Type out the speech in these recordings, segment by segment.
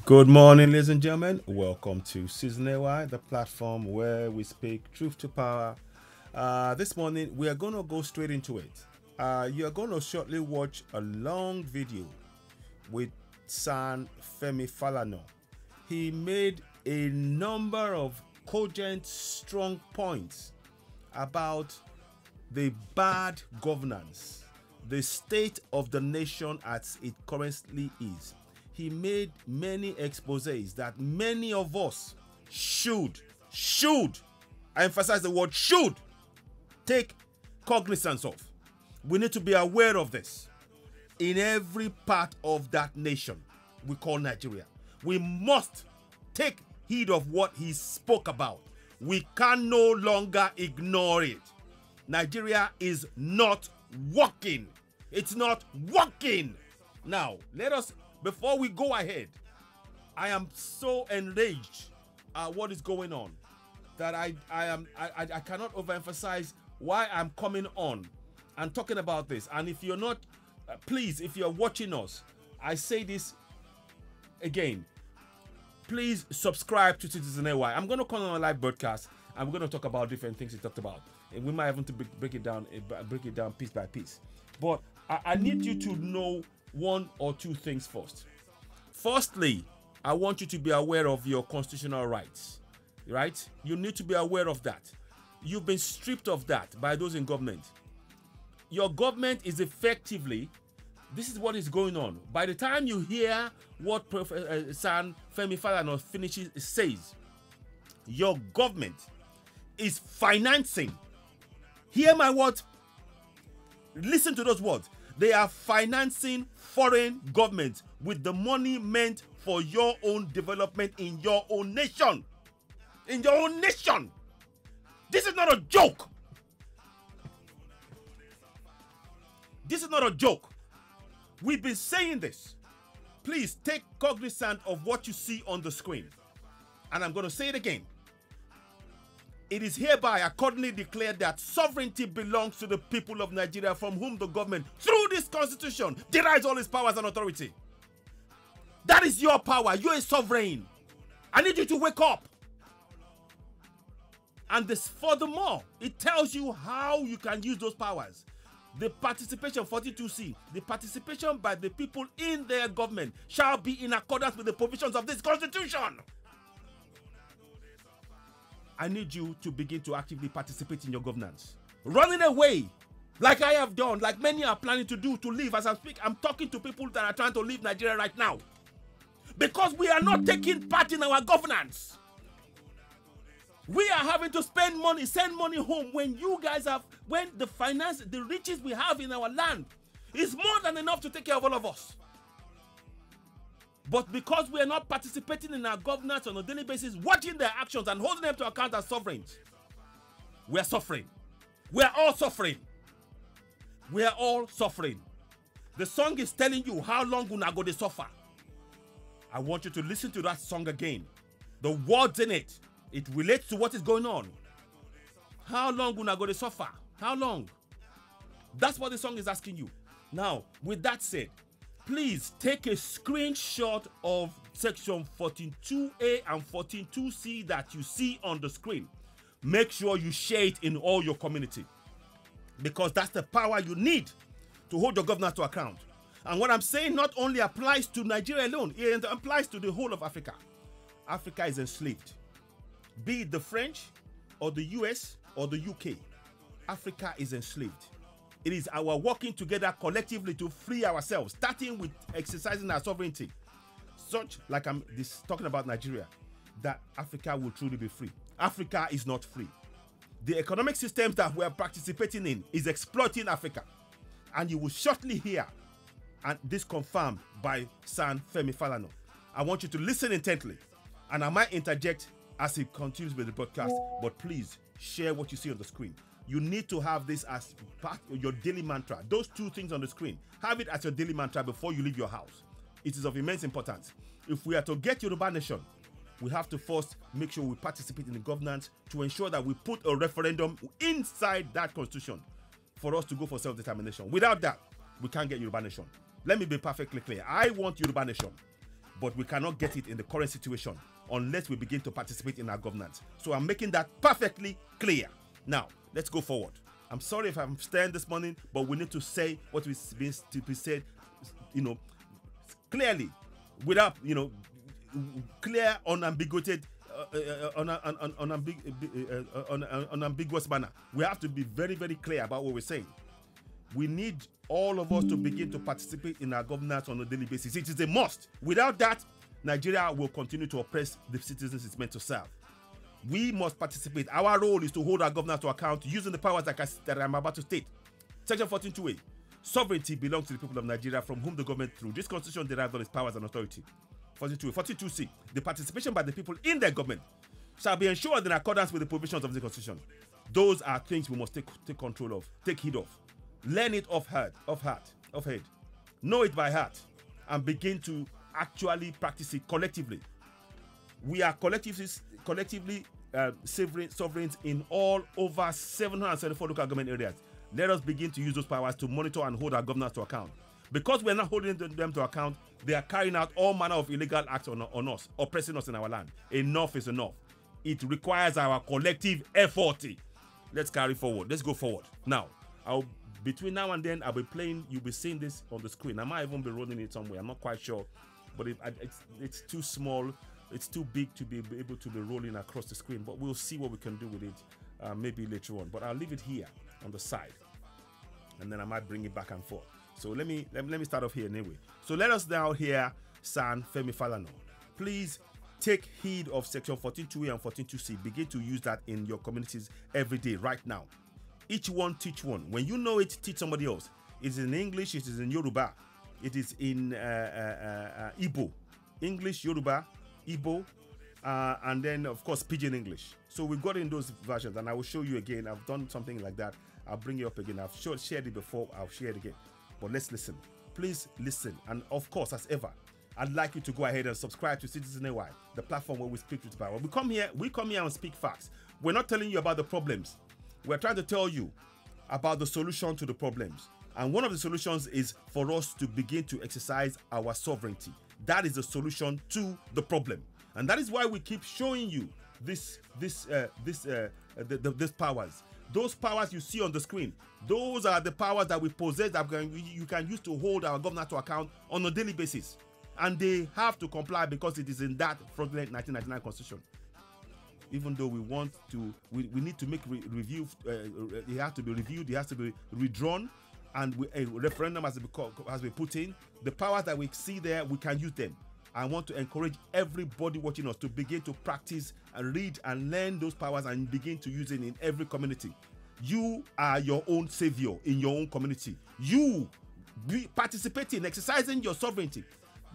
Good morning, ladies and gentlemen. Welcome to Season AY, the platform where we speak truth to power. This morning, we are going to go straight into it. You are going to shortly watch a long video with Femi Falana. He made a number of cogent, strong points about the bad governance, the state of the nation as it currently is. He made many exposés that many of us should, I emphasize the word should, take cognizance of. We need to be aware of this in every part of that nation we call Nigeria. We must take heed of what he spoke about. We can no longer ignore it. Nigeria is not working. It's not working. Now, let us, before we go ahead, I am so enraged at what is going on that I cannot overemphasize why I'm coming on and talking about this. And if you're not, please, if you're watching us, I say this again, please subscribe to Citizen AY. I'm going to come on a live broadcast and we're going to talk about different things he talked about. And we might have to break it down piece by piece. But I need you to know one or two things first. Firstly, I want you to be aware of your constitutional rights, right? You need to be aware of that. You've been stripped of that by those in government. Your government is effectively, this is what is going on. By the time you hear what Femi Falana says, your government is financing. Hear my words. Listen to those words. They are financing foreign governments with the money meant for your own development in your own nation. In your own nation. This is not a joke. This is not a joke. We've been saying this. Please take cognizance of what you see on the screen. And I'm going to say it again. It is hereby accordingly declared that sovereignty belongs to the people of Nigeria, from whom the government, through this constitution, derives all its powers and authority. That is your power. You're a sovereign. I need you to wake up. And this, furthermore, it tells you how you can use those powers. The participation, 42C, the participation by the people in their government shall be in accordance with the provisions of this constitution. I need you to begin to actively participate in your governance. Running away, like I have done, like many are planning to do, to leave. As I speak, I'm talking to people that are trying to leave Nigeria right now. Because we are not taking part in our governance. We are having to spend money, send money home when you guys have, when the finance, the riches we have in our land is more than enough to take care of all of us. But because we are not participating in our governance on a daily basis, watching their actions and holding them to account as sovereigns, we are suffering. We are all suffering. We are all suffering. The song is telling you how long una go to suffer. I want you to listen to that song again. The words in it, it relates to what is going on. How long una go to suffer? How long? That's what the song is asking you. Now, with that said, please take a screenshot of section 14.2a and 14.2c that you see on the screen. Make sure you share it in all your community, because that's the power you need to hold your governor to account. And what I'm saying not only applies to Nigeria alone, it applies to the whole of Africa. Africa is enslaved. Be it the French or the US or the UK, Africa is enslaved. It is our working together collectively to free ourselves, starting with exercising our sovereignty, such like I'm talking about Nigeria, that Africa will truly be free. Africa is not free. The economic systems that we are participating in is exploiting Africa. And you will shortly hear, and this confirmed by Femi Falana. I want you to listen intently, and I might interject as he continues with the broadcast, but please share what you see on the screen. You need to have this as part of your daily mantra. Those two things on the screen, have it as your daily mantra before you leave your house. It is of immense importance. If we are to get Yoruba Nation, we have to first make sure we participate in the governance to ensure that we put a referendum inside that constitution for us to go for self-determination. Without that, we can't get Yoruba Nation. Let me be perfectly clear. I want Yoruba Nation. but we cannot get it in the current situation unless we begin to participate in our governance. So I'm making that perfectly clear. Now, let's go forward. I'm sorry if I'm staying this morning, but we need to say what is being to be said, clearly, without, clear, unambiguated, unambiguous manner. We have to be very, very clear about what we're saying. We need all of us to begin to participate in our governance on a daily basis. It is a must. Without that, Nigeria will continue to oppress the citizens it's meant to serve. We must participate. Our role is to hold our governors to account using the powers that I'm about to state. Section 14.2a. Sovereignty belongs to the people of Nigeria, from whom the government, through this constitution, derives all its powers and authority. 42. 42c. The participation by the people in their government shall be ensured in accordance with the provisions of the constitution. Those are things we must take control of, take heed of. Learn it off head. Know it by heart, and begin to actually practice it collectively. We are collectively sovereigns in all over 774 local government areas. Let us begin to use those powers to monitor and hold our governors to account. Because we are not holding them to account, they are carrying out all manner of illegal acts on us, oppressing us in our land. Enough is enough. It requires our collective effort. Let's carry forward. Let's go forward. Now, between now and then, I'll be playing. You'll be seeing this on the screen. I might even be rolling it somewhere. I'm not quite sure, but it's too small. It's too big to be able to be rolling across the screen. But we'll see what we can do with it maybe later on. But I'll leave it here on the side, and then I might bring it back and forth. So let me start off here anyway. So let us now hear San Femi Falana. Please take heed of section 14.2a and 14.2c. Begin to use that in your communities every day, right now. Each one teach one. When you know it, teach somebody else. It is in English, it is in Yoruba, it is in Igbo. English, Yoruba, Igbo, and then of course Pidgin English. So we've got in those versions, and I will show you again. I've done something like that. I'll bring it up again. I've shared it before, I'll share it again. But let's listen. Please listen. And of course, as ever, I'd like you to go ahead and subscribe to Citizen AY, the platform where we speak truth power. We come here and speak facts. We're not telling you about the problems. We're trying to tell you about the solution to the problems. And one of the solutions is for us to begin to exercise our sovereignty. That is the solution to the problem. And that is why we keep showing you these powers. Those powers you see on the screen, those are the powers that we possess that you can use to hold our governor to account on a daily basis. And they have to comply because it is in that fraudulent 1999 constitution. Even though we want to, we need to make review, it has to be reviewed, it has to be redrawn, and a referendum has been put in. The powers that we see there, we can use them. I want to encourage everybody watching us to begin to practice and read and learn those powers and begin to use it in every community. You are your own savior in your own community. You participating, exercising your sovereignty.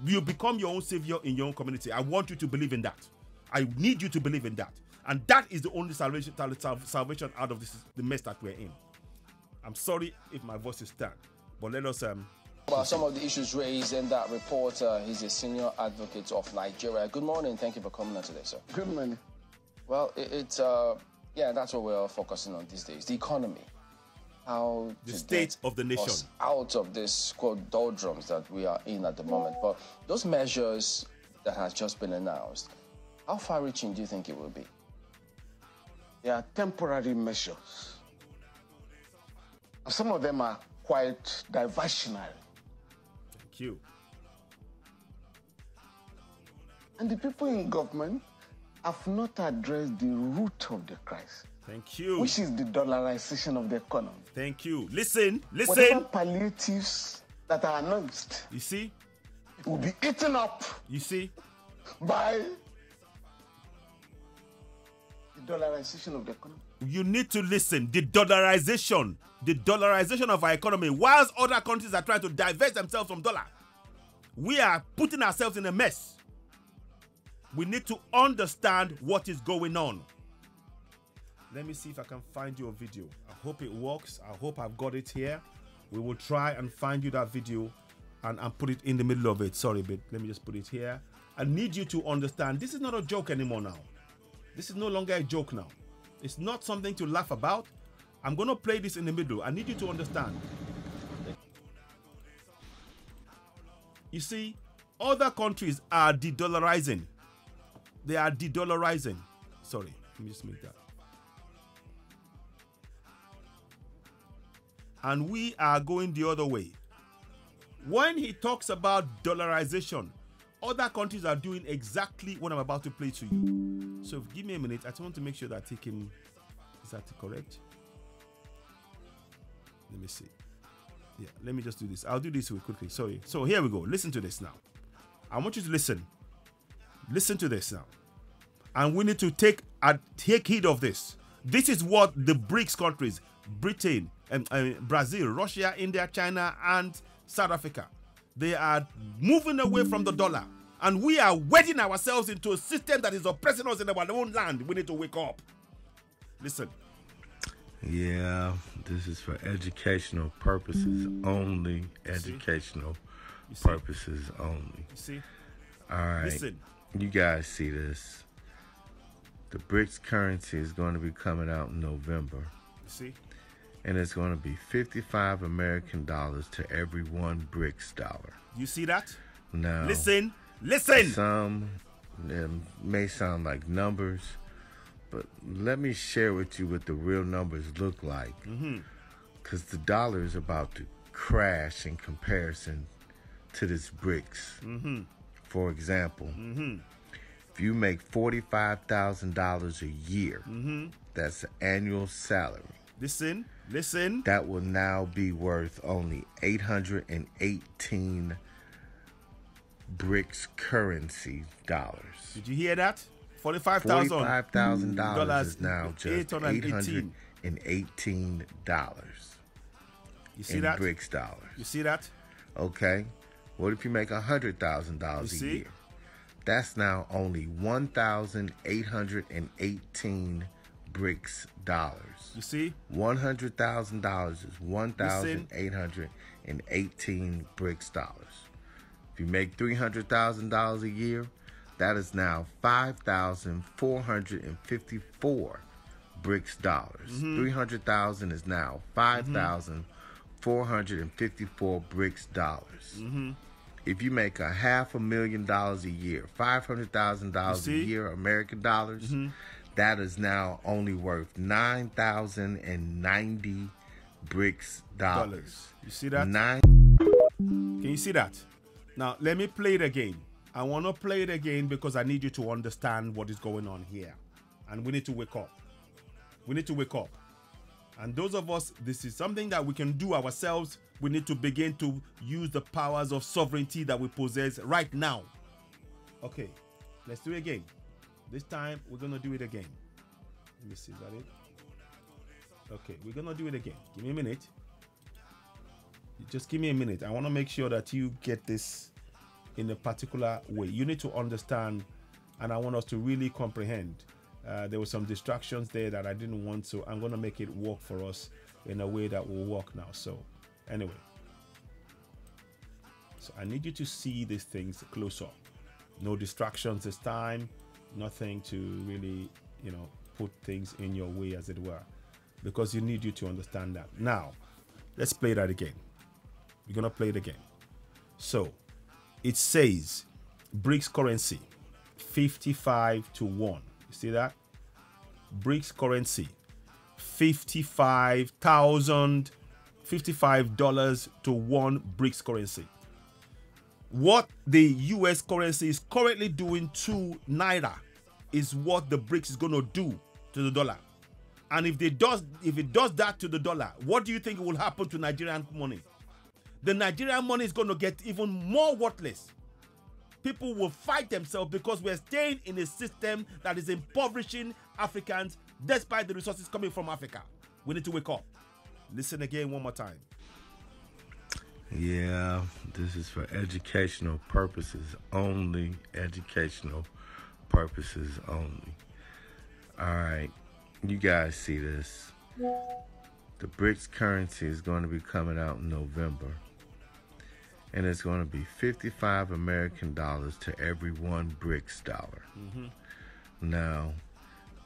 You become your own savior in your own community. I want you to believe in that. I need you to believe in that. And that is the only salvation out of the mess that we're in. I'm sorry if my voice is tired, but let us... Well, some of the issues raised in that report, he's a senior advocate of Nigeria. Good morning. Thank you for coming on today, sir. Good morning. Well, yeah, that's what we're focusing on these days. The economy. How the state of the nation. Us out of this, quote, doldrums that we are in at the moment. But those measures that has just been announced, how far-reaching do you think it will be? They are temporary measures. Some of them are quite diversionary. Thank you. And the people in government have not addressed the root of the crisis. Thank you. Which is the dollarization of the economy. Thank you. Listen. Whatever palliatives that are announced, you see, it will be eaten up. You see, by the dollarization of the economy. You need to listen. The dollarization of our economy, whilst other countries are trying to divest themselves from dollar, we are putting ourselves in a mess. We need to understand what is going on. Let me see if I can find you a video. I hope it works. I hope I've got it here. We will try and find you that video and put it in the middle of it. Sorry, but let me just put it here. I need you to understand this is not a joke anymore now. This is no longer a joke now. It's not something to laugh about. I'm going to play this in the middle. I need you to understand. You see, Other countries are de-dollarizing. They are de-dollarizing. Sorry, let me just make that. And we are going the other way. When he talks about dollarization, other countries are doing exactly what I'm about to play to you. So give me a minute. I just want to make sure that taking, is that correct? Let me see. Yeah, let me just do this. I'll do this real quickly. Sorry. So here we go. Listen to this now. I want you to listen. Listen to this now. And we need to take heed of this. This is what the BRICS countries, Britain, Brazil, Russia, India, China, and South Africa, they are moving away from the dollar. And we are wedding ourselves into a system that is oppressing us in our own land. We need to wake up. Listen. Yeah, this is for educational purposes only. Educational purposes only. You see? All right. Listen. You guys see this. The BRICS currency is going to be coming out in November. You see? And it's going to be 55 American dollars to every one BRICS dollar. You see that? Now, listen. Some may sound like numbers, but let me share with you what the real numbers look like. Because the dollar is about to crash in comparison to this BRICS. For example, if you make $45,000 a year, that's an annual salary. Listen. That will now be worth only 818 BRICS currency dollars. Did you hear that? $45,000 is now just $818. You see that? BRICS dollars. You see that? Okay. What if you make $100,000 a year? That's now only 1,818 BRICS dollars. You see? $100,000 is 1,818 BRICS dollars. If you make $300,000 a year, that is now 5,454 BRICS dollars. 300,000 is now 5,454 BRICS dollars. If you make $500,000 a year, $500,000 a year American dollars, that is now only worth 9,090 BRICS dollars. You see that? Can you see that? Now, let me play it again. I want to play it again because I need you to understand what is going on here. And we need to wake up. We need to wake up. And those of us, this is something that we can do ourselves. We need to begin to use the powers of sovereignty that we possess right now. Okay, let's do it again. This time, we're going to do it again. Let me see, is that it? Okay, we're going to do it again. Give me a minute. Just give me a minute. I want to make sure that you get this in a particular way. You need to understand, and I want us to really comprehend. There were some distractions there that I didn't want, so I'm going to make it work for us in a way that will work now. So, anyway. So, I need you to see these things closer. No distractions this time. Nothing to really, put things in your way, as it were. Because you need you to understand that. Now, let's play that again. We're going to play it again. So, it says BRICS currency 55 to 1. You see that? BRICS currency $55 to 1 BRICS currency. What the US currency is currently doing to Naira is what the BRICS is going to do to the dollar. And if it does that to the dollar, what do you think will happen to Nigerian money? The Nigerian money is going to get even more worthless. People will fight themselves because we're staying in a system that is impoverishing Africans despite the resources coming from Africa. We need to wake up. Listen again one more time. Yeah, this is for educational purposes only. Educational purposes only. All right, you guys see this. The BRICS currency is going to be coming out in November. And it's going to be 55 American dollars to every one BRICS dollar. Now,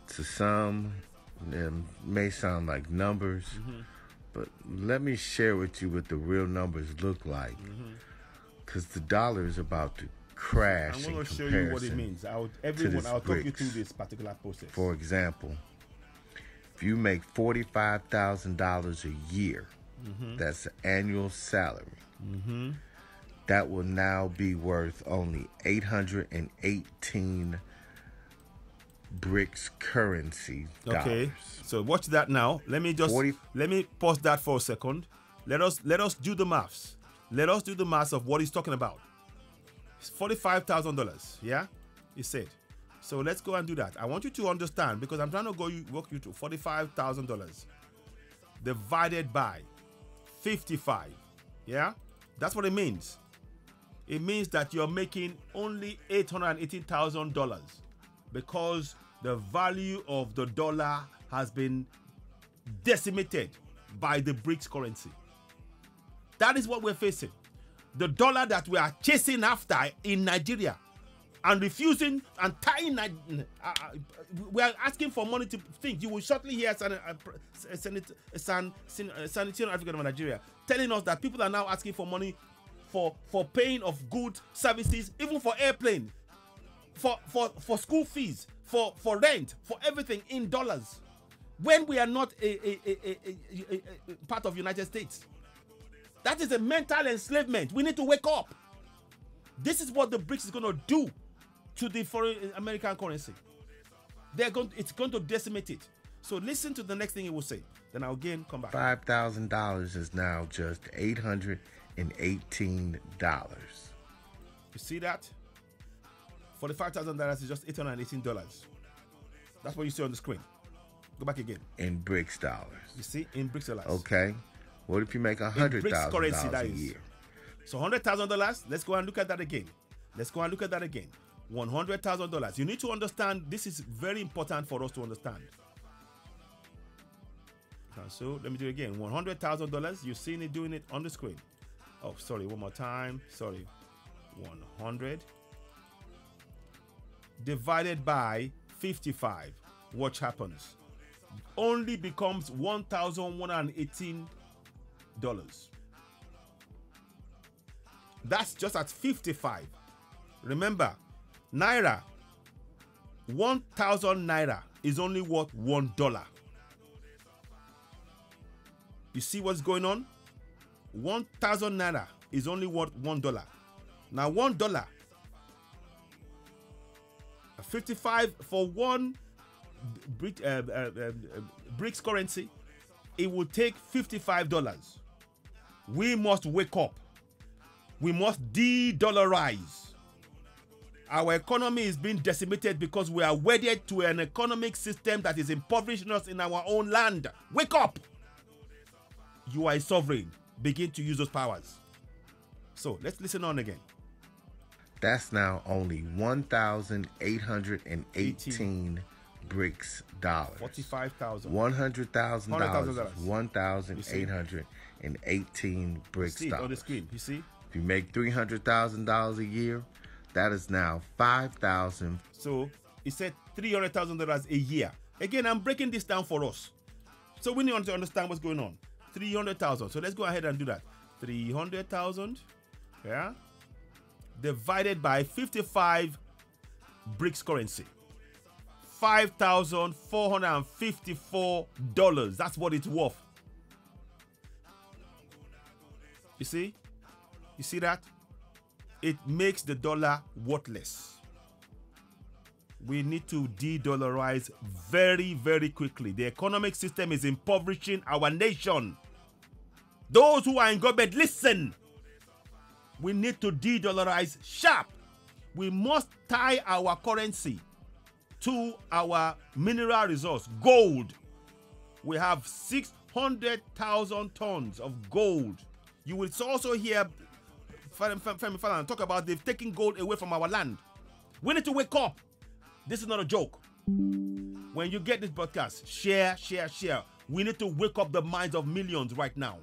to some, it may sound like numbers, but let me share with you what the real numbers look like. Because the dollar is about to crash. I'm going in to show you what it comparison means. I'll to talk you BRICS. through this particular process. For example, if you make $45,000 a year, that's an annual salary. That will now be worth only 818 BRICS currency dollars. Okay, so watch that now. Let me pause that for a second. Let us do the maths. Let us do the maths of what he's talking about. It's $45,000. Yeah, he said. So let's go and do that. I want you to understand, because I'm trying to walk you through $45,000 divided by 55. Yeah, that's what it means. It means that you're making only $818,000 because the value of the dollar has been decimated by the BRICS currency. That is what we're facing. The dollar that we are chasing after in Nigeria and refusing and tying. We are asking for money to things. You will shortly hear Sanitarian African of Nigeria telling us that people are now asking for money for paying of goods, services, even for airplane, for school fees, for rent, for everything in dollars, when we are not a part of United States. That is a mental enslavement. We need to wake up. This is what the BRICS is going to do to the foreign American currency. It's going to decimate it. So listen to the next thing he will say. Then I'll again come back. $5,000 is now just $818. You see that? $45,000 is just $818. That's what you see on the screen. Go back again. In BRICS dollars. You see, in BRICS dollars. Okay. What if you make $100,000 a year? So $100,000. Let's go and look at that again. $100,000. You need to understand. This is very important for us to understand. So let me do it again. $100,000. You've seen it doing it on the screen. Oh, sorry. One more time. Sorry. 100 divided by 55. What happens? Only becomes $1,118. That's just at 55. Remember, Naira, 1,000 Naira is only worth $1. You see what's going on? 1,000 Naira is only worth $1. Now $1, 55 for one BRICS currency, it will take $55. We must wake up. We must de-dollarize. Our economy is being decimated because we are wedded to an economic system that is impoverishing us in our own land. Wake up! You are a sovereign. Begin to use those powers. So let's listen on again. That's now only 1,818 BRICS dollars. 45,000. $100,000. 1,818 BRICS dollars. On the screen, you see? If you make $300,000 a year, that is now 5,000. So he said $300,000 a year. Again, I'm breaking this down for us, so we need to understand what's going on. 300,000. So let's go ahead and do that. 300,000, yeah, divided by 55 BRICS currency. $5,454. That's what it's worth. You see? You see that? It makes the dollar worthless. We need to de-dollarize very, very quickly. The economic system is impoverishing our nation. Those who are in government, listen. We need to de-dollarize sharp. We must tie our currency to our mineral resource, gold. We have 600,000 tons of gold. You will also hear Femi Falana talk about they've taken gold away from our land. We need to wake up. This is not a joke. When you get this broadcast, share. We need to wake up the minds of millions right now.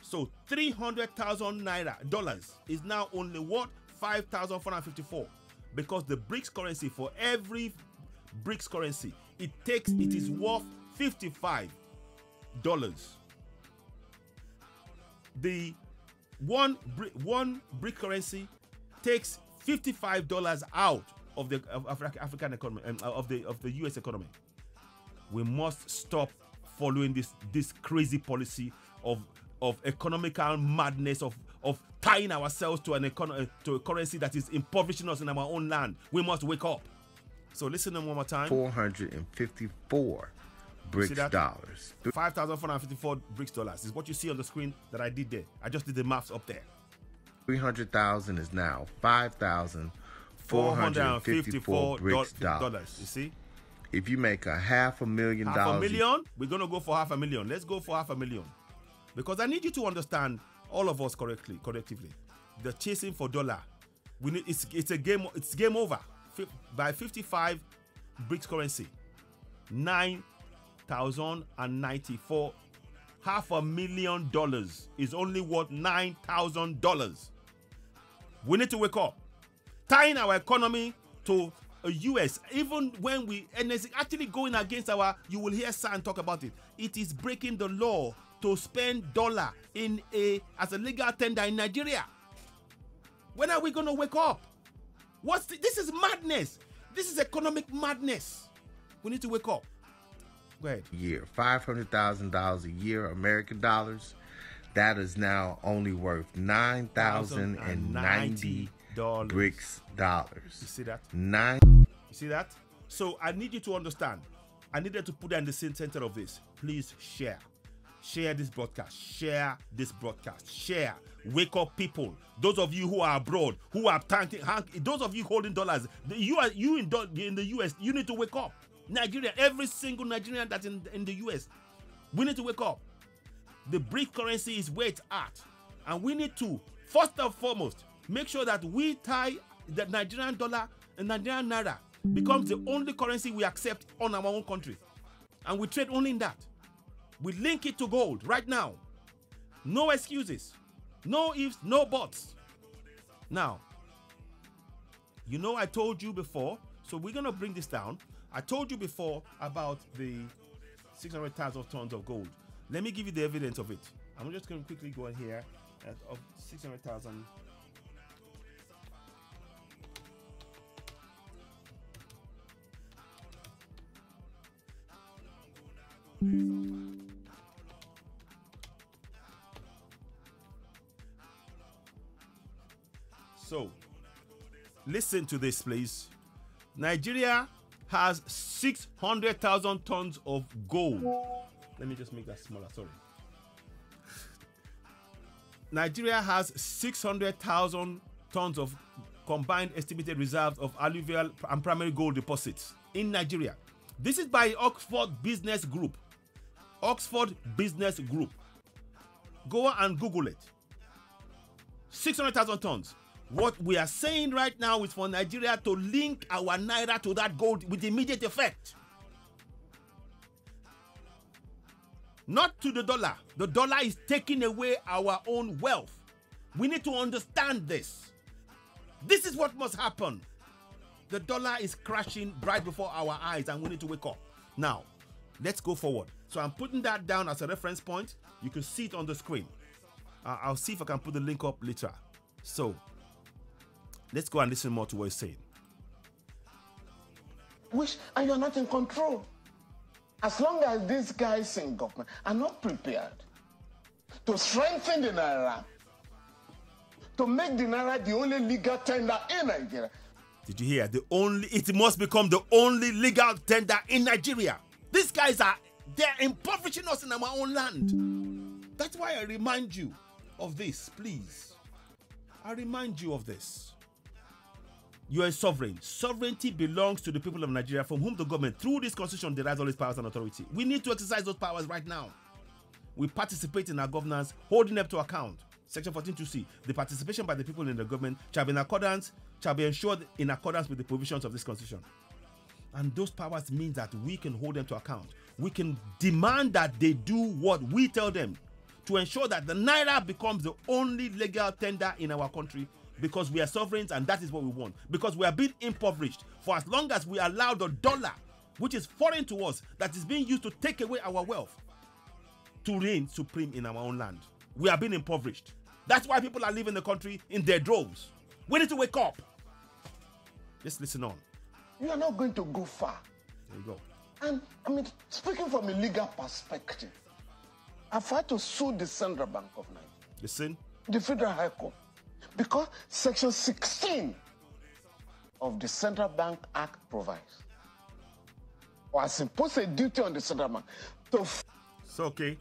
So 300,000 Naira dollars is now only what? 5,454. Because the BRICS currency, for every BRICS currency, it is worth $55. The one BRIC currency takes $55 out of the African economy, of the US economy. We must stop following this crazy policy of economical madness, of tying ourselves to to a currency that is impoverishing us in our own land. We must wake up. So listen to them one more time. 454 BRICS dollars. 5,454 BRICS dollars is what you see on the screen that I did there. I just did the maths up there. 300,000 is now 5,454 BRICS dollars. You see? If you make $500,000, $500,000, we're gonna go for $500,000. Let's go for $500,000, because I need you to understand, all of us collectively, the chasing for dollar. We need it's a game. It's game over. By 55 BRICS currency, 9,094. $500,000 is only worth $9,000. We need to wake up. Tying our economy to a US, even when and it's actually going against you will hear San talk about it. It is breaking the law to spend dollar as a legal tender in Nigeria. When are we going to wake up? This is madness. This is economic madness. We need to wake up. Go ahead. Year, $500,000 a year, American dollars. That is now only worth 9,090 BRICS dollars. You see that? You see that? So I need you to understand. I needed to put that in the center of this. Please share. Share this broadcast. Share this broadcast. Share. Wake up, people. Those of you who are abroad, who are those of you holding dollars, you in the US, you need to wake up. Nigeria, every single Nigerian that's in the US, we need to wake up. The BRIC currency is where it's at, and we need to first and foremost make sure that we tie the Nigerian dollar and Nigerian Naira becomes the only currency we accept on our own country, and we trade only in that. We link it to gold right now. No excuses, no ifs, no buts. Now, I told you before, so we're gonna bring this down. I told you before about the 600,000 tons of gold. Let me give you the evidence of it. I'm just going to quickly go in here of 600,000. So, listen to this, please. Nigeria has 600,000 tons of gold. Let me just make that smaller, sorry. Nigeria has 600,000 tons of combined estimated reserves of alluvial and primary gold deposits in Nigeria. This is by Oxford Business Group. Oxford Business Group. Go and Google it. 600,000 tons. What we are saying right now is for Nigeria to link our Naira to that gold with immediate effect. Not to the dollar. The dollar is taking away our own wealth. We need to understand this. This is what must happen. The dollar is crashing right before our eyes, and we need to wake up. Now, let's go forward. So I'm putting that down as a reference point. You can see it on the screen. I'll see if I can put the link up later. So, let's go and listen more to what he's saying. And you're not in control. As long as these guys in government are not prepared to strengthen the Naira, to make the Naira the only legal tender in Nigeria. Did you hear? It must become the only legal tender in Nigeria. These guys they're impoverishing us in our own land. That's why I remind you of this, please. I remind you of this. You are a sovereign. Sovereignty belongs to the people of Nigeria, from whom the government, through this constitution, derives all its powers and authority. We need to exercise those powers right now. We participate in our governance, holding them to account. Section 14(2)(c). The participation by the people in the government shall be ensured in accordance with the provisions of this constitution. And those powers mean that we can hold them to account. We can demand that they do what we tell them to ensure that the Naira becomes the only legal tender in our country, because we are sovereigns and that is what we want. Because we are being impoverished. For as long as we allow the dollar, which is foreign to us, that is being used to take away our wealth, to reign supreme in our own land, we are being impoverished. That's why people are leaving the country in their droves. We need to wake up. Just listen on. You are not going to go far. There you go. And I mean, speaking from a legal perspective, I've had to sue the Central Bank of Nigeria. Listen. The Federal High Court. Because Section 16 of the Central Bank Act provides, or has imposed a duty on the Central Bank to... So, okay,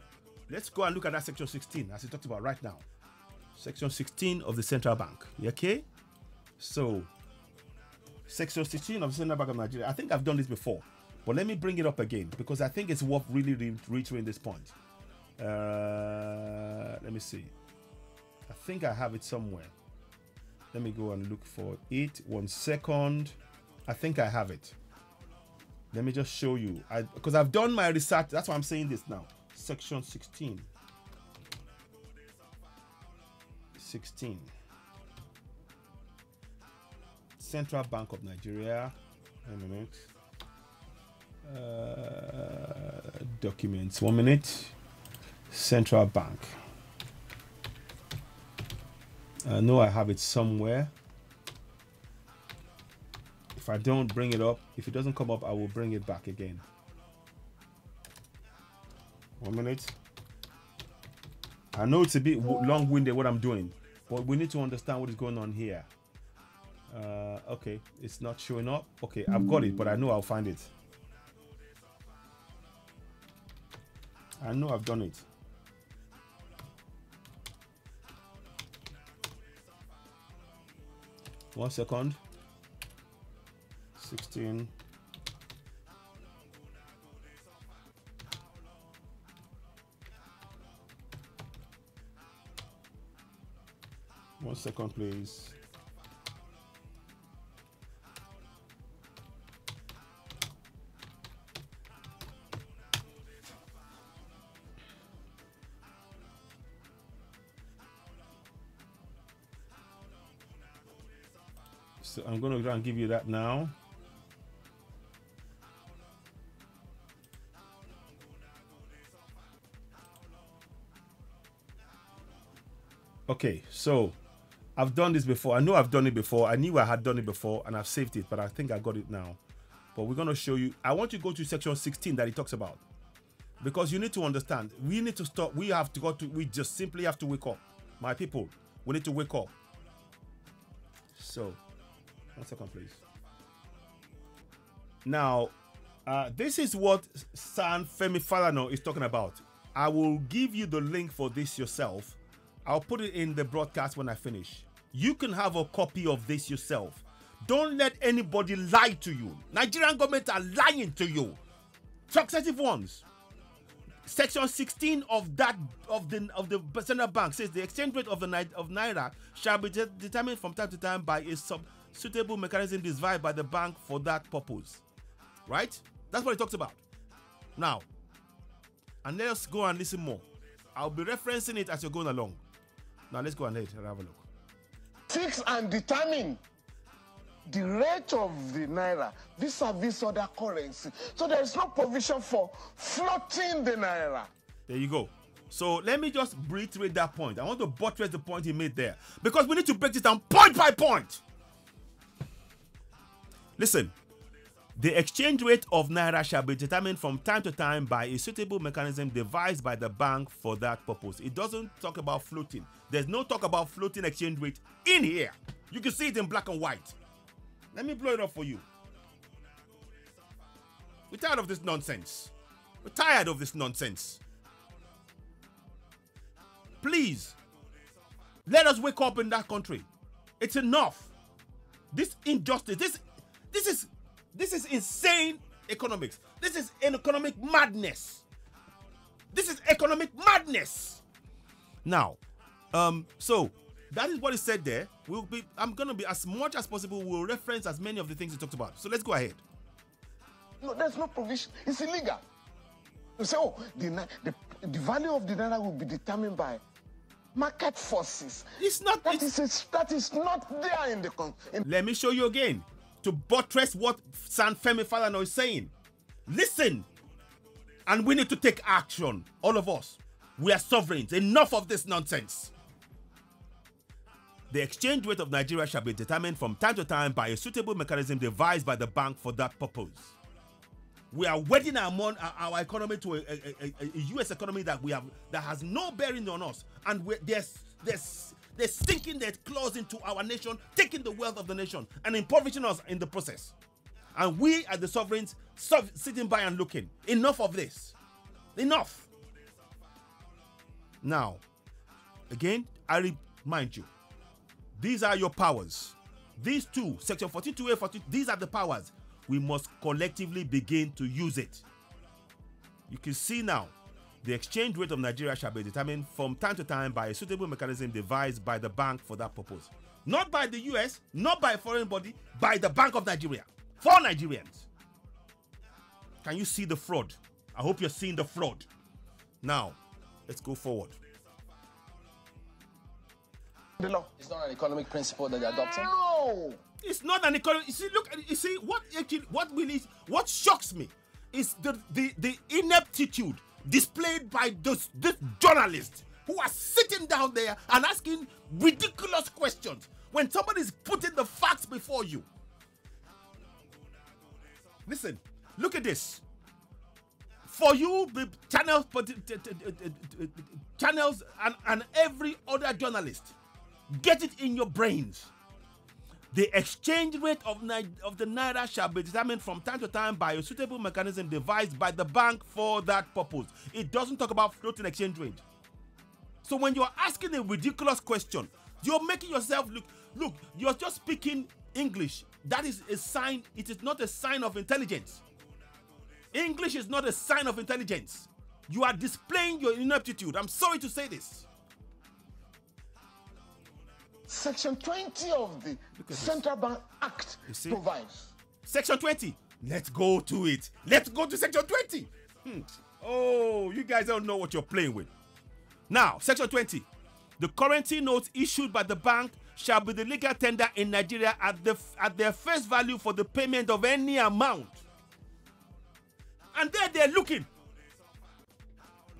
let's go and look at that Section 16 as we talked about right now. Section 16 of the Central Bank. You okay? So, Section 16 of the Central Bank of Nigeria. I think I've done this before, but let me bring it up again because I think it's worth really reiterating this point. Let me see. I think I have it somewhere. Let me go and look for it. 1 second. I think I have it. Let me just show you. Because I've done my research. That's why I'm saying this now. Section 16. 16. Central Bank of Nigeria. Wait a minute. Documents. 1 minute. Central Bank. I know I have it somewhere. If I don't bring it up, if it doesn't come up, I will bring it back again. 1 minute. I know it's a bit long-winded what I'm doing, but we need to understand what is going on here. Okay, it's not showing up. Okay, I've got it, but I know I'll find it. I know I've done it. One second. 16. One second, please. So I'm going to try and give you that now. Okay, so I've done this before. I know I've done it before. I knew I had done it before and I've saved it, but I think I got it now. But we're going to show you. I want you to go to section 16 that he talks about. Because you need to understand. We need to stop. We have to go to, we just simply have to wake up. My people, we need to wake up. So, 1 second, please. Now, this is what Femi Falana is talking about. I will give you the link for this yourself. I'll put it in the broadcast when I finish. You can have a copy of this yourself. Don't let anybody lie to you. Nigerian government are lying to you. Successive ones. Section 16 of the Central Bank says the exchange rate of Naira shall be determined from time to time by a suitable mechanism devised by the bank for that purpose. Right? That's what it talks about. Now, and let us go and listen more. I'll be referencing it as you're going along. Now let's go ahead and have a look. Fix and determine the rate of the Naira vis-a-vis other currency. So there is no provision for floating the Naira. There you go. So let me just reiterate that point. I want to buttress the point he made there. Because we need to break this down point by point. Listen. The exchange rate of Naira shall be determined from time to time by a suitable mechanism devised by the bank for that purpose. It doesn't talk about floating. There's no talk about floating exchange rate in here. You can see it in black and white. Let me blow it up for you. We're tired of this nonsense. We're tired of this nonsense. Please, let us wake up in that country. It's enough. This injustice, this is insane economics. This is an economic madness. This is economic madness. Now, so that is what is said there. I'm gonna be as much as possible. We'll reference as many of the things he talked about. So let's go ahead. No, there's no provision. It's illegal. You say, oh, the value of the Naira will be determined by market forces. It's not. That is not there in the. Let me show you again. To buttress what Femi Falana is saying. Listen. And we need to take action. All of us. We are sovereigns. Enough of this nonsense. The exchange rate of Nigeria shall be determined from time to time by a suitable mechanism devised by the bank for that purpose. We are wedding our economy to a U.S. economy that has no bearing on us, and they're sinking their claws into our nation, taking the wealth of the nation, and impoverishing us in the process. And we, as the sovereigns, sitting by and looking. Enough of this. Enough. Now, again, I remind you, these are your powers. These two, Section 42A, 42, these are the powers. We must collectively begin to use it. You can see now, the exchange rate of Nigeria shall be determined from time to time by a suitable mechanism devised by the bank for that purpose. Not by the US, not by a foreign body, by the Bank of Nigeria. For Nigerians. Can you see the fraud? I hope you're seeing the fraud. Now, let's go forward. The law. It's not an economic principle that they're adopting? No! It's not an economic. You see, look, you see what shocks me is the ineptitude displayed by this journalists who are sitting down there and asking ridiculous questions when somebody's putting the facts before you. Listen, look at this. For you, the channels and every other journalist, get it in your brains. The exchange rate of the Naira shall be determined from time to time by a suitable mechanism devised by the bank for that purpose. It doesn't talk about floating exchange rate. So when you're asking a ridiculous question, you're making yourself look, you're just speaking English. That is a sign. It is not a sign of intelligence. English is not a sign of intelligence. You are displaying your ineptitude. I'm sorry to say this. Section 20 of the Central Bank Act provides. Section 20. Let's go to it. Let's go to Section 20. Oh, you guys don't know what you're playing with. Now, Section 20. The currency notes issued by the bank shall be the legal tender in Nigeria at their face value for the payment of any amount. And there they're looking.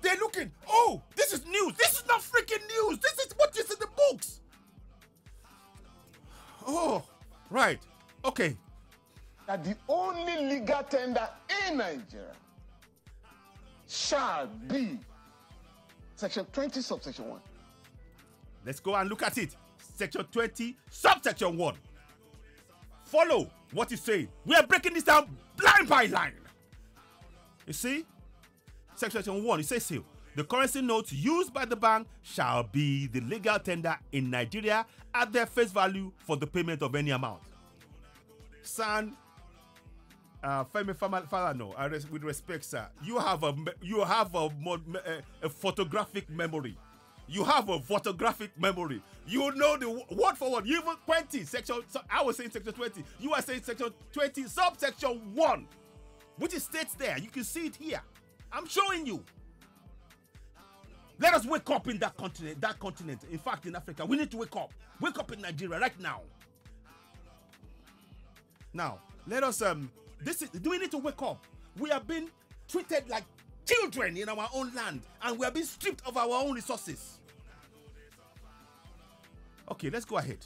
They're looking. Oh, this is news. This is not freaking news. This is what is in the books. Oh, right. Okay. That the only legal tender in Nigeria shall be Section 20, subsection 1. Let's go and look at it. Section 20, subsection 1. Follow what he's saying. We are breaking this down line by line. You see? Section 1, it says here, the currency notes used by the bank shall be the legal tender in Nigeria at their face value for the payment of any amount. Son, Femi Falana, with respect, sir, you have a photographic memory. You have a photographic memory. You know the word for word. You even 20 section. So I was saying section 20. You are saying section 20, subsection 1, which is states there. You can see it here. I'm showing you. Let us wake up in that continent. That continent. In fact, in Africa, we need to wake up. Wake up in Nigeria right now. Now, let us. Do we need to wake up? We are being treated like children in our own land, and we are being stripped of our own resources. Okay, let's go ahead.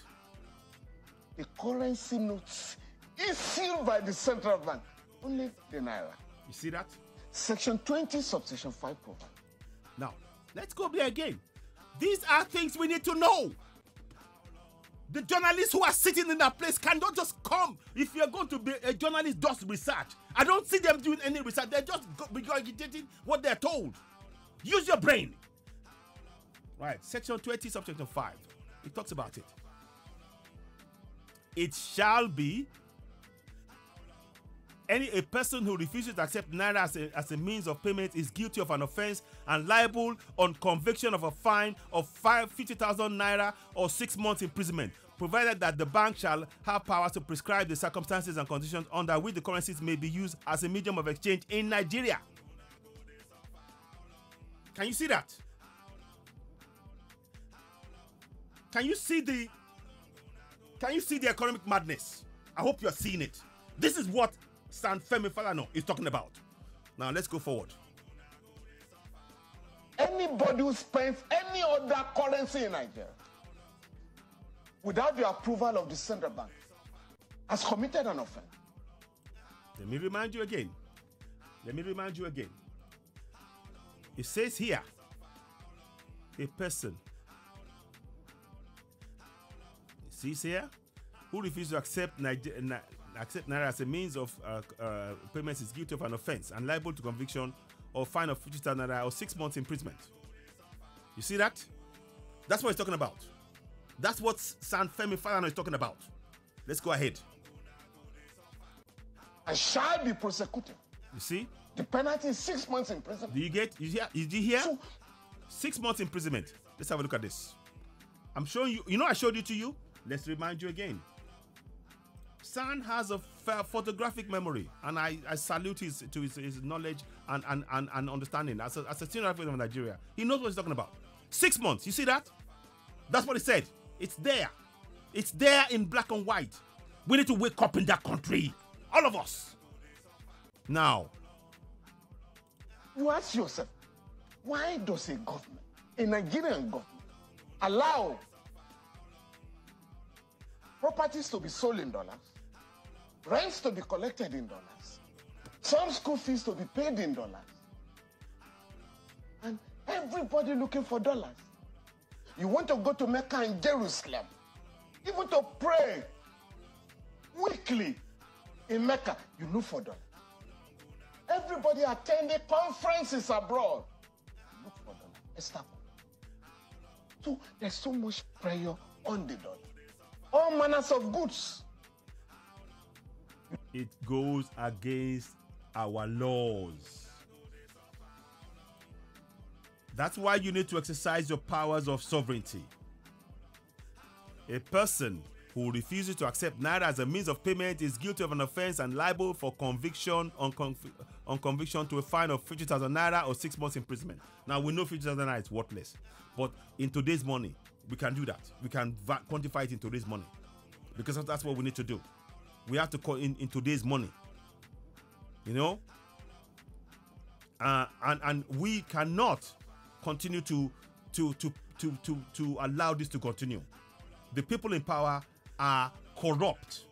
The currency notes issued by the central bank, only the Naira. You see that? Section 20, subsection 5 provides. Now, let's go there again. These are things we need to know. The journalists who are sitting in that place cannot just come. If you're going to be a journalist, does research. I don't see them doing any research. They're just regurgitating what they're told. Use your brain. Right, section 20, subsection 5. It talks about it. It shall be a person who refuses to accept Naira as a means of payment is guilty of an offense and liable on conviction of a fine of 50,000 Naira or 6 months imprisonment, provided that the bank shall have power to prescribe the circumstances and conditions under which the currencies may be used as a medium of exchange in Nigeria. Can you see that? Can you see the economic madness? I hope you're seeing it. This is what Femi Falana is talking about. Now let's go forward. Anybody who spends any other currency in Nigeria without the approval of the central bank has committed an offense. Let me remind you again. It says here, a person, it says here, who refuses to accept Naira as a means of payments is guilty of an offense and liable to conviction or fine of 50,000 Naira or 6 months imprisonment. You see that? That's what he's talking about. That's what Femi Falana is talking about. Let's go ahead. I shall be prosecuted. You see? The penalty is 6 months imprisonment. Do you get? Did you hear? 6 months imprisonment. Let's have a look at this. I'm showing you. You know, I showed it to you. Let's remind you again. San has a photographic memory, and I salute his knowledge and understanding. As a senior officer of Nigeria, he knows what he's talking about. 6 months. You see that? That's what he said. It's there. It's there in black and white. We need to wake up in that country. All of us. Now, you ask yourself, why does a government, a Nigerian government, allow properties to be sold in dollars, rents to be collected in dollars, some school fees to be paid in dollars, and everybody looking for dollars? You want to go to Mecca and Jerusalem, even to pray weekly in Mecca, you look for dollars. Everybody attending conferences abroad, look for dollars. So there's so much pressure on the dollar. All manners of goods. It goes against our laws. That's why you need to exercise your powers of sovereignty. A person who refuses to accept Naira as a means of payment is guilty of an offense and liable for conviction on conviction to a fine of 50,000 Naira or 6 months imprisonment. Now, we know 50,000 Naira is worthless, but in today's money, we can do that. We can quantify it in today's money, because that's what we need to do. We have to call in today's money, you know, and we cannot continue to allow this to continue. The people in power are corrupt.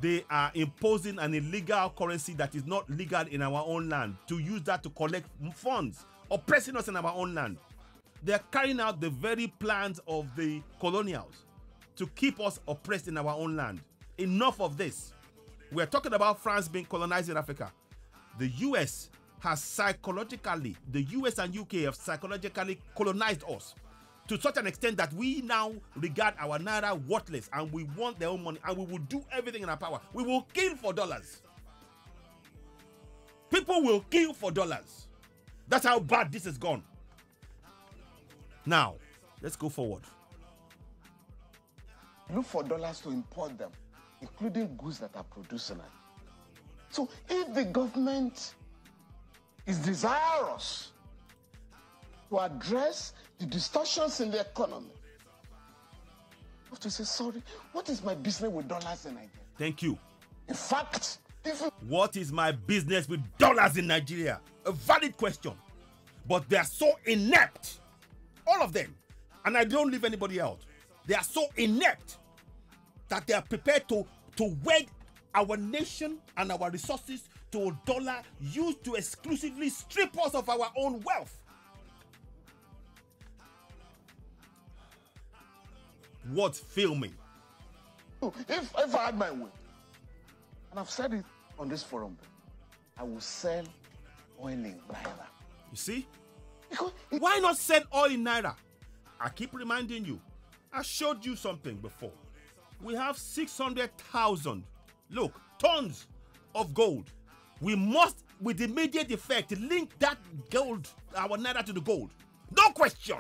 They are imposing an illegal currency that is not legal in our own land to use that to collect funds, oppressing us in our own land. They are carrying out the very plans of the colonials to keep us oppressed in our own land. Enough of this. We're talking about France being colonized in Africa. The US has psychologically, the US and UK have psychologically colonized us to such an extent that we now regard our Naira worthless, and we want their own money, and we will do everything in our power. We will kill for dollars. People will kill for dollars. That's how bad this has gone. Now, let's go forward. Look for dollars to import them, including goods that are produced in it. So if the government is desirous to address the distortions in the economy, you have to say, sorry, what is my business with dollars in Nigeria? Thank you. In fact, what is my business with dollars in Nigeria? A valid question. But they are so inept, all of them, and I don't leave anybody out. They are so inept that they are prepared to wed our nation and our resources to a dollar used to exclusively strip us of our own wealth. What's filming? If I had my way, and I've said it on this forum, I will sell oil in Naira. You see? Why not sell oil in Naira? I keep reminding you. I showed you something before. We have 600,000, look, tons of gold. We must, with immediate effect, link that gold, our Naira, to the gold. No question.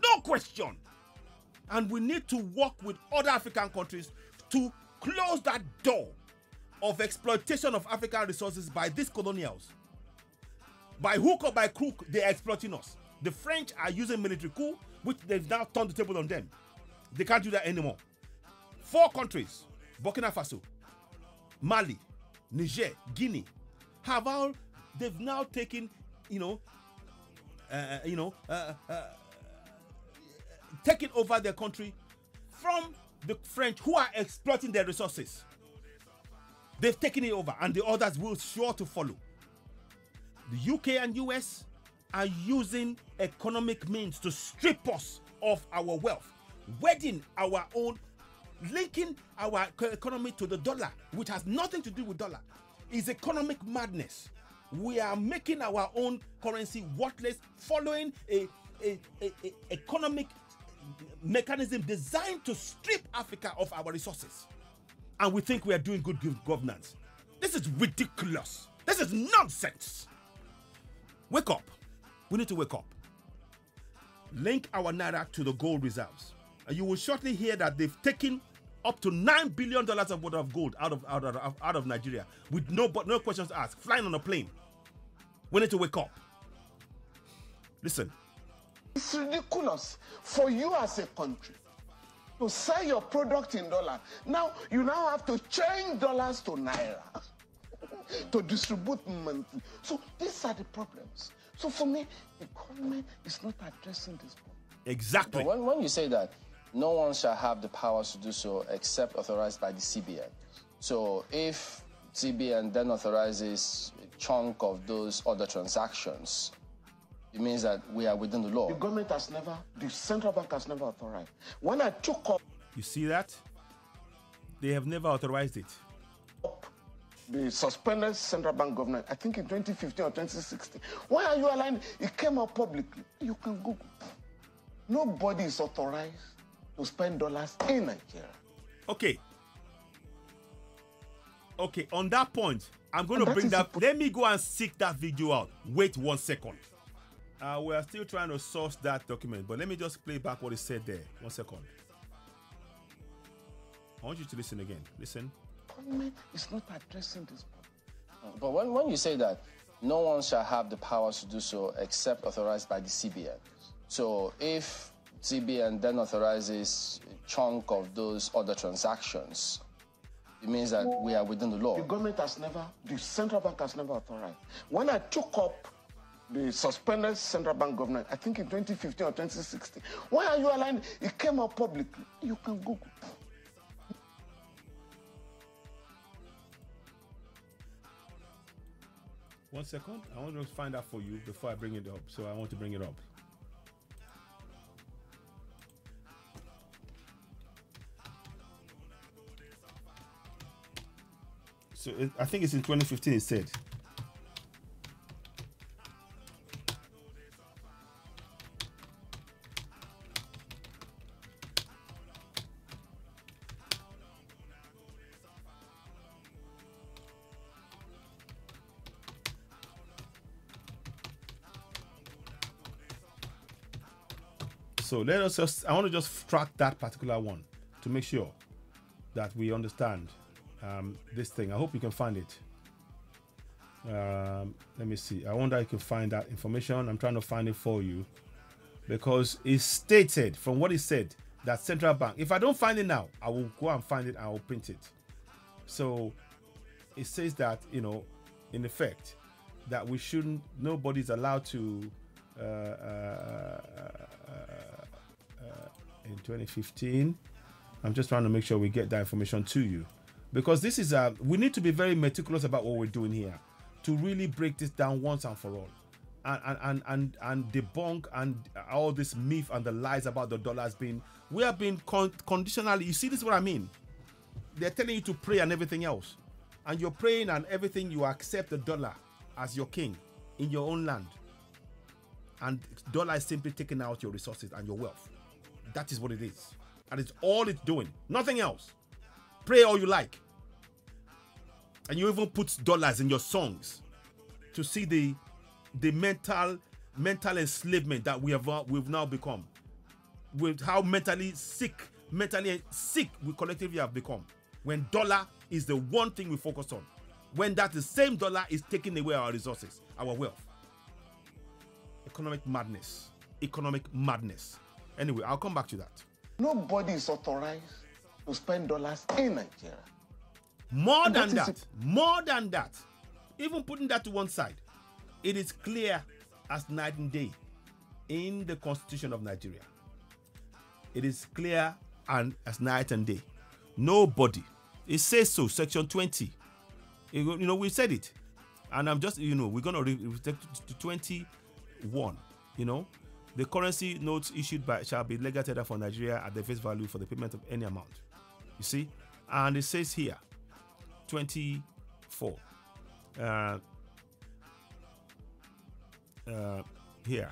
No question. And we need to work with other African countries to close that door of exploitation of African resources by these colonials. By hook or by crook, they are exploiting us. The French are using military coup, which they've now turned the table on them. They can't do that anymore. 4 countries, Burkina Faso, Mali, Niger, Guinea, they've now taken, taken over their country from the French, who are exploiting their resources. They've taken it over, and the others will sure to follow. The UK and US are using economic means to strip us of our wealth, wedding our own, linking our economy to the dollar, which has nothing to do with dollar. Is economic madness. We are making our own currency worthless, following a economic mechanism designed to strip Africa of our resources. And we think we are doing good governance. This is ridiculous. This is nonsense. Wake up. We need to wake up. Link our Naira to the gold reserves. And you will shortly hear that they've taken up to $9 billion of worth of gold out of Nigeria with no questions asked, flying on a plane. We need to wake up. Listen. It's ridiculous for you as a country to sell your product in dollars. Now, you now have to change dollars to Naira to distribute monthly. So these are the problems. So for me, the government is not addressing this problem. Exactly. But when you say that, no one shall have the powers to do so except authorized by the CBN. So if CBN then authorizes a chunk of those other transactions, it means that we are within the law. The government has never, the central bank has never authorized. When I took up... You see that? They have never authorized it. The suspended central bank governor, I think in 2015 or 2016. Why are you allowing it? It came out publicly. You can Google. Nobody is authorized to spend dollars in Nigeria. Okay. Okay, on that point, I'm going to bring that. Let me go and seek that video out. Wait 1 second. We are still trying to source that document, but let me just play back what it said there. 1 second. I want you to listen again. Listen. Government is not addressing this problem. But when you say that, no one shall have the powers to do so except authorized by the CBN. So if CBN then authorizes a chunk of those other transactions, it means that we are within the law. The government has never, the central bank has never authorized. When I took up the suspended central bank governor, I think in 2015 or 2016, why are you allowing it? It came out publicly. You can Google. One second. I want to find out for you before I bring it up. So I want to bring it up. So I think it's in 2015 it said. So let us just, I want to just track that particular one to make sure that we understand this thing. I hope you can find it. Let me see. I wonder if you can find that information. I'm trying to find it for you because it's stated from what it said that central bank, if I don't find it now, I will go and find it and I will print it. So it says that, you know, in effect, that we shouldn't, nobody's allowed to in 2015. I'm just trying to make sure we get that information to you, because this is we need to be very meticulous about what we're doing here to really break this down once and for all, and debunk and all this myth and the lies about the dollars being, we have been conditionally, you see, this is what I mean. They're telling you to pray and everything else, and you're praying and everything, you accept the dollar as your king in your own land, and dollar is simply taking out your resources and your wealth. That is what it is. And it's all it's doing. Nothing else. Pray all you like. And you even put dollars in your songs to see the mental enslavement that we've now become. With how mentally sick we collectively have become. When dollar is the one thing we focus on. When that the same dollar is taking away our resources, our wealth. Economic madness. Economic madness. Anyway, I'll come back to that. Nobody is authorized to spend dollars in Nigeria. More than that, even putting that to one side, it is clear as night and day in the Constitution of Nigeria. It is clear and as night and day. Nobody. It says so, section 20. We said it. And I'm just, we're going to take to 21. The currency notes issued by shall be legal tender for Nigeria at the face value for the payment of any amount. You see? And it says here, 24. Here.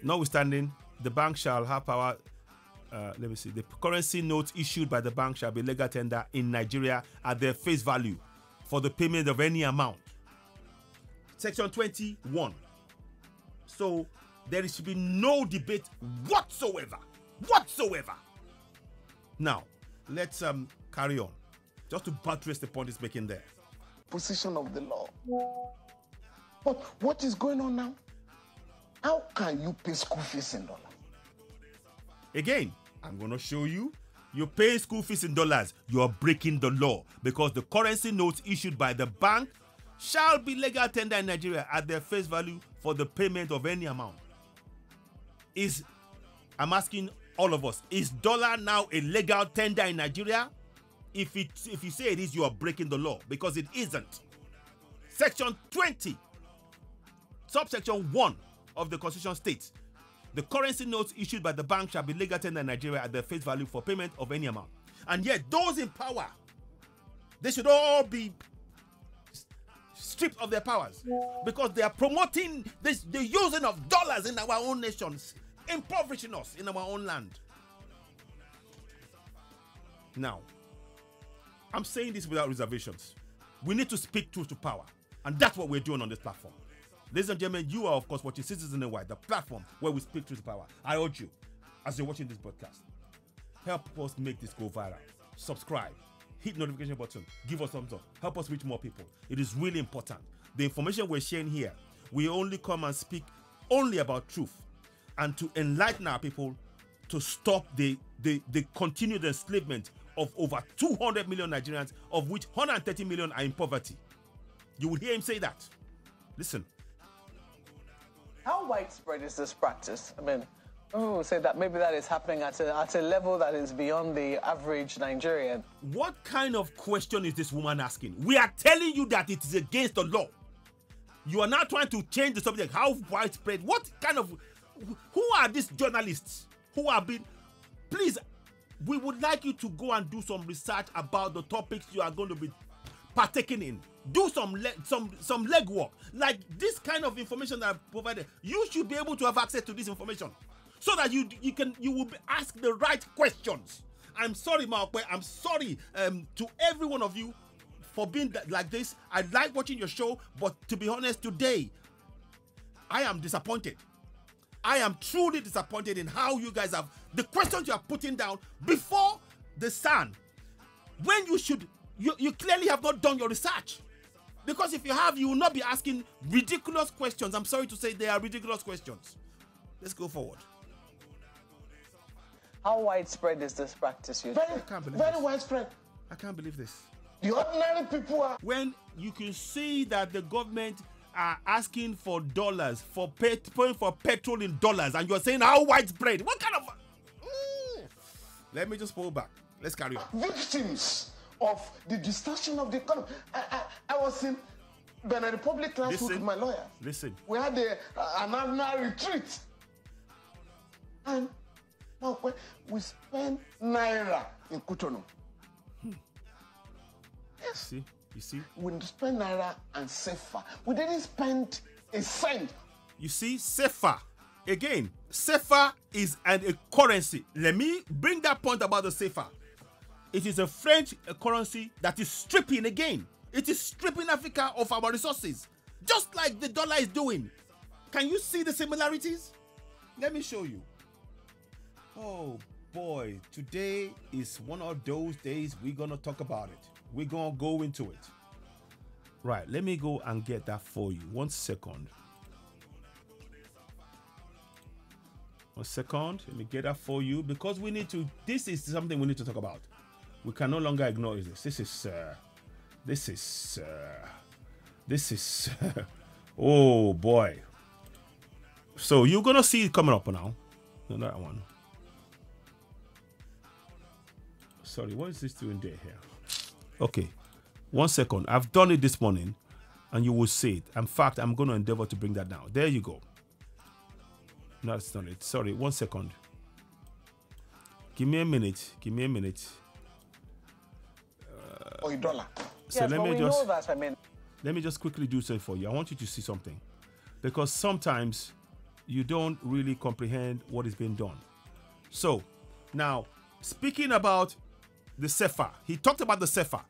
Notwithstanding, the bank shall have power. Let me see. The currency notes issued by the bank shall be legal tender in Nigeria at their face value for the payment of any amount. Section 21. So there should be no debate whatsoever. Now, let's carry on. Just to buttress the point it's making there. Position of the law. But what is going on now? How can you pay school fees in dollars? Again, I'm going to show you. You pay school fees in dollars. You are breaking the law because the currency notes issued by the bank shall be legal tender in Nigeria at their face value for the payment of any amount. I'm asking all of us, is dollar now a legal tender in Nigeria? If you say it is, you are breaking the law because it isn't. Section 20, subsection 1 of the Constitution states, the currency notes issued by the bank shall be legal tender in Nigeria at their face value for payment of any amount. And yet those in power, they should all be stripped of their powers because they are promoting the using of dollars in our own nations, impoverishing us in our own land. Now, I'm saying this without reservations. We need to speak truth to power, and that's what we're doing on this platform. Ladies and gentlemen, you are, of course, watching Citizen NY, the platform where we speak truth to power. I urge you, as you're watching this broadcast, help us make this go viral. Subscribe, hit notification button, give us thumbs up, help us reach more people. It is really important. The information we're sharing here, we only come and speak only about truth and to enlighten our people to stop the continued enslavement of over 200 million Nigerians, of which 130 million are in poverty. You will hear him say that. Listen. How widespread is this practice? I mean, say that maybe that is happening at a level that is beyond the average Nigerian. What kind of question is this woman asking? We are telling you that it is against the law. You are now trying to change the subject. How widespread? What kind of... Who are these journalists who have been... Please, we would like you to go and do some research about the topics you are going to be partaking in. Do some legwork. Like this kind of information that I've provided, you should be able to have access to this information so that you will ask the right questions. I'm sorry, Maokwe. I'm sorry to every one of you for being like this. I like watching your show, but to be honest, today I am disappointed. I am truly disappointed in how you guys have the questions you are putting down before the sun, when you should. You clearly have not done your research. Because if you have, you will not be asking ridiculous questions. I'm sorry to say they are ridiculous questions. Let's go forward. How widespread is this practice? Very widespread. I can't believe this. The ordinary people are... When you can see that the government are asking for dollars, for paying for petrol in dollars, and you're saying how widespread? What kind of... Let me just pull back. Let's carry on. Victims of the distortion of the economy. I was in Benin Republic last week with my lawyer. Listen. We had an annual retreat. And we spent Naira in Cotonou. Yes. You see? We spent Naira and Sefa. We didn't spend a cent. You see, Sefa. Again, Sefa is a currency. Let me bring that point about the Sefa. It is a French currency that is stripping again. It is stripping Africa of our resources, just like the dollar is doing. Can you see the similarities? Let me show you. Oh boy, today is one of those days we're going to talk about it. We're going to go into it. Right, let me go and get that for you. 1 second. 1 second. Let me get that for you because we need to, this is something we need to talk about. We can no longer ignore this. This is, oh boy. So you're going to see it coming up now. No, that one. sorry, what is this doing there here? Okay, 1 second. I've done it this morning, and you will see it. In fact, I'm going to endeavor to bring that down. There you go. No, that's not it. Sorry, 1 second. Give me a minute. Give me a minute. Or $1. So yes, let but me we just know that. I mean, let me just quickly do something for you. I want you to see something, because sometimes you don't really comprehend what is being done. So now, speaking about the CFA, he talked about the CFA,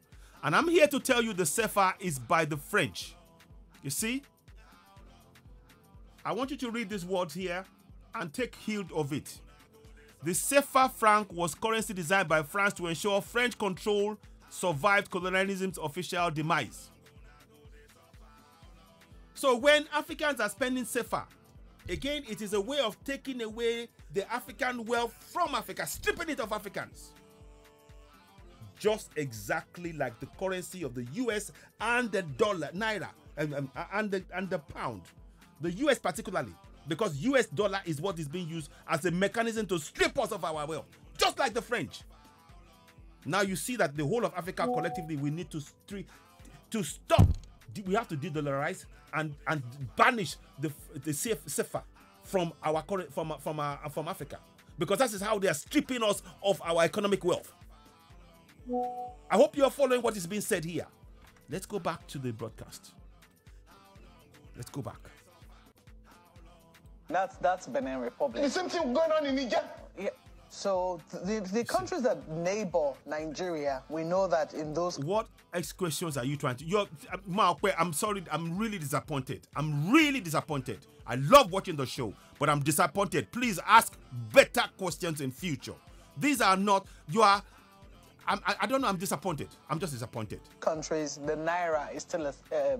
and I'm here to tell you the CFA is by the French. You see, I want you to read these words here and take heed of it. The CFA franc was currency designed by France to ensure French control survived colonialism's official demise. So when Africans are spending CFA, again, it is a way of taking away the African wealth from Africa, stripping it of Africans. Just exactly like the currency of the US and the dollar, Naira, and the pound. The US particularly, because US dollar is what is being used as a mechanism to strip us of our wealth, just like the French. Now you see that the whole of Africa collectively, we need to stop. We have to de-dollarize and banish the CFA from our from Africa, because that is how they are stripping us of our economic wealth. I hope you are following what is being said here. Let's go back to the broadcast. Let's go back. that's Benin Republic. The same thing going on in Niger. Yeah. So the countries that neighbor Nigeria, we know that in those. What questions are you trying to? I'm sorry. I'm really disappointed. I'm really disappointed. I love watching the show, but I'm disappointed. Please ask better questions in future. These are not. You are. I don't know. I'm disappointed. I'm just disappointed. Countries, the Naira is still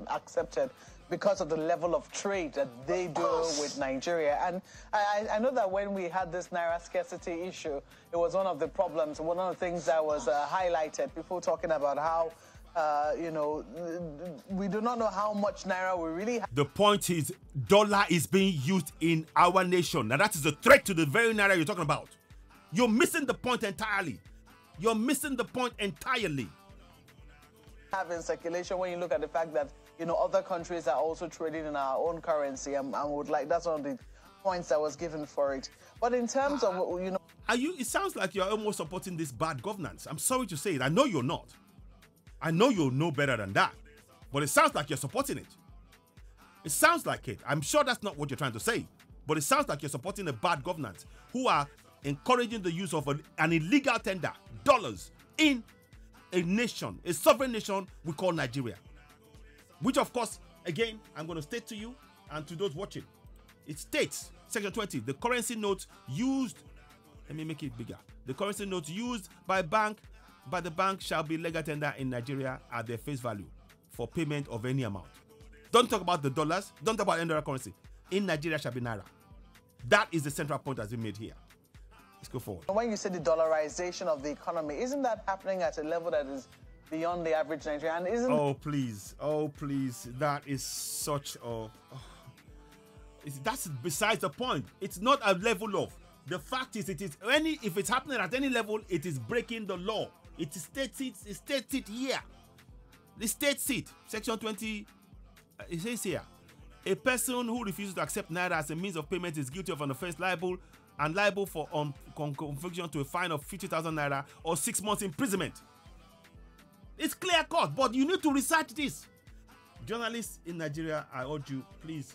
accepted because of the level of trade that they do with Nigeria. And I know that when we had this Naira scarcity issue, it was one of the problems, one of the things that was highlighted, people talking about how, we do not know how much Naira we really have. The point is, dollar is being used in our nation. Now that is a threat to the very Naira you're talking about. You're missing the point entirely. You're missing the point entirely. Have in circulation when you look at the fact that other countries are also trading in our own currency, and would like, that's one of the points that was given for it. But in terms of it sounds like you're almost supporting this bad governance. I'm sorry to say it. I know you're not. I know you'll know better than that, but it sounds like you're supporting it. It sounds like it. I'm sure that's not what you're trying to say, but it sounds like you're supporting a bad governance who are encouraging the use of an illegal tender, dollars, in a nation, a sovereign nation we call Nigeria. Which, of course, again, I'm going to state to you and to those watching. It states, Section 20, the currency notes used, let me make it bigger. The currency notes used by the bank shall be legal tender in Nigeria at their face value for payment of any amount. Don't talk about the dollars. Don't talk about any other currency. In Nigeria shall be Naira. That is the central point that's been made here. Let's go forward. When you say the dollarization of the economy, isn't that happening at a level that is beyond the average Nigerian? Oh please, that is such a. That's besides the point. It's not a level of. The fact is, if it's happening at any level, it is breaking the law. It states it here. It states it. Section 20. It says here, a person who refuses to accept Naira as a means of payment is guilty of an offense liable for conviction to a fine of 50,000 Naira or 6 months imprisonment. It's clear cut, but you need to research this. Journalists in Nigeria, I urge you, please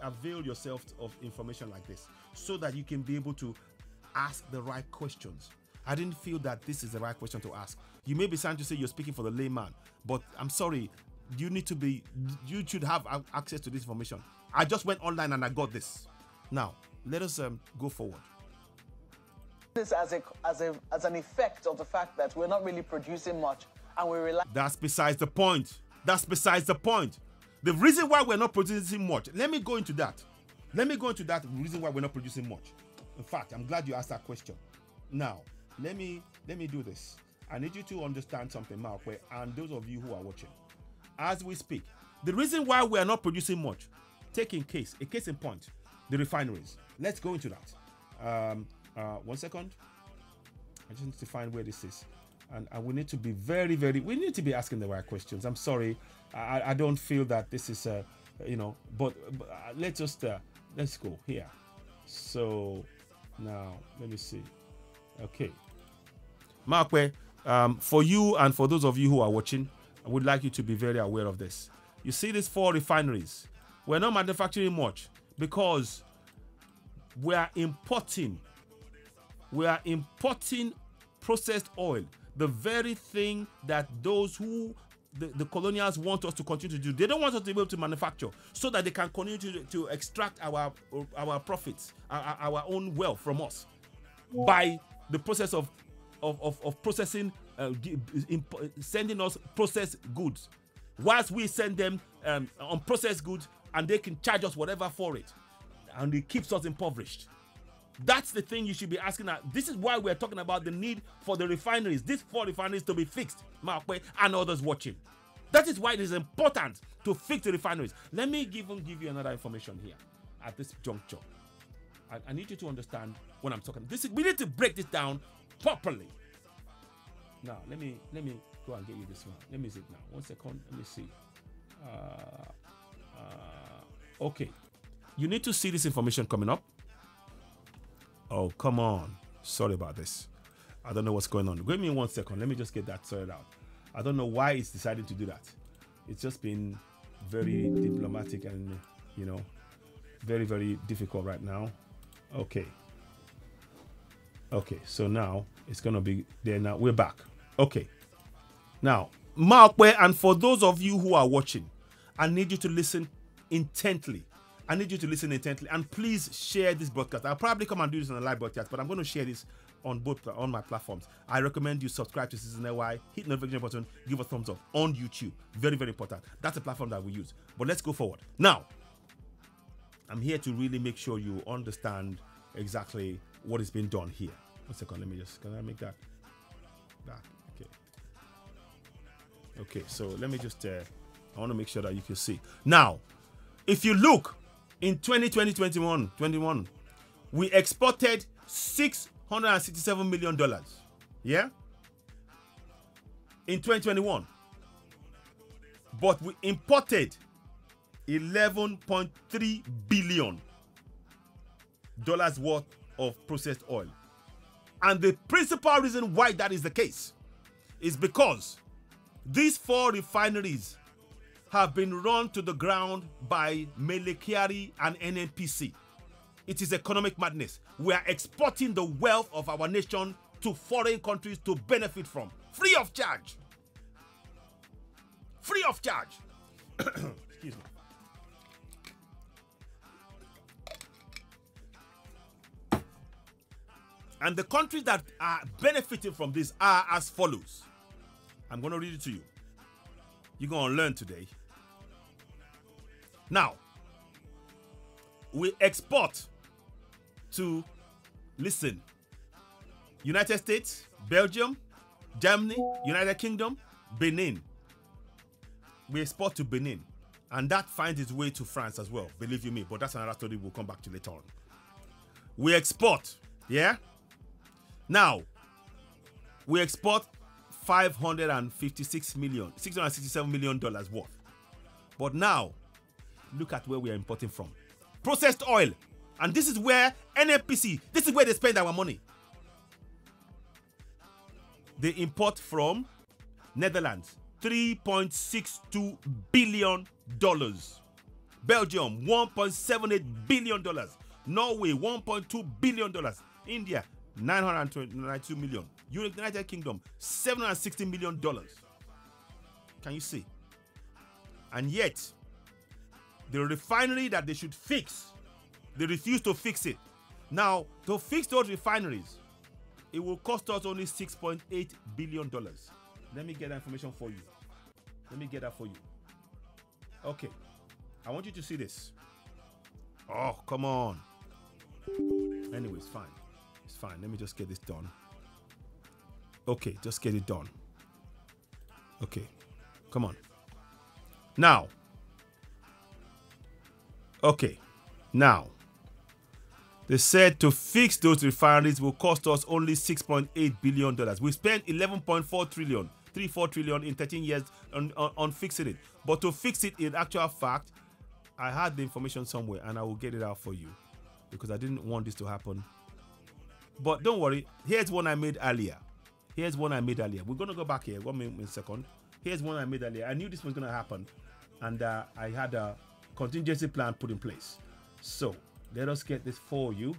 avail yourself of information like this so that you can be able to ask the right questions. I didn't feel that this is the right question to ask. You may be trying to say you're speaking for the layman, but I'm sorry, you should have access to this information. I just went online and I got this. Now, let us go forward. This as an effect of the fact that we're not really producing much, and we rely. That's besides the point. That's besides the point. The reason why we're not producing much. Let me go into that. Reason why we're not producing much. In fact, I'm glad you asked that question. Now, let me do this. I need you to understand something, Malkwe, and those of you who are watching. As we speak, the reason why we are not producing much, a case in point, the refineries. Let's go into that. 1 second. I just need to find where this is. And we need to be very, we need to be asking the right questions. I'm sorry. I don't feel that this is, but let's just, let's go here. So now, let me see. Okay. Markwe, for you and for those of you who are watching, I would like you to be very aware of this. You see these 4 refineries. We're not manufacturing much because we are importing processed oil, the very thing that those who the colonials want us to continue to do. They don't want us to be able to manufacture so that they can continue to extract our profits, our own wealth from us by the process of processing, sending us processed goods, whilst we send them unprocessed goods, and they can charge us whatever for it, and it keeps us impoverished. That's the thing you should be asking at. This is why we're talking about the need for the refineries, these 4 refineries, to be fixed, Markwe and others watching. That is why it is important to fix the refineries. Let me give you another information here at this juncture. I need you to understand when I'm talking. We need to break this down properly. Now, let me go and get you this one. Let me see it now. 1 second. Let me see. Okay. You need to see this information coming up. Oh, come on. Sorry about this. I don't know what's going on. Give me 1 second. Let me just get that sorted out. I don't know why it's decided to do that. It's just been very diplomatic and, very, very difficult right now. Okay. Okay, so now it's going to be there now. We're back. Okay. Now, Markwe, and for those of you who are watching, I need you to listen intently. And please share this broadcast. I'll probably come and do this on a live broadcast, but I'm going to share this on my platforms. I recommend you subscribe to Citizen NY, hit the notification button, give a thumbs up on YouTube. Very, very important. That's a platform that we use. But let's go forward. Now, I'm here to really make sure you understand exactly what is being done here. 1 second, can I make that back? Okay. Okay, so let me just, I want to make sure that you can see. Now, if you look, in 2020-21, we exported $667 million. Yeah? In 2021. But we imported $11.3 billion worth of processed oil. And the principal reason why that is the case is because these 4 refineries have been run to the ground by Mele Kyari and NNPC. It is economic madness. We are exporting the wealth of our nation to foreign countries to benefit from. Free of charge. Free of charge. Excuse me. And the countries that are benefiting from this are as follows. I'm going to read it to you. You're going to learn today. Now, we export to, listen, United States, Belgium, Germany, United Kingdom, Benin. We export to Benin. And that finds its way to France as well, believe you me. But that's another story we'll come back to later on. We export, yeah? Now, we export $667 million worth. But now, look at where we are importing from. Processed oil. And this is where NNPC, this is where they spend our money. They import from Netherlands, $3.62 billion. Belgium, $1.78 billion. Norway, $1.2 billion. India, $992 million. United Kingdom, $760 million. Can you see? And yet, the refinery that they should fix, they refuse to fix it. Now, to fix those refineries, it will cost us only $6.8 billion. Let me get that information for you. Let me get that for you. Okay. I want you to see this. Oh, come on. Anyway, it's fine. It's fine. Let me just get this done. Okay, just get it done. Okay. Come on. Now. Okay. Now. They said to fix those refineries will cost us only $6.8 billion. We spent 11.4 trillion, 34 trillion in 13 years on fixing it. But to fix it, in actual fact, I had the information somewhere and I will get it out for you because I didn't want this to happen. But don't worry, here's one I made earlier. We're going to go back here 1 minute, second. Here's one I made earlier. I knew this was going to happen and I had a contingency plan put in place. So let us get this for you.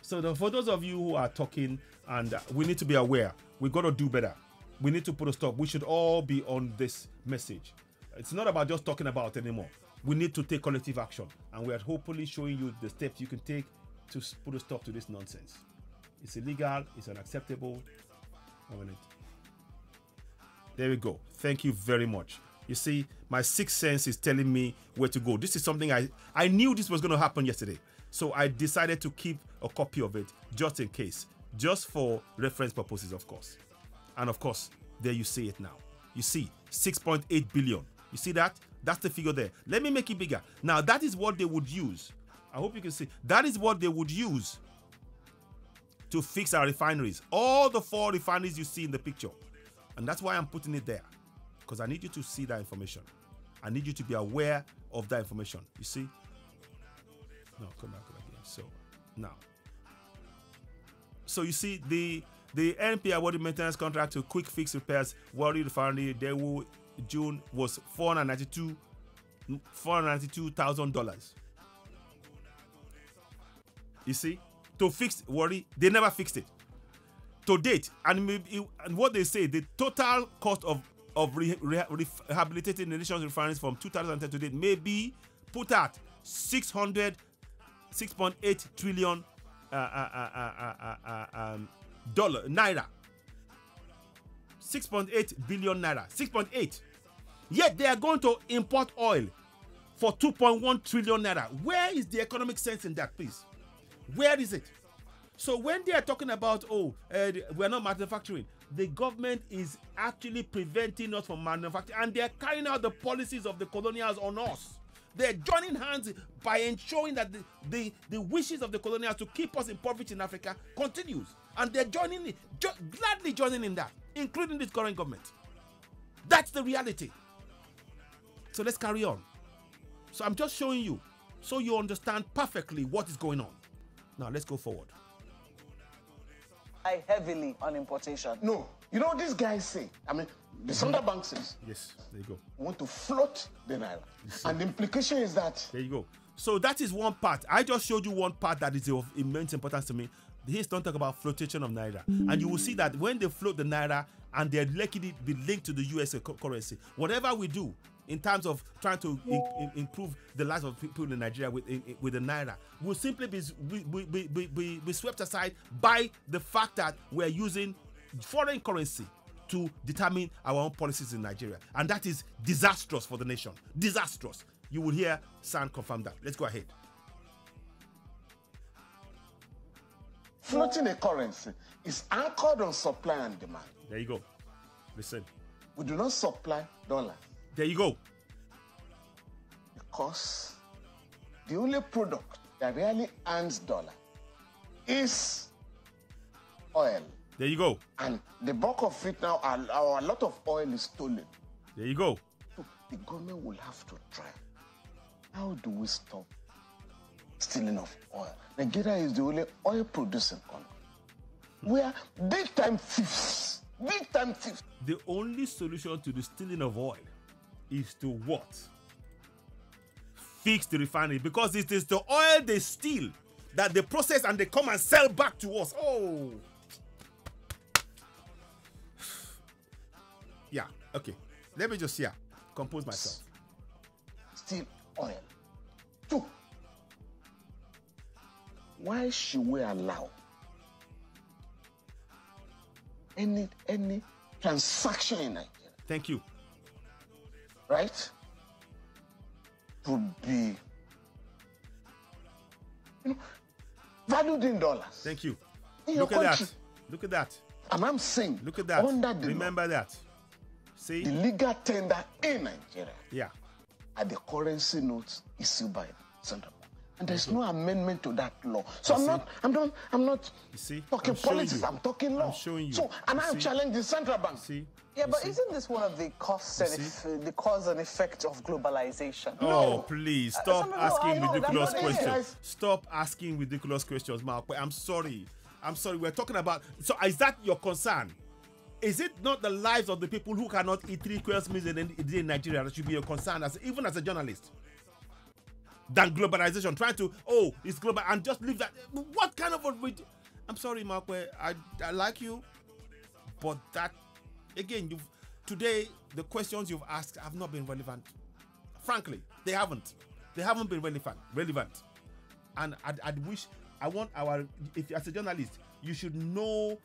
So for those of you who are talking, and we need to be aware, we got to do better. We need to put a stop. We should all be on this message. It's not about just talking about it anymore. We need to take collective action. And we are hopefully showing you the steps you can take to put a stop to this nonsense. It's illegal. It's unacceptable. 1 minute. There we go. Thank you very much. You see, my sixth sense is telling me where to go. This is something I knew this was going to happen yesterday. So I decided to keep a copy of it just in case. Just for reference purposes, of course. And of course, there you see it now. You see, 6.8 billion. You see that? That's the figure there. Let me make it bigger. Now, that is what they would use. I hope you can see. That is what they would use to fix our refineries. All the 4 refineries you see in the picture. And that's why I'm putting it there. Because I need you to see that information. I need you to be aware of that information. You see? No, come back again. So, now. So, you see, the NP awarded maintenance contract to quick fix repairs, Warri Refinery, Daewoo, June was $492,000. You see? To fix Warri, they never fixed it. To date, and what they say, the total cost of rehabilitating the nation's refineries from 2010 to date may be put at 6.8 trillion Naira. 6.8 billion Naira. 6.8. Yet they are going to import oil for 2.1 trillion Naira. Where is the economic sense in that, please? Where is it? So when they are talking about, we're not manufacturing, the government is actually preventing us from manufacturing, and they're carrying out the policies of the colonials on us. They're joining hands by ensuring that the wishes of the colonials to keep us impoverished in Africa continues. And they're gladly joining in that, including this current government. That's the reality. So let's carry on. So I'm just showing you so you understand perfectly what is going on. Now let's go forward. Heavily on importation. No, you know what these guys say? I mean, the Central Bank says. Yes, there you go. We want to float the Naira. And the implication is that. There you go. So that is one part. I just showed you one part that is of immense importance to me. Here's don't talk about flotation of Naira. And you will see that when they float the Naira and they're likely to be linked to the US currency, whatever we do in terms of trying to improve the lives of people in Nigeria with the Naira will simply be swept aside by the fact that we're using foreign currency to determine our own policies in Nigeria. And that is disastrous for the nation. Disastrous. You will hear San confirm that. Let's go ahead. Floating a currency is anchored on supply and demand. There you go. Listen. We do not supply dollars. There you go. Because the only product that really earns dollar is oil. There you go. And the bulk of it now, a lot of oil is stolen. There you go. So the government will have to try. How do we stop stealing of oil? Nigeria is the only oil producing country. We are big time thieves. Big time thieves. The only solution to the stealing of oil is to what? Fix the refinery, because it is the oil they steal that they process and they come and sell back to us. Oh. Yeah, okay. Let me just compose myself. Steal oil. 2. Why should we allow any transaction in Nigeria? Thank you. Right? To be, valued in dollars. Thank you. Look at that. Look at that. And I'm saying, look at that. Remember that. See? The legal tender in Nigeria. Yeah. Are the currency notes issued by Central Bank. And there's no amendment to that law. So I'm not talking politics, I'm talking law. I'm showing you. So, and I'm challenging the central bank. Yeah, but isn't this one of the the cause and effect of globalization? Oh, please stop asking ridiculous questions. Stop asking ridiculous questions, Mark. I'm sorry. We're talking about. So, is that your concern? Is it not the lives of the people who cannot eat 3 square meals a day in Nigeria that should be your concern, even as a journalist? Than globalization, trying to it's global and just leave that. What kind of a? I'm sorry, Mark. I like you, but that again, today the questions you've asked have not been relevant. Frankly, they haven't. They haven't been relevant. And I want if as a journalist, you should know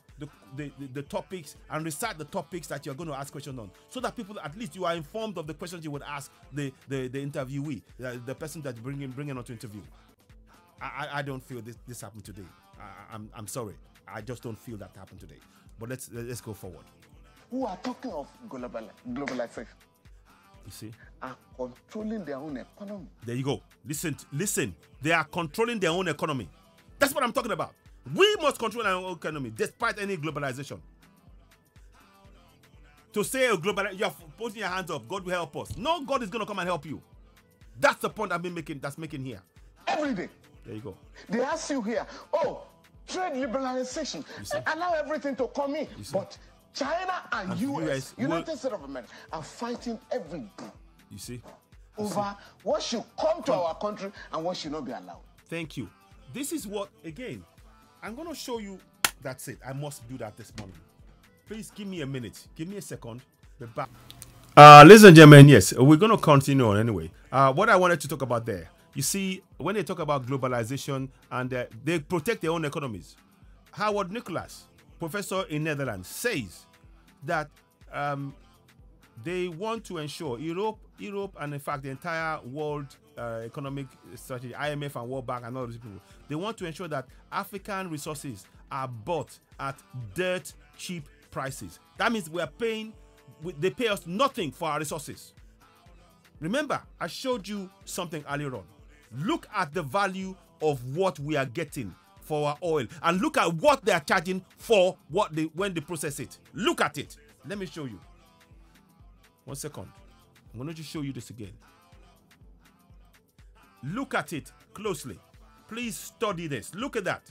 the topics and recite the topics that you're going to ask questions on, so that people, at least you are informed of the questions you would ask the interviewee, the person that you're bringing on to interview. I don't feel this happened today. I'm sorry. I just don't feel that happened today. But let's go forward. Who are talking of globalization? You see? Are controlling their own economy. There you go. Listen. They are controlling their own economy. That's what I'm talking about. We must control our own economy despite any globalization. To say you're putting your hands up, God will help us. No, God is going to come and help you. That's the point that's making here. Every day. There you go. They ask you here, trade liberalization. Allow everything to come in. But China and US, United States of America, are fighting every day. You see? Over what should come to our country and what should not be allowed. Thank you. This is what, again, I'm going to show you. That's it. I must do that this morning. Please give me a minute. Give me a second. Be back. Ladies and gentlemen, yes, we're going to continue on anyway. What I wanted to talk about there, you see, when they talk about globalization and they protect their own economies, Howard Nicholas, professor in Netherlands, says that they want to ensure Europe and in fact the entire world economic strategy, IMF and World Bank and all these people, they want to ensure that African resources are bought at dirt cheap prices. That means they pay us nothing for our resources. Remember, I showed you something earlier on. Look at the value of what we are getting for our oil and look at what they are charging for when they process it. Look at it. Let me show you. 1 second. I'm going to just show you this again. Look at it closely. Please study this. Look at that.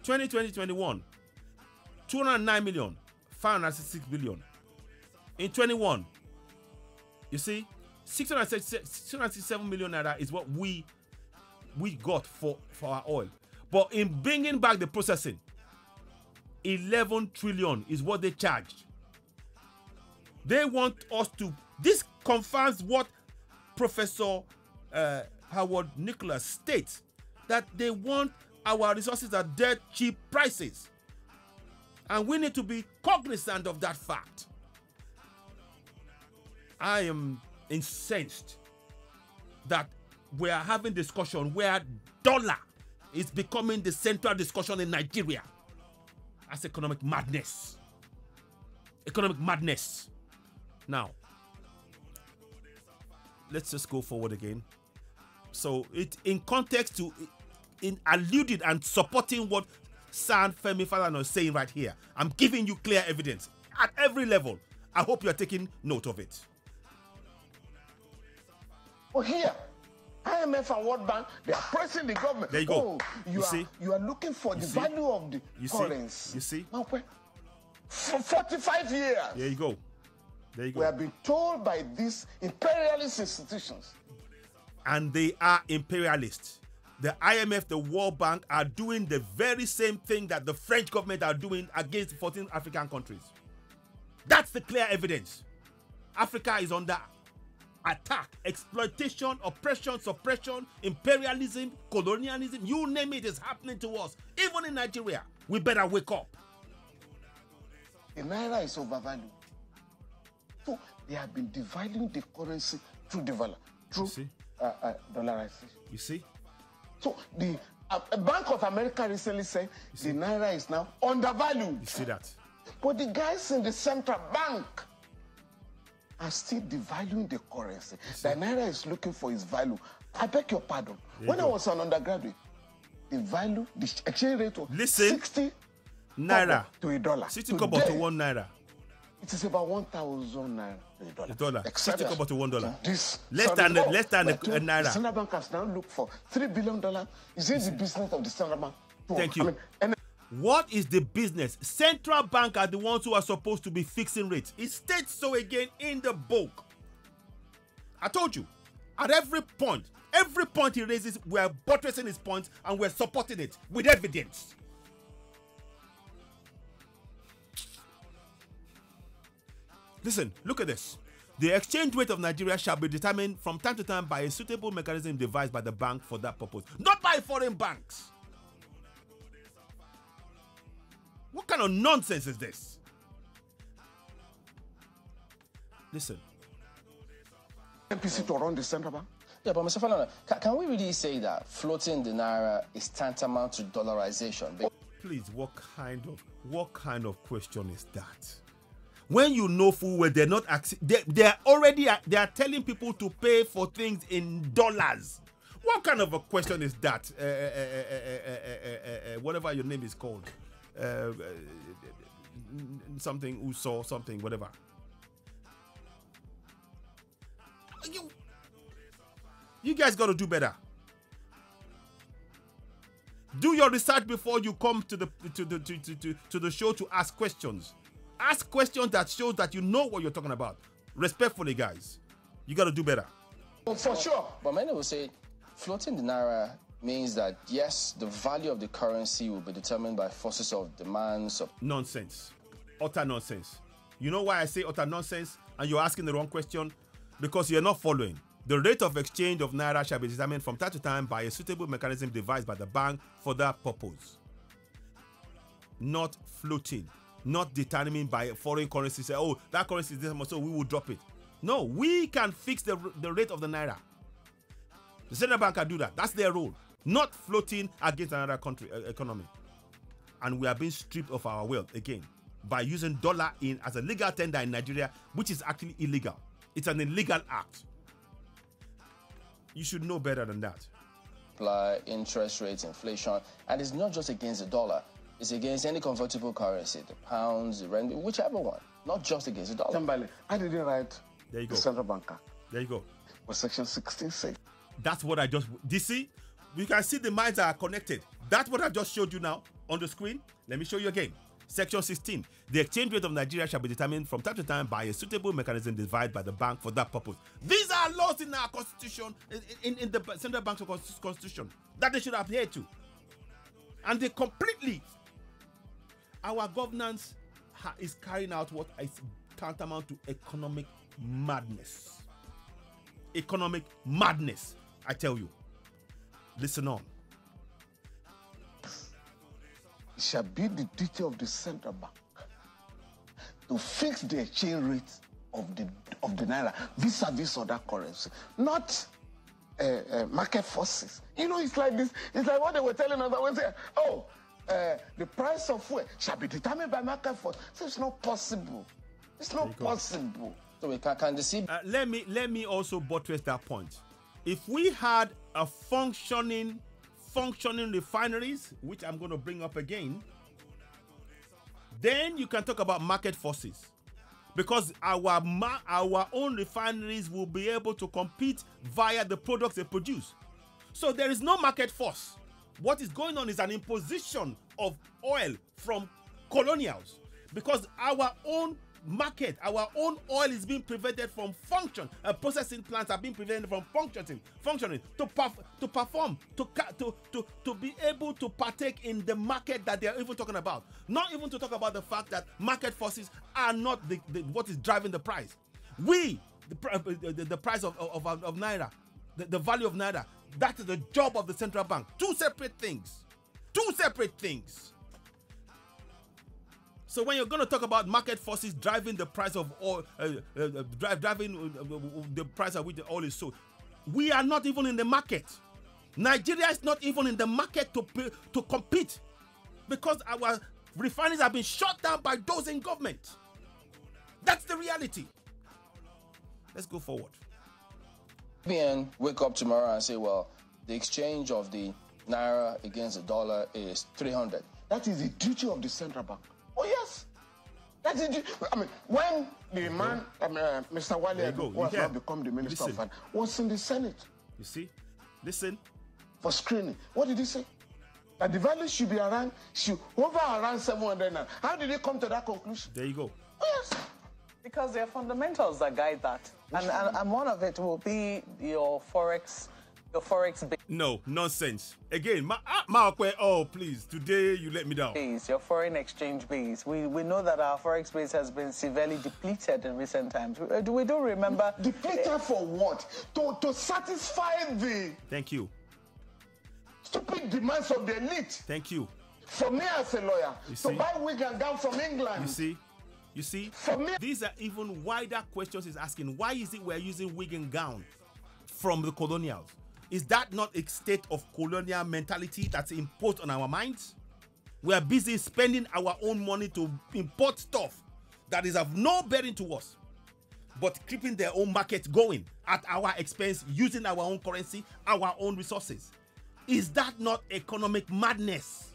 2020-21, 209 million, 566 billion. In 21, you see, 667 million naira is what we got for our oil. But in bringing back the processing, 11 trillion is what they charged. They want us to. This confirms what Professor Howard Nicholas states, that they want our resources at dirt cheap prices. And we need to be cognizant of that fact. I am incensed that we are having discussion where dollar is becoming the central discussion in Nigeria. That's economic madness. Economic madness. Now, let's just go forward again. So in context in alluded and supporting what Femi Falana is saying right here. I'm giving you clear evidence at every level. I hope you are taking note of it. Well, here, IMF and World Bank, they are pressing the government. There you go. You are looking for the value of the currency. You see? For 45 years. There you go. There you go. We have been told by these imperialist institutions. And they are imperialists. The IMF, the World Bank are doing the very same thing that the French government are doing against 14 African countries. That's the clear evidence. Africa is under attack, exploitation, oppression, suppression, imperialism, colonialism, you name it is happening to us. Even in Nigeria, we better wake up. The Naira is overvalued. So they have been devaluing the currency through dollarization. You see? So the Bank of America recently said the Naira is now undervalued. You see that? But the guys in the central bank are still devaluing the currency. The Naira is looking for its value. I beg your pardon. When I was an undergraduate, the exchange rate was 60 Naira to a dollar. 60 kobo to 1 Naira. It is about 1,000 Naira to a dollar. 60 kobo to $1. This less than a Naira. The central bank has now looked for $3 billion. Is it the business of the central bank? Thank you. What is the business? Central bank are the ones who are supposed to be fixing rates. It states so again in the book. I told you, at every point he raises, we are buttressing his points and we're supporting it with evidence. Listen, look at this. The exchange rate of Nigeria shall be determined from time to time by a suitable mechanism devised by the bank for that purpose, not by foreign banks. What kind of nonsense is this? Listen. MPC to run the central bank? Yeah, but Mr. Falana, can we really say that floating the Naira is tantamount to dollarization? Please, what kind of question is that? When you know full well they're not they are telling people to pay for things in dollars. What kind of a question is that? Whatever your name is called. Something Uso, something, whatever. You guys got to do better. Do your research before you come to the show to ask questions. Ask questions that shows that you know what you're talking about. Respectfully, guys, you got to do better. Well, for sure. But many will say floating the Naira means that, yes, the value of the currency will be determined by forces of demand. Nonsense. Utter nonsense. You know why I say utter nonsense and you're asking the wrong question? Because you're not following. The rate of exchange of Naira shall be determined from time to time by a suitable mechanism devised by the bank for that purpose. Not floating. Not determined by foreign currency. Say, oh, that currency is this much, so we will drop it. No, we can fix the rate of the Naira. The central bank can do that. That's their role. Not floating against another country economy. And we are being stripped of our wealth again by using dollar as a legal tender in Nigeria, which is actually illegal. It's an illegal act. You should know better than that. Interest rates, inflation, and it's not just against the dollar. It's against any convertible currency, the pounds, the rand, whichever one. Not just against the dollar. Tambale, I didn't write there you go. The central banker. There you go. What section 16 say? That's what I just... Do you see? We can see the minds are connected. That's what I just showed you now on the screen. Let me show you again. Section 16. The exchange rate of Nigeria shall be determined from time to time by a suitable mechanism devised by the bank for that purpose. These are laws in our constitution, in the central bank's constitution, that they should adhere to. And they completely... Our governance is carrying out what is tantamount to economic madness. Economic madness, I tell you. Listen on. It shall be the duty of the central bank to fix the exchange rate of the Naira vis-a-vis other currency, not market forces. You know, it's like this. It's like what they were telling us. When they say, oh, the price of fuel shall be determined by market force. So it's not possible. It's not possible. So we can deceive. Let me also buttress that point. If we had a functioning refineries, which I'm going to bring up again, then you can talk about market forces, because our own refineries will be able to compete via the products they produce. So there is no market force. What is going on is an imposition of oil from colonials, because our own market, our own oil is being prevented from function. Processing plants are being prevented from functioning to perform, to be able to partake in the market that they are even talking about. Not even to talk about the fact that market forces are not what is driving the price. The price of Naira, the value of Naira, that is the job of the central bank. Two separate things. So when you're going to talk about market forces driving the price of oil, driving the price at which the oil is sold, we are not even in the market. Nigeria is not even in the market to compete, because our refineries have been shut down by those in government. That's the reality. Let's go forward. CBN wake up tomorrow and say, well, the exchange of the Naira against the dollar is 300. That is the duty of the central bank. Oh, yes. That is the, I mean, when the man, Mr. Wale, who has now become the Minister of Finance, was in the Senate. You see? Listen. For screening. What did he say? That the value should be around, should hover around 700 now. How did he come to that conclusion? There you go. Oh, yes. Because there are fundamentals that guide that. And one of it will be your forex base. No, nonsense. Again, oh, please, today you let me down. Your foreign exchange base. We know that our forex base has been severely depleted in recent times. We do remember... Depleted for what? To satisfy the... Thank you. Stupid demands of the elite. Thank you. For me as a lawyer, to buy wig and gown from England. You see, for me, these are even wider questions he's asking. Why is it we're using wig and gown from the colonials? Is that not a state of colonial mentality that's imposed on our minds? We are busy spending our own money to import stuff that is of no bearing to us, but keeping their own market going at our expense, using our own currency, our own resources. Is that not economic madness?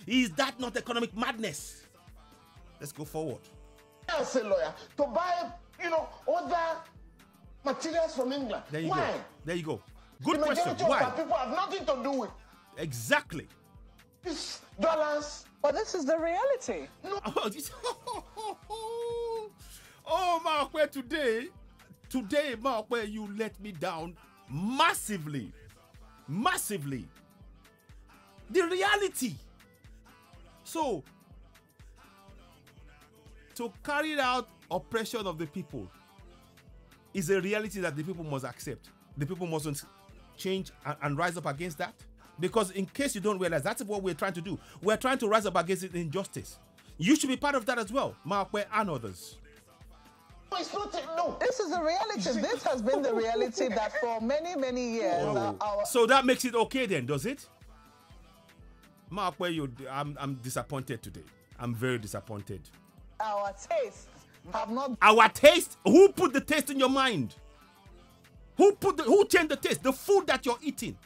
Is that not economic madness? Let's go forward. As a lawyer, to buy, other materials from England. There you Why? go. There you go. Good the question. Majority Why? Of our people have nothing to do with. Exactly. These dollars. But this is the reality. No. Oh, Mark, today, Mark, you let me down massively. Massively. The reality. So, to carry out oppression of the people is a reality that the people must accept. The people mustn't change and rise up against that. Because in case you don't realize, that's what we're trying to do. We're trying to rise up against injustice. You should be part of that as well, Markwe and others. No, it's not. No. This is the reality. This has been the reality that for many, many years. So that makes it okay then, does it? Markwe, I'm disappointed today. I'm very disappointed. Our tastes have not... Our taste? Who put the taste in your mind? Who changed the taste? The food that you're eating.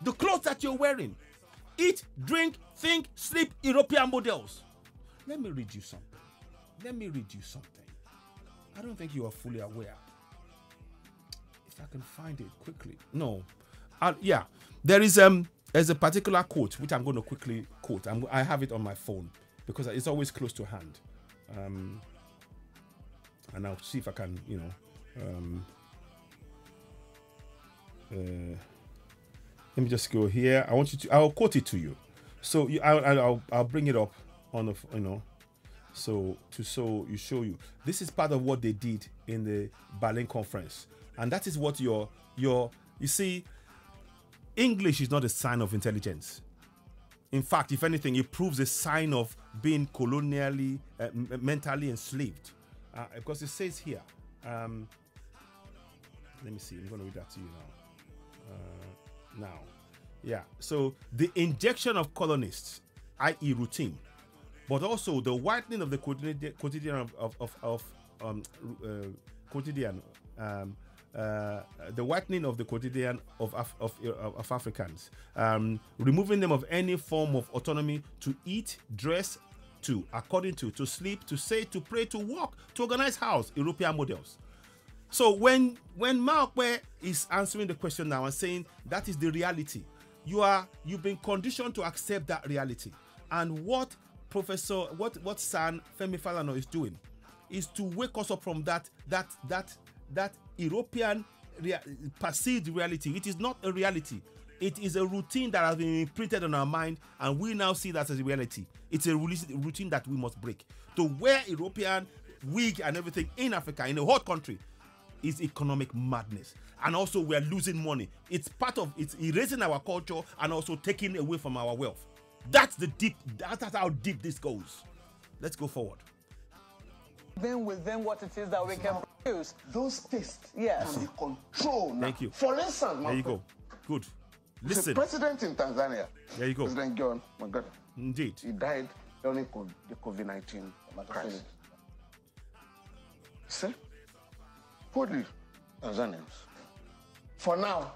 The clothes that you're wearing. Eat, drink, think, sleep, European models. Let me read you something. I don't think you are fully aware. If I can find it quickly. No. Yeah. There's a particular quote which I'm going to quickly quote. I have it on my phone because it's always close to hand. And I'll see if I can, let me just go here. I'll quote it to you. So I'll bring it up on the, so you show you. This is part of what they did in the Berlin conference. And that is what you see, English is not a sign of intelligence. In fact, if anything, it proves a sign of being colonially, mentally enslaved. Because it says here, let me see, I'm going to read that to you now. Yeah, so the injection of colonists, i.e. routine, but also the whitening of the quotidian the whitening of the quotidian of Africans, removing them of any form of autonomy to eat, dress, according to sleep, to say, to pray, to walk, to organize house, European models. So when Markwe is answering the question now and saying that is the reality, you've been conditioned to accept that reality. And what San Femi Falana is doing is to wake us up from that European perceived reality. It is not a reality. It is a routine that has been imprinted on our mind, and we now see that as a reality. It's a routine that we must break. To wear European wig and everything in Africa, in a hot country, is economic madness. And also we are losing money. It's erasing our culture and also taking away from our wealth. That's how deep this goes. Let's go forward. Then within what it is that we can produce. Those tastes yes. can be controlled now. Thank you. For instance, there you go. Good. Listen. The president in Tanzania. There you go. President John Magufuli. Indeed. He died during the COVID-19 crisis. See? put the Tanzanians. For now,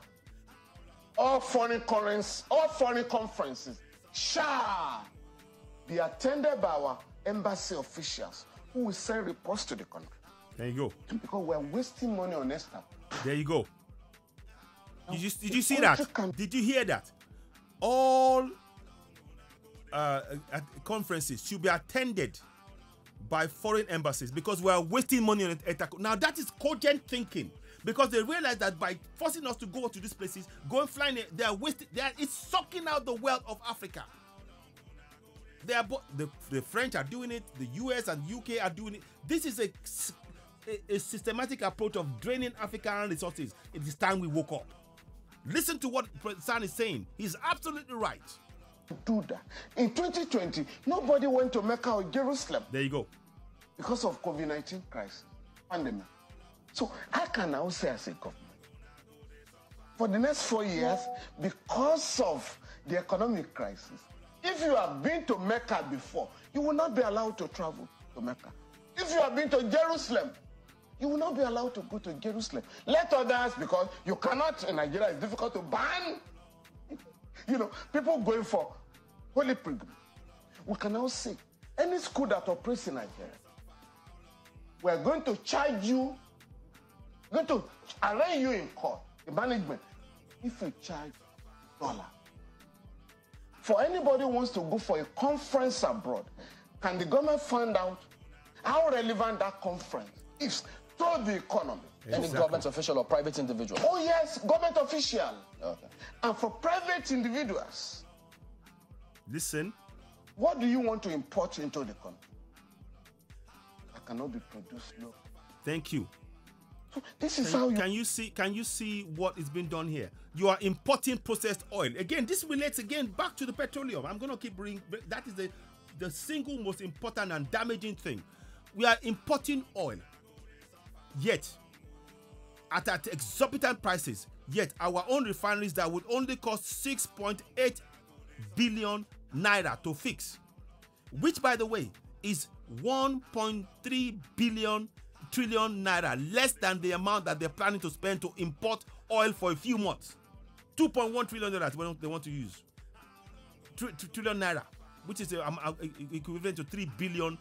all foreign conferences shall be attended by our embassy officials who will send reports to the country. There you go. Because we're wasting money on Esther. There you go. Did you see that? Did you hear that? All conferences should be attended by foreign embassies because we are wasting money on it. Now that is cogent thinking, because they realize that by forcing us to go to these places, going flying, they are wasting. It's sucking out the wealth of Africa. They are the French are doing it. The US and UK are doing it. This is a systematic approach of draining African resources. It is time we woke up. Listen to what President San is saying. He's absolutely right. Do that. In 2020, nobody went to Mecca or Jerusalem. There you go. Because of COVID-19 crisis, pandemic. So I can now say as a government, for the next 4 years, because of the economic crisis, if you have been to Mecca before, you will not be allowed to travel to Mecca. If you have been to Jerusalem, you will not be allowed to go to Jerusalem. Let others, because you cannot, in Nigeria, it's difficult to ban, people going for holy pilgrimage. We can now say, any school that operates in Nigeria, we're going to charge you, going to arraign you in court, the management, if you charge $1. For anybody who wants to go for a conference abroad, can the government find out how relevant that conference is to the economy? Any government official or private individual? Oh yes, government official. Okay. And for private individuals, listen. What do you want to import into the country? That cannot be produced locally. Thank you. So this is how you... Can you see what is being done here? You are importing processed oil. Again, this relates again back to the petroleum. I'm going to keep bringing... That is the single most important and damaging thing. We are importing oil. Yet, at exorbitant prices, yet our own refineries that would only cost 6.8 billion naira to fix, which, by the way, is 1.3 trillion naira less than the amount that they're planning to spend to import oil for a few months. 2.1 trillion naira they want to use. Trillion naira, which is equivalent to $3 billion.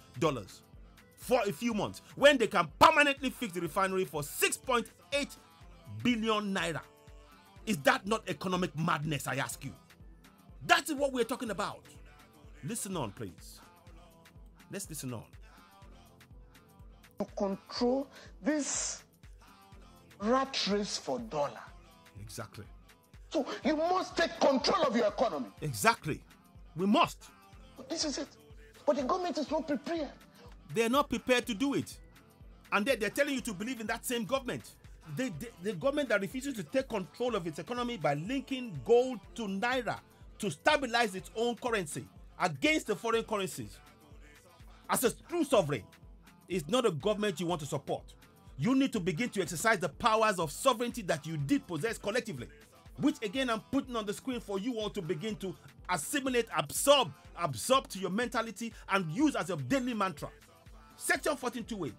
For a few months, when they can permanently fix the refinery for 6.8 billion naira. Is that not economic madness, I ask you? That is what we're talking about. Listen on, please. Let's listen on. To control this rat race for dollar. Exactly. So you must take control of your economy. Exactly. We must. This is it. But the government is not prepared. They're not prepared to do it. And they're telling you to believe in that same government. The government that refuses to take control of its economy by linking gold to Naira to stabilize its own currency against the foreign currencies. As a true sovereign, is not a government you want to support. You need to begin to exercise the powers of sovereignty that you did possess collectively, which again I'm putting on the screen for you all to begin to assimilate, absorb to your mentality and use as a daily mantra. Section 14.2a.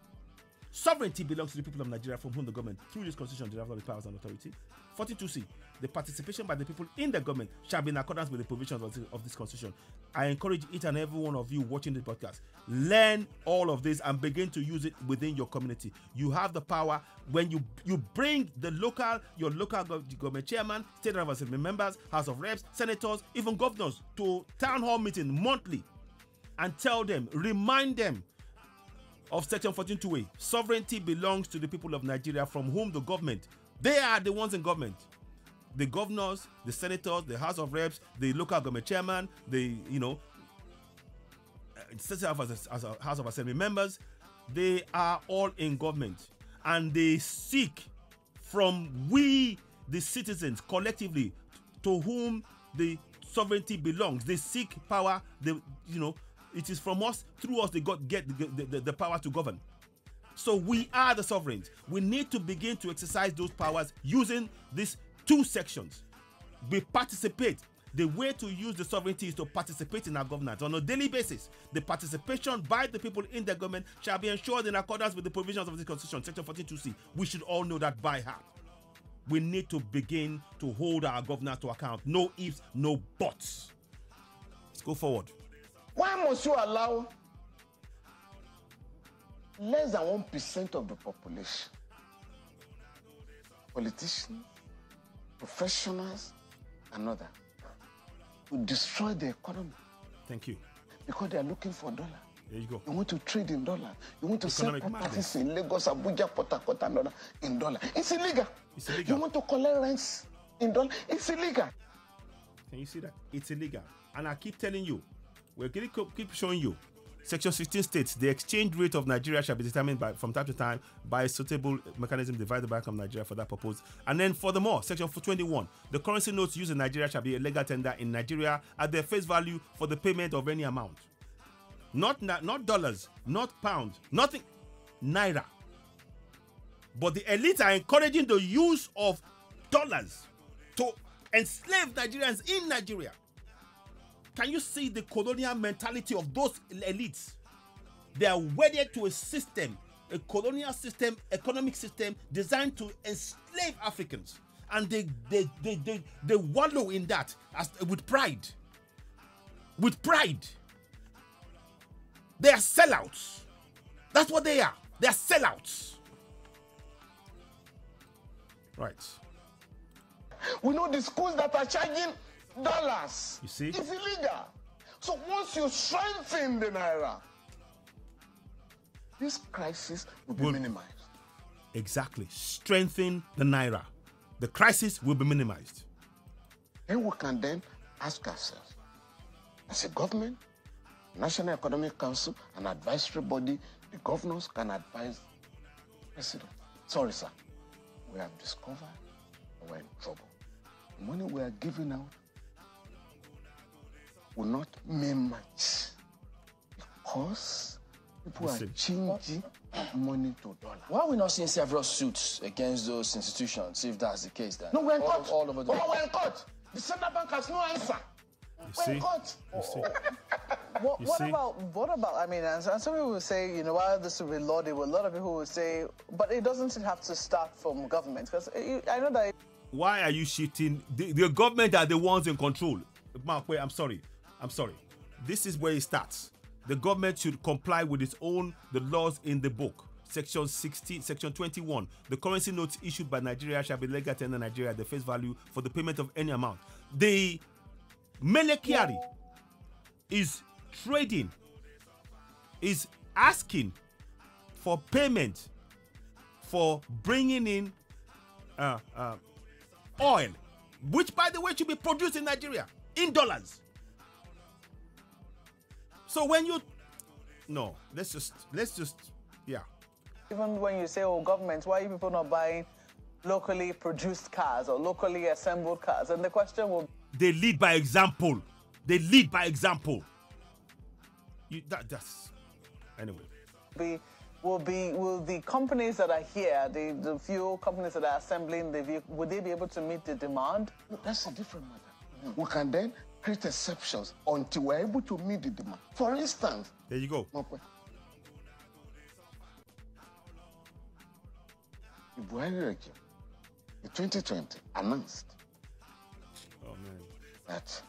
Sovereignty belongs to the people of Nigeria, from whom the government, through this constitution, derives all the powers and authority. 14.2c. The participation by the people in the government shall be in accordance with the provisions of this constitution. I encourage each and every one of you watching this podcast, learn all of this and begin to use it within your community. You have the power when you bring your local government chairman, state and assembly members, House of Reps, senators, even governors to town hall meeting monthly and tell them, remind them of Section 14.2a. Sovereignty belongs to the people of Nigeria, from whom the government, they are the ones in government. The governors, the senators, the House of Reps, the local government chairman, the House of Assembly members, they are all in government, and they seek from we, the citizens, collectively, to whom the sovereignty belongs. They seek power. It is from us, through us, they get the power to govern. So we are the sovereigns. We need to begin to exercise those powers using these two sections. We participate. The way to use the sovereignty is to participate in our governance on a daily basis. The participation by the people in the government shall be ensured in accordance with the provisions of the Constitution, Section 42C. We should all know that by heart. We need to begin to hold our governors to account. No ifs, no buts. Let's go forward. Why must you allow less than 1% of the population, politicians, professionals, and others, to destroy the economy? Thank you. Because they are looking for dollar. There you go. You want to trade in dollar. You want to Economic sell properties madness. in Lagos, Abuja, Port Harcourt, and dollar in dollar. It's illegal. It's illegal. You want to collect rents in dollar. It's illegal. Can you see that? It's illegal. And I keep telling you, we're going to keep showing you. Section 16 states the exchange rate of Nigeria shall be determined from time to time by a suitable mechanism divided by from Nigeria for that purpose. And then furthermore, Section 21, the currency notes used in Nigeria shall be a legal tender in Nigeria at their face value for the payment of any amount. Not dollars, not pounds, nothing, Naira. But the elites are encouraging the use of dollars to enslave Nigerians in Nigeria. Can you see the colonial mentality of those elites? They are wedded to a system, a colonial system, economic system designed to enslave Africans. And they wallow in that with pride. With pride. They are sellouts. That's what they are. They are sellouts. Right. We know the schools that are charging dollars. You see? It's illegal. So once you strengthen the Naira, this crisis will be minimized. Exactly. Strengthen the Naira. The crisis will be minimized. And we can then ask ourselves, as a government, National Economic Council, an advisory body, the governors can advise the president. Sorry, sir. We have discovered we're in trouble. The money we are giving out will not mean much because people are changing money to dollar. Why are we not seeing several suits against those institutions, if that's the case then? No, we're in court. All over the world. We're in court. The central bank has no answer. We're in court. What about, I mean, and some people will say, you know, while this will be laudable, a lot of people will say, but it doesn't have to start from government, because I know that... Why are you shifting? The government are the ones in control. Mark, wait, I'm sorry. This is where it starts. The government should comply with its own, the laws in the book. Section 16, Section 21. The currency notes issued by Nigeria shall be legal tender Nigeria at the face value for the payment of any amount. The Melekiari is trading, is asking for payment for bringing in oil, which, by the way, should be produced in Nigeria in dollars. So when you, no, let's just, yeah. Even when you say, oh, government, why are you people not buying locally produced cars or locally assembled cars? And the question will... They lead by example. They lead by example. That's... Anyway. Will the companies that are here, the few companies that are assembling the vehicle, would they be able to meet the demand? No, that's a different matter. We can then create exceptions until we're able to meet the demand. For instance... There you go. The Buhari regime in 2020 announced that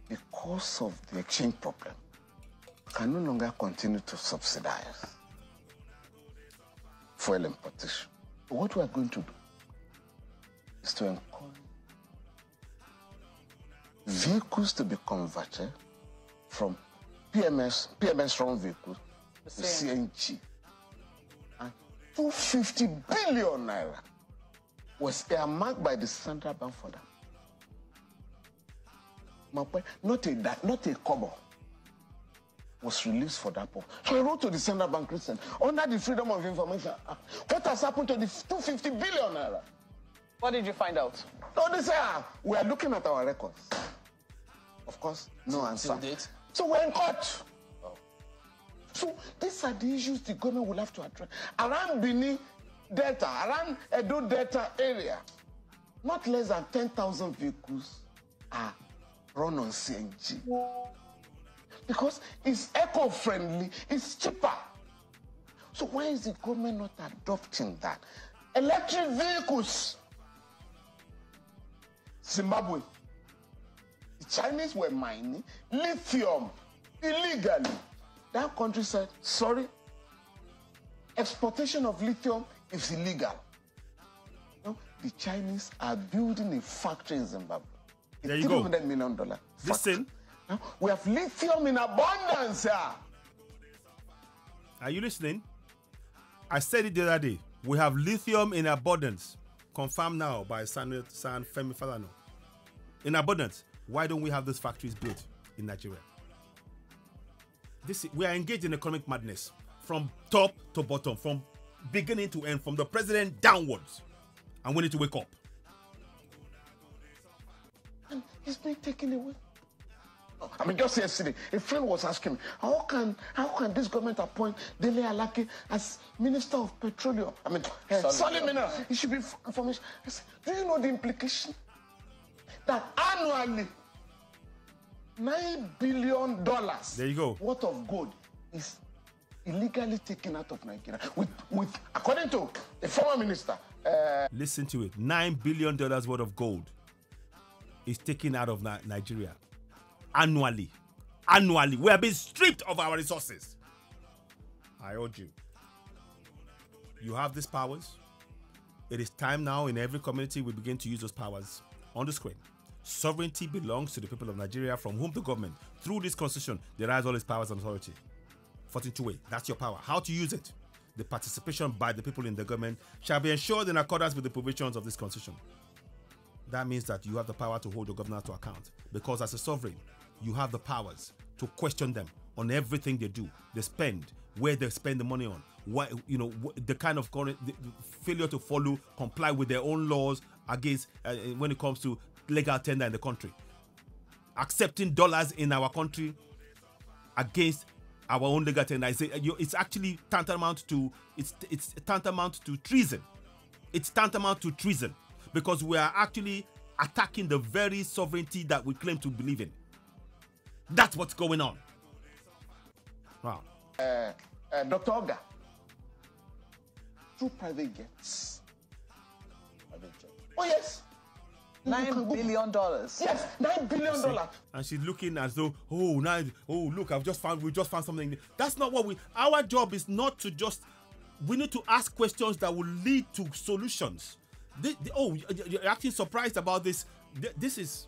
because of the exchange problem, can no longer continue to subsidize fuel importation. So what we are going to do is to encourage vehicles to be converted from PMS-run vehicles to CNG. And 250 billion naira was earmarked by the central bank for that. Not a kobo was released for that purpose. So I wrote to the central bank recently, under the Freedom of Information Act, what has happened to the 250 billion naira? What did you find out? No, they say, we are looking at our records. Of course, no answer. So we're in court. So these are the issues the government will have to address. Around Benin Delta, around Edo Delta area, not less than 10,000 vehicles are run on CNG. Because it's eco-friendly, it's cheaper. So why is the government not adopting that? Electric vehicles. Zimbabwe. The Chinese were mining lithium illegally. That country said, sorry, exportation of lithium is illegal. No, the Chinese are building a factory in Zimbabwe. There you go. $300 million factory. Listen. Now, we have lithium in abundance here. Are you listening? I said it the other day. We have lithium in abundance. Confirmed now by San Femi Falana. In abundance. Why don't we have those factories built in Nigeria? We are engaged in economic madness from top to bottom, from beginning to end, from the president downwards. And we need to wake up. And it's been taken away. I mean, just yesterday, a friend was asking me, how can this government appoint Dele Alake as Minister of Petroleum? I mean, solid mineral. It should be information. I said, do you know the implication? That annually, $9 billion there you go. worth of gold is illegally taken out of Nigeria. With according to a former minister. Listen to it. $9 billion worth of gold is taken out of Nigeria. Annually. We are being stripped of our resources. I urge you. You have these powers. It is time now in every community we begin to use those powers on the screen. Sovereignty belongs to the people of Nigeria, from whom the government, through this constitution, derives all its powers and authority. 14-2A, that's your power. How to use it? The participation by the people in the government shall be ensured in accordance with the provisions of this constitution. That means that you have the power to hold your governor to account, because as a sovereign, you have the powers to question them on everything they do, they spend, where they spend the money on, what, the kind of failure to follow, comply with their own laws against when it comes to legal tender in the country, accepting dollars in our country against our own legal tender. It's actually tantamount to treason. It's tantamount to treason, because we are actually attacking the very sovereignty that we claim to believe in. That's what's going on. Wow. Dr. Oga, two private jets. Oh, yes. $9 billion. Yes, $9 billion. And she's looking as though, look, we just found something. That's not what our job is not to just, we need to ask questions that will lead to solutions. You're actually surprised about this. This is,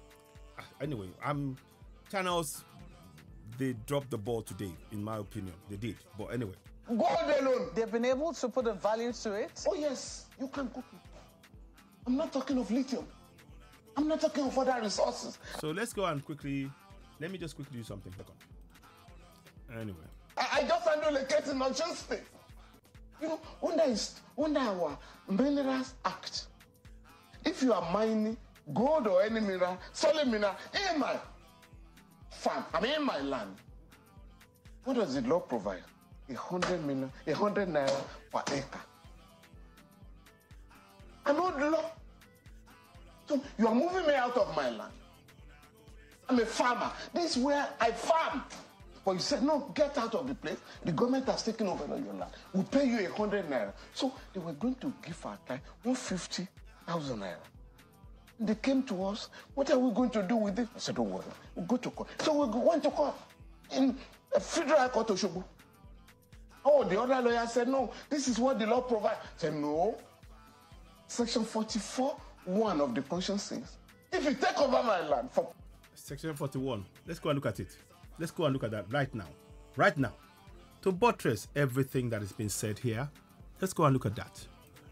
anyway, channels, they dropped the ball today, in my opinion. They did. But anyway. Gold alone. They've been able to put a value to it. Oh, yes. You can cook it. I'm not talking of lithium. I'm not talking of other resources. So let's go and let me just quickly do something. Anyway. I just handle a case in Nigerian State. Under our Minerals Act, if you are mining gold or any mineral, solid mineral, in my farm, in my land, what does the law provide? 100 Naira per acre. An old law. So you are moving me out of my land. I'm a farmer. This is where I farm. But you said, no, get out of the place. The government has taken over your land. We'll pay you 100 Naira. So they were going to give our client 150,000 Naira. They came to us. What are we going to do with it? I said, don't worry. We'll go to court. So we went to court in a federal court of Osogbo. Oh, the other lawyer said, no, this is what the law provides. I said, no. Section 44(1) of the Constitution says, if you take over my land for... Section 41. Let's go and look at it. Let's go and look at that right now. Right now. To buttress everything that has been said here, let's go and look at that.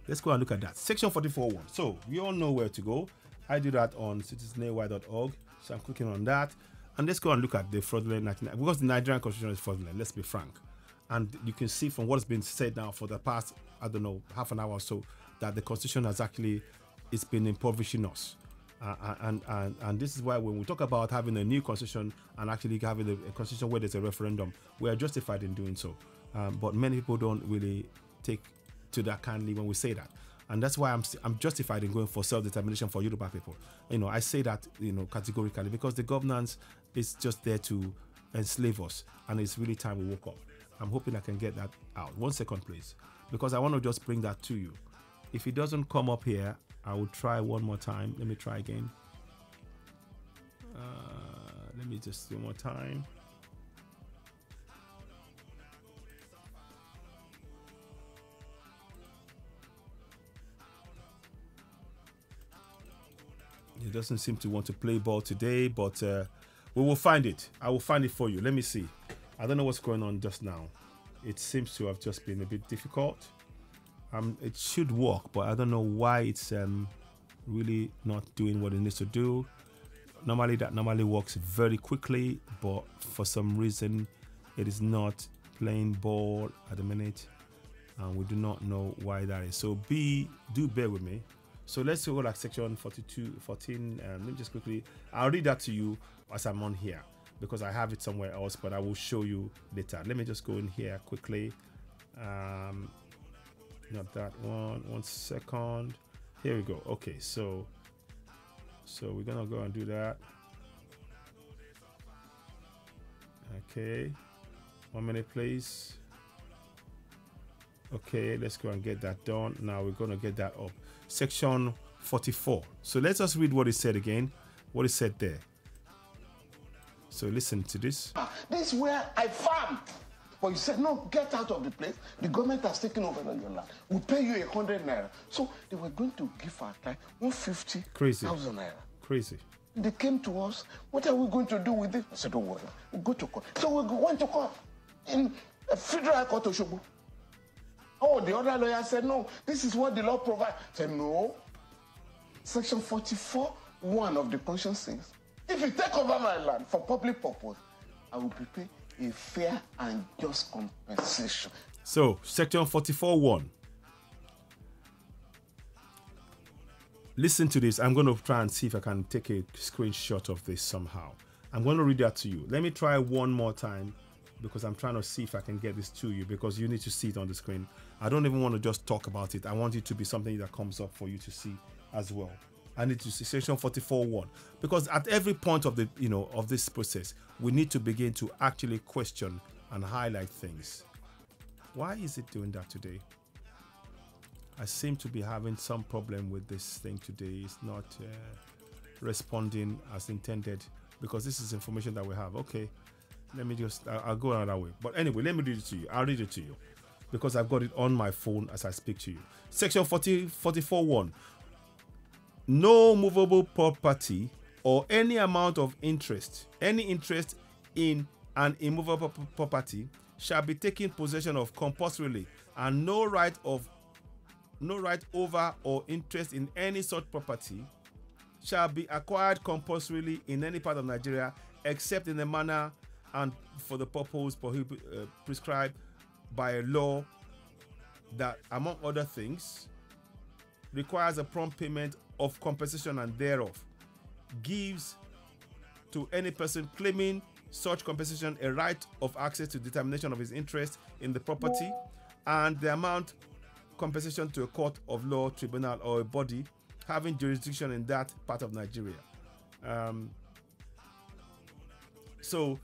Let's go and look at that. Section 44(1). So, we all know where to go. I do that on citizennay.org. So I'm clicking on that. And let's go and look at the fraudulent 99. Because the Nigerian Constitution is fraudulent, let's be frank. And you can see from what's been said now for the past, I don't know, half an hour or so, that the Constitution has actually, it's been impoverishing us. And this is why when we talk about having a new constitution and actually having a constitution where there's a referendum, we are justified in doing so. But many people don't really take to that kindly when we say that. And that's why I'm justified in going for self-determination for Yoruba people. I say that, categorically, because the governance is just there to enslave us, and it's really time we woke up. I'm hoping I can get that out. 1 second, please, because I want to just bring that to you. If it doesn't come up here, I will try one more time. Let me try again. Let me just do one more time. It doesn't seem to want to play ball today, but we will find it. I will find it for you. Let me see. I don't know what's going on just now. It seems to have just been a bit difficult. It should work, but I don't know why it's really not doing what it needs to do. Normally, that normally works very quickly, but for some reason, it is not playing ball at the minute, and we do not know why that is. So do bear with me. So let's go like section 14. Let me just quickly, I'll read that to you as I'm on here, because I have it somewhere else, but I will show you later. Let me just go in here quickly. Not that one. 1 second. Here we go. Okay, so we're gonna go and do that. Okay, 1 minute, please. Okay, let's go and get that done. Now we're gonna get that up. Section 44. So let's just read what it said again. What it said there. So listen to this. This is where I farm. But you said, no, get out of the place. The government has taken over your land. We'll pay you 100 naira. So they were going to give our client 150,000 naira. Crazy. They came to us. What are we going to do with it? I said, don't worry. We'll go to court. So we went to court in a federal court of Osogbo. Oh, the other lawyer said, no, this is what the law provides. I said, no. Section 44(1) of the Constitution says, if you take over my land for public purpose, I will prepare a fair and just compensation. So, Section 44(1). Listen to this. I'm going to try and see if I can take a screenshot of this somehow. I'm going to read that to you. Let me try one more time, because I'm trying to see if I can get this to you, because you need to see it on the screen. I don't even want to just talk about it. I want it to be something that comes up for you to see as well. I need to see Section 44(1), because at every point of the of this process, we need to begin to actually question and highlight things. Why is it doing that today? I seem to be having some problem with this thing today. It's not responding as intended, because this is information that we have. Okay, let me just, I'll go another way. But anyway, let me read it to you. I'll read it to you, because I've got it on my phone as I speak to you. Section 44(1). No movable property or any amount of interest, any interest in an immovable property shall be taken possession of compulsorily, and no right over or interest in any such property shall be acquired compulsorily in any part of Nigeria, except in the manner and for the purpose prescribed by a law that, among other things, requires a prompt payment of compensation, and thereof gives to any person claiming such compensation a right of access to determination of his interest in the property, and the amount compensation to a court of law, tribunal, or a body having jurisdiction in that part of Nigeria. So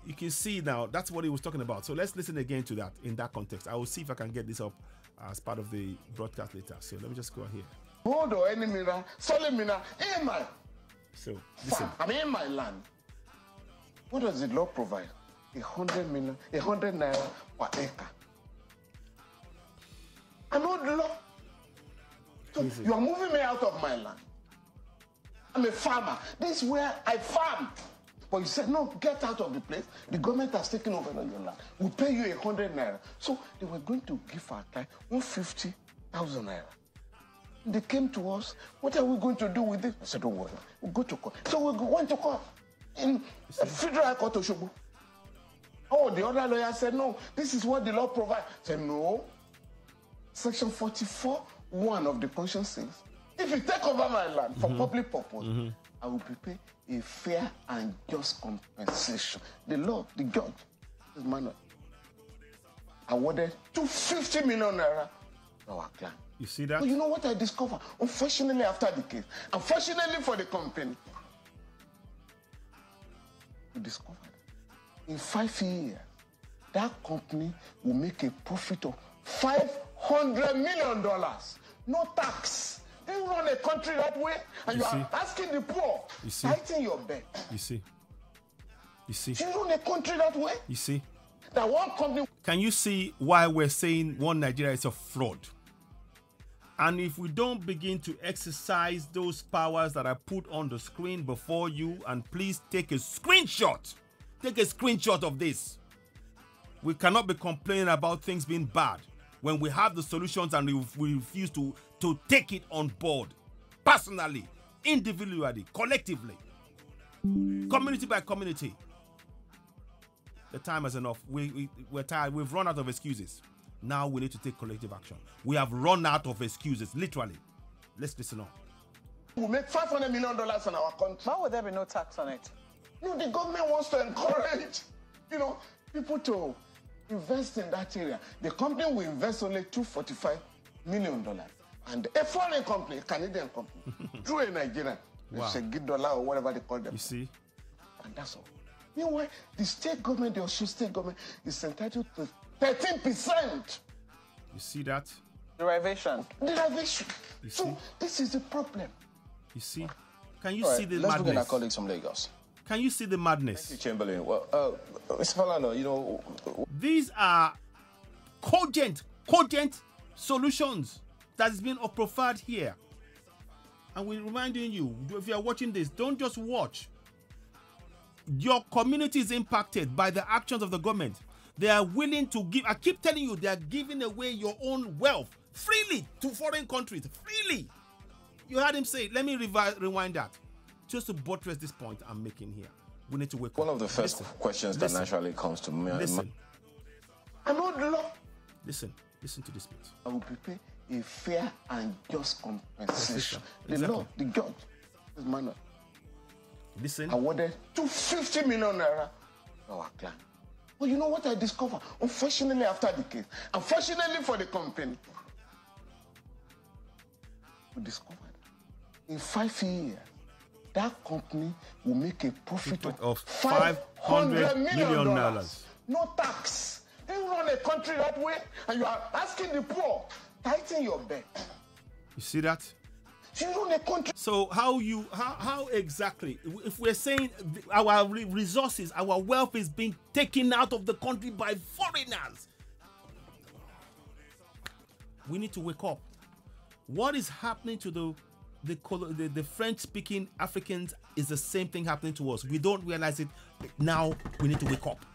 you can see now that's what he was talking about. So let's listen again to that in that context. I will see if I can get this up as part of the broadcast later. So let me just go here. Hold or any mirror, solid mirror, in my. So listen. I'm in my land. What does the law provide? 100 naira per acre. I know the law. So you are moving me out of my land. I'm a farmer. This is where I farm. But you said, no, get out of the place. The government has taken over your land. We'll pay you 100 naira. So they were going to give our client 150,000 naira. They came to us. What are we going to do with it? I said, don't worry. We'll go to court. So we went to court in a federal court of Osogbo. Oh, the other lawyer said, no, this is what the law provides. I said, no. Section 44(1) of the Constitution says, if you take over my land for public purpose, I will prepare a fair and just compensation. The law, the judge, this man awarded 250 million naira to our client. You see that? But you know what I discovered? Unfortunately, after the case, unfortunately for the company, we discovered in 5 years, that company will make a profit of $500 million. No tax. They run a country that way, and you are asking the poor, tighten your belt. You see? You run a country that way? You see? That one company. Can you see why we're saying one Nigeria is a fraud? And if we don't begin to exercise those powers that I put on the screen before you, and please take a screenshot. Take a screenshot of this. We cannot be complaining about things being bad when we have the solutions and we refuse to take it on board. Personally, individually, collectively, community by community. The time is enough. We're tired. We've run out of excuses. Now we need to take collective action. We have run out of excuses, literally. Let's listen on. We make $500 million in our country. Why would there be no tax on it? No, the government wants to encourage, people to invest in that area. The company will invest only $245 million. And a foreign company, a Canadian company, through a Nigerian, it's a good dollar or whatever they call them. You see? And that's all. Meanwhile, the state government, the Osho state government, is entitled to 13%. You see that? Derivation. So this is the problem. You see? Can you see the madness? Let's look at our colleagues from Lagos. Can you see the madness? Thank you, Chamberlain. Well, Mr. Falana, these are cogent solutions that is being proffered here. And we're reminding you, if you are watching this, don't just watch. Your community is impacted by the actions of the government. They are willing to give, I keep telling you, they are giving away your own wealth freely to foreign countries, freely. You heard him say, let me rewind that. Just to buttress this point I'm making here. We need to wake up. One of the first questions that naturally comes to me. Listen. I know the law. Listen to this bit. I will prepare a fair and just compensation. The Exactly. law, the judge, this man Listen. awarded $250 million to our client. But you know what I discovered? Unfortunately, after the case, unfortunately for the company, we discovered in 5 years, that company will make a profit of $500 million. No tax. They run a country that way, and you are asking the poor, tighten your belt. You see that? You run a country. So how exactly, if we're saying our resources, our wealth is being taken out of the country by foreigners, we need to wake up. What is happening to the French-speaking Africans is the same thing happening to us. We don't realize it. Now we need to wake up.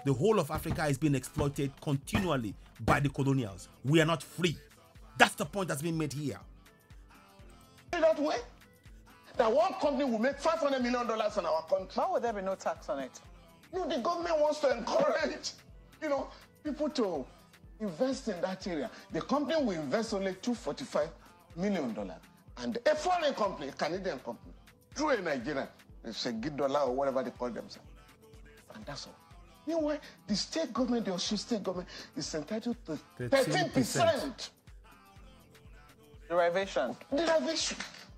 The whole of Africa is being exploited continually by the colonials. We are not free. That's the point that's being made here. That way, that one company will make $500 million in our country. Why would there be no tax on it? No, the government wants to encourage, people to invest in that area. The company will invest only $245 million. And a foreign company, a Canadian company, through a Nigerian, it's a good dollar or whatever they call themselves. And that's all. Meanwhile, the state government, the Osho state government, is entitled to 13%. Derivation.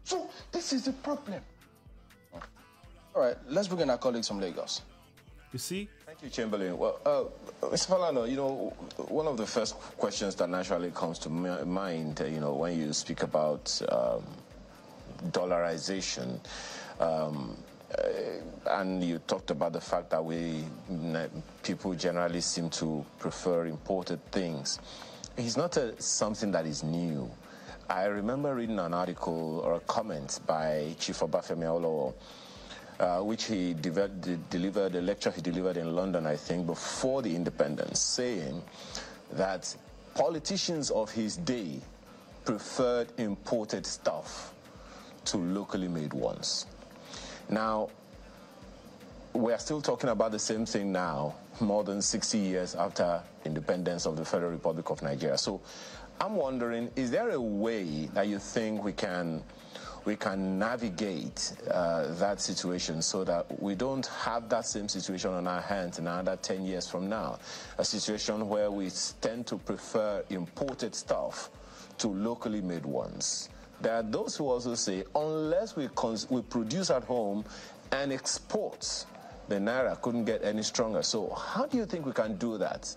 So this is the problem. All right, let's bring in our colleagues from Lagos. You see? Thank you, Chamberlain. Well, Mr. Falana, one of the first questions that naturally comes to mind, when you speak about dollarization, and you talked about the fact that people generally seem to prefer imported things. It's not something that is new. I remember reading an article or a comment by Chief Femi Falana, which he delivered, a lecture he delivered in London, I think, before the independence, saying that politicians of his day preferred imported stuff to locally made ones. Now, we are still talking about the same thing now, more than 60 years after independence of the Federal Republic of Nigeria. So I'm wondering, is there a way that you think we can navigate that situation so that we don't have that same situation on our hands in another 10 years from now? A situation where we tend to prefer imported stuff to locally made ones. There are those who also say, unless we produce at home and export, the Naira couldn't get any stronger. So how do you think we can do that?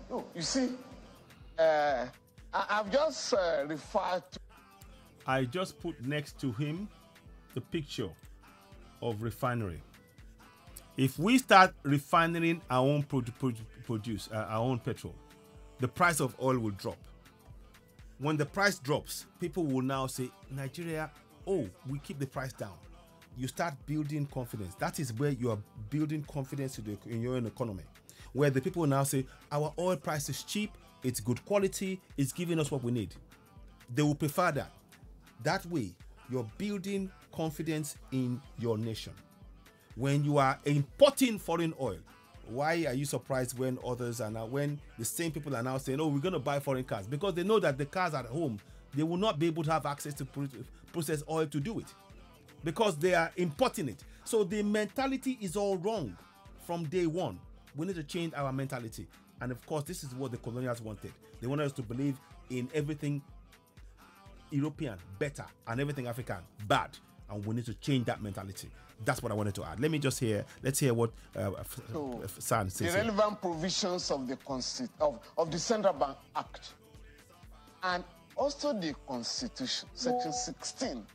No, you see, I've just referred to... I just put next to him the picture of refinery. If we start refining our own our own petrol, the price of oil will drop. When the price drops, people will now say, Nigeria, oh, we keep the price down. You start building confidence. That is where you are building confidence in your own economy. Where the people now say, our oil price is cheap, it's good quality, it's giving us what we need. They will prefer that. That way, you're building confidence in your nation. When you are importing foreign oil, why are you surprised when others are now, when the same people are now saying, oh, we're going to buy foreign cars? Because they know that the cars at home, they will not be able to have access to processed oil to do it. Because they are importing it. So the mentality is all wrong from day one. We need to change our mentality. And of course, this is what the colonials wanted. They wanted us to believe in everything European better and everything African bad. And we need to change that mentality. That's what I wanted to add. Let's hear what San says. The relevant provisions of the Central Bank Act and also the Constitution, Section 16,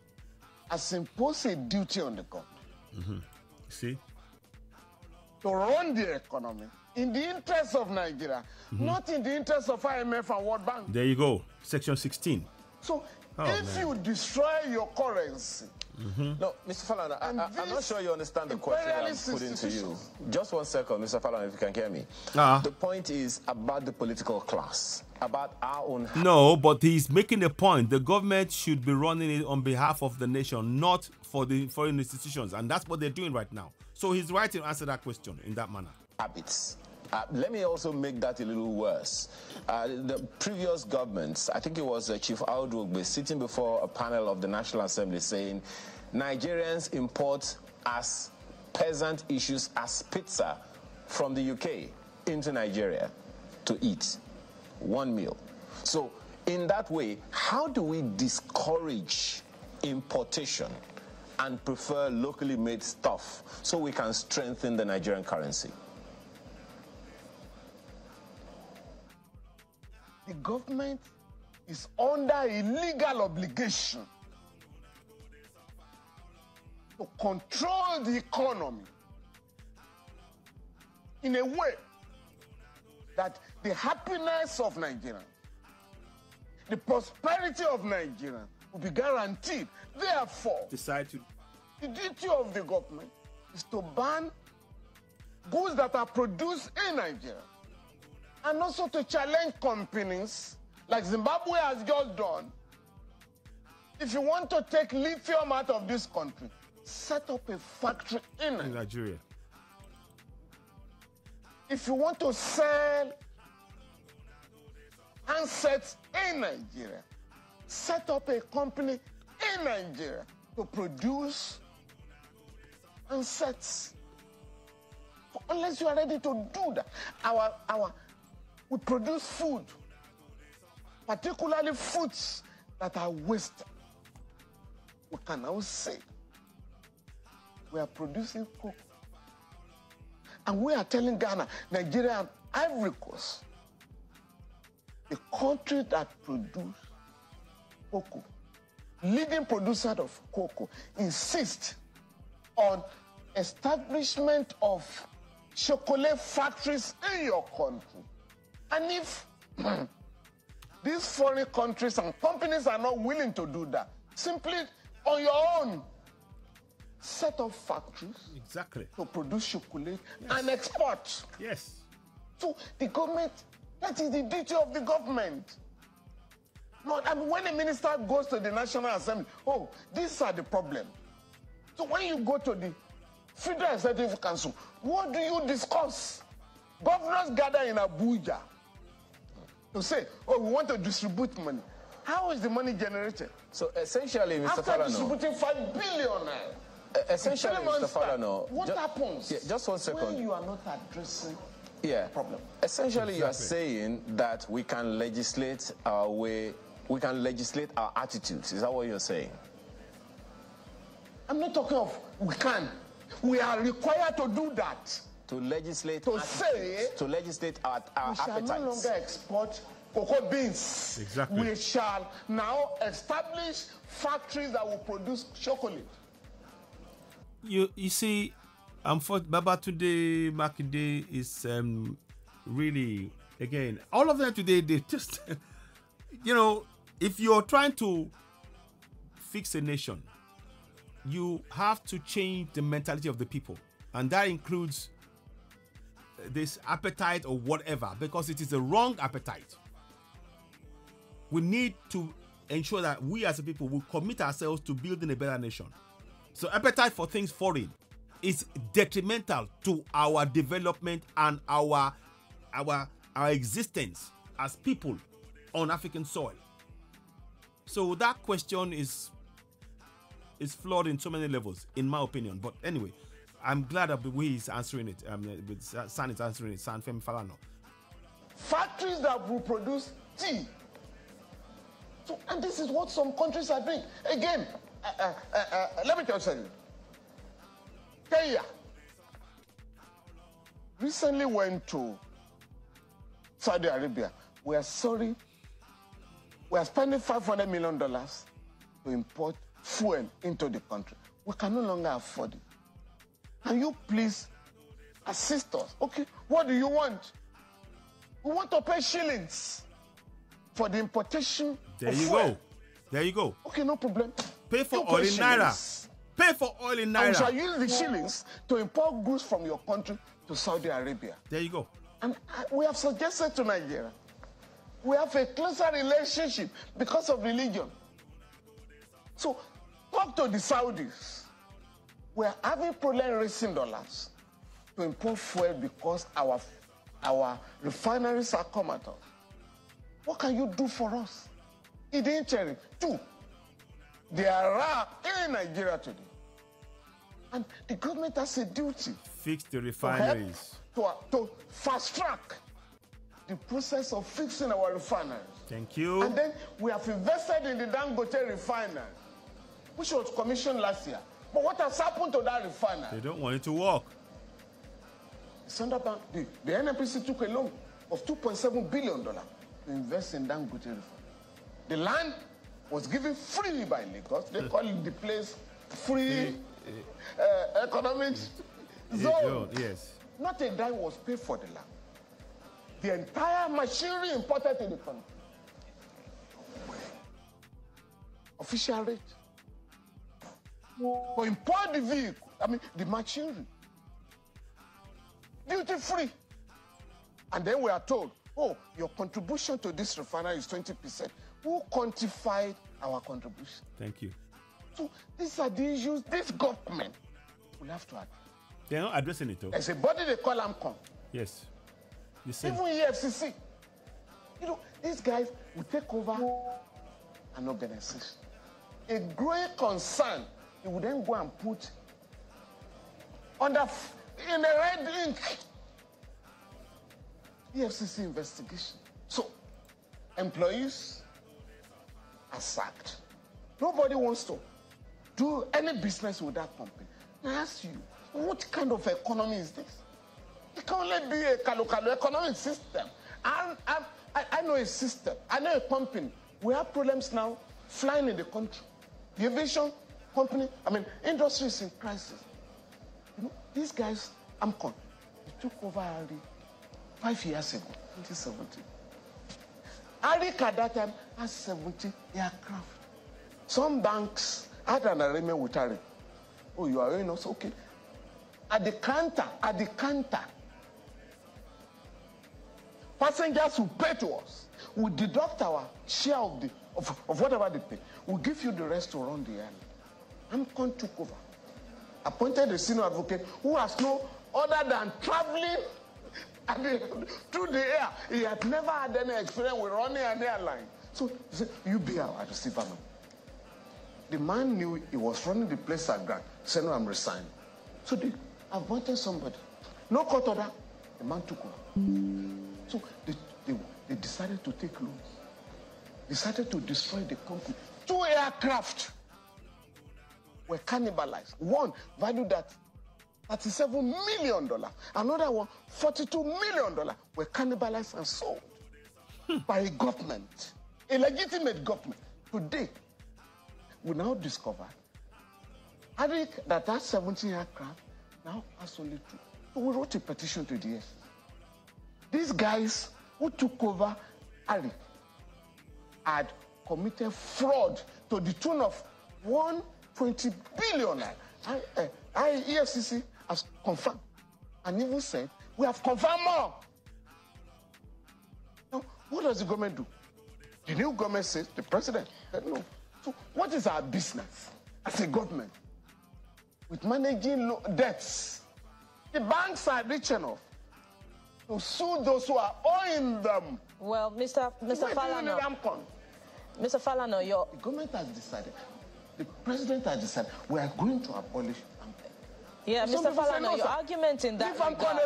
has imposed a duty on the government. See? To run the economy in the interest of Nigeria, not in the interest of IMF and World Bank. There you go. Section 16. So if you destroy your currency, No, Mr. Falana, I'm not sure you understand the question I'm putting to you. Just 1 second, Mr. Falana, if you can hear me. The point is about the political class, about our own... No, but he's making a point. The government should be running it on behalf of the nation, not for the foreign institutions. And that's what they're doing right now. So he's right to answer that question in that manner. Habits. Let me also make that a little worse. The previous governments, I think it was Chief Audrogbe sitting before a panel of the National Assembly saying, Nigerians import as peasant issues as pizza from the UK into Nigeria to eat one meal. So in that way, how do we discourage importation and prefer locally made stuff so we can strengthen the Nigerian currency? The government is under a legal obligation to control the economy in a way that the happiness of Nigeria, the prosperity of Nigeria will be guaranteed. Therefore, the duty of the government is to ban goods that are produced in Nigeria, and also to challenge companies like Zimbabwe has just done. If you want to take lithium out of this country, set up a factory in Nigeria. If you want to sell handsets in Nigeria, set up a company in Nigeria to produce handsets. Unless you are ready to do that. We produce food, particularly fruits that are wasted. We can now say we are producing cocoa. And we are telling Ghana, Nigeria, and Ivory Coast, the country that produce cocoa, leading producer of cocoa, insist on establishment of chocolate factories in your country. And if these foreign countries and companies are not willing to do that, simply on your own, set up factories to produce chocolate and export. Yes. So the government, that is the duty of the government. Not, I mean, when a minister goes to the National Assembly, oh, these are the problems. So when you go to the Federal Executive Council, what do you discuss? Governors gather in Abuja to say, oh, we want to distribute money. How is the money generated? So essentially, Mr. Falana, after distributing 5 billion, essentially, Mr. Falana, what happens? Yeah, just 1 second. When you are not addressing problem. Essentially, you are saying that we can legislate our way, we can legislate our attitudes. Is that what you're saying? I'm not talking of we can. We are required to do that. To legislate, to say, to legislate our we shall appetites. no longer export cocoa beans. Exactly. We shall now establish factories that will produce chocolate. You see, Baba today, Makinde is really, again, all of them today, they just, you know, if you're trying to fix a nation, you have to change the mentality of the people. And that includes this appetite or whatever, because it is a wrong appetite. We need to ensure that we as a people will commit ourselves to building a better nation. So appetite for things foreign is detrimental to our development and our existence as people on African soil. So that question is flawed in so many levels, in my opinion. But anyway, I'm glad that the way he's answering it, San is answering it, San Femi Falana. Factories that will produce tea. So, and this is what some countries are doing. Again, let me tell you, Kenya recently went to Saudi Arabia. We are sorry, we are spending $500 million to import fuel into the country. We can no longer afford it. Can you please assist us? Okay, what do you want? We want to pay shillings for the importation of fuel. There you go. Okay, no problem. Pay for oil in Naira. Pay for oil in Naira. And we shall use the shillings to import goods from your country to Saudi Arabia. There you go. And we have suggested to Nigeria, we have a closer relationship because of religion. So talk to the Saudis. We are having problem raising dollars to import fuel because our refineries are comatose. What can you do for us? In the interim, two, there are in Nigeria today. And the government has a duty. Fix the refineries. To fast track the process of fixing our refineries. Thank you. And then we have invested in the Dangote refinery, which was commissioned last year. But what has happened to that refinery? They don't want it to work. Central Bank, the NNPC took a loan of $2.7 billion to invest in Dangote refinery. The land was given freely by Lagos. They call it the place free economic zone. Yes. Not a dime was paid for the land. The entire machinery imported in the country. Official rate. To import the vehicle, the machinery. Duty free. And then we are told, oh, your contribution to this refinery is 20%. Who quantified our contribution? Thank you. So these are the issues this government will have to address. They're not addressing it, though. There's a body they call AMCON. Yes. Even EFCC. You know, these guys will take over an organization. A growing concern, they would then go and put in the red ink EFCC investigation. So, employees are sacked. Nobody wants to do any business with that company. I ask you, what kind of economy is this? It can only be a kalo economic system. I know a system. I know a company. We have problems now flying in the country. The aviation company, industry is in crisis. You know, these guys, AMCON, they took over already 5 years ago, 2017. Arik at that time has 70 aircraft. Some banks had an arrangement with Arik. Oh, you are owing us? Okay. At the counter, passengers who pay to us will deduct our share of whatever they pay. We'll give you the rest to run the airline. AMCON took over, appointed a senior advocate who has no other than traveling through the air. He had never had any experience with running an airline. So he said, you be our receiver man. The man knew he was running the place at Grant. He said, no, I'm resigning. So they appointed somebody. No court order. the man took over. So they decided to take loans. Decided to destroy the country. 2 aircraft were cannibalized. One valued at $37 million. Another one, $42 million, were cannibalized and sold by a government, a legitimate government. Today, we now discover that 17 aircraft now has only 2. So we wrote a petition to the S. These guys who took over Ari had committed fraud to the tune of 120 billion. EFCC has confirmed and even said, we have confirmed more. Now, what does the government do? The new government says, the president said no. So what is our business as a government with managing debts? The banks are rich enough to sue those who are owing them. Well, Mr. Falana, Mr. Falana, the government has decided, the president has decided, we are going to abolish. Yeah, Mr. Falana, your argument in that regard.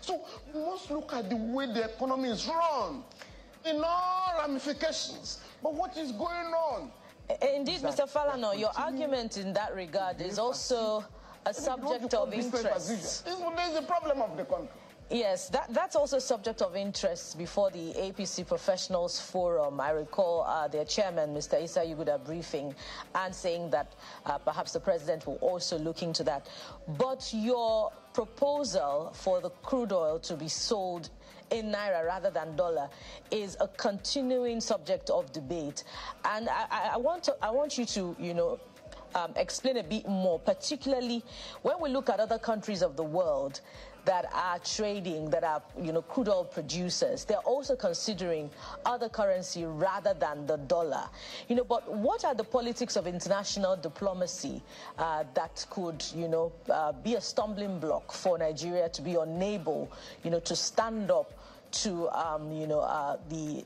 So we must look at the way the economy is run in all ramifications. But what is going on? Indeed, Mr. Falana, your argument in that regard is also a subject of interest. This is the problem of the country. Yes, that's also a subject of interest before the APC Professionals Forum. I recall their chairman, Mr. Issa Yuguda, briefing and saying that perhaps the president will also look into that. But your proposal for the crude oil to be sold in Naira rather than dollar is a continuing subject of debate. And I want you to, explain a bit more, particularly when we look at other countries of the world that are trading, that are, crude oil producers. They're also considering other currency rather than the dollar. But what are the politics of international diplomacy that could, be a stumbling block for Nigeria to be unable, to stand up to, the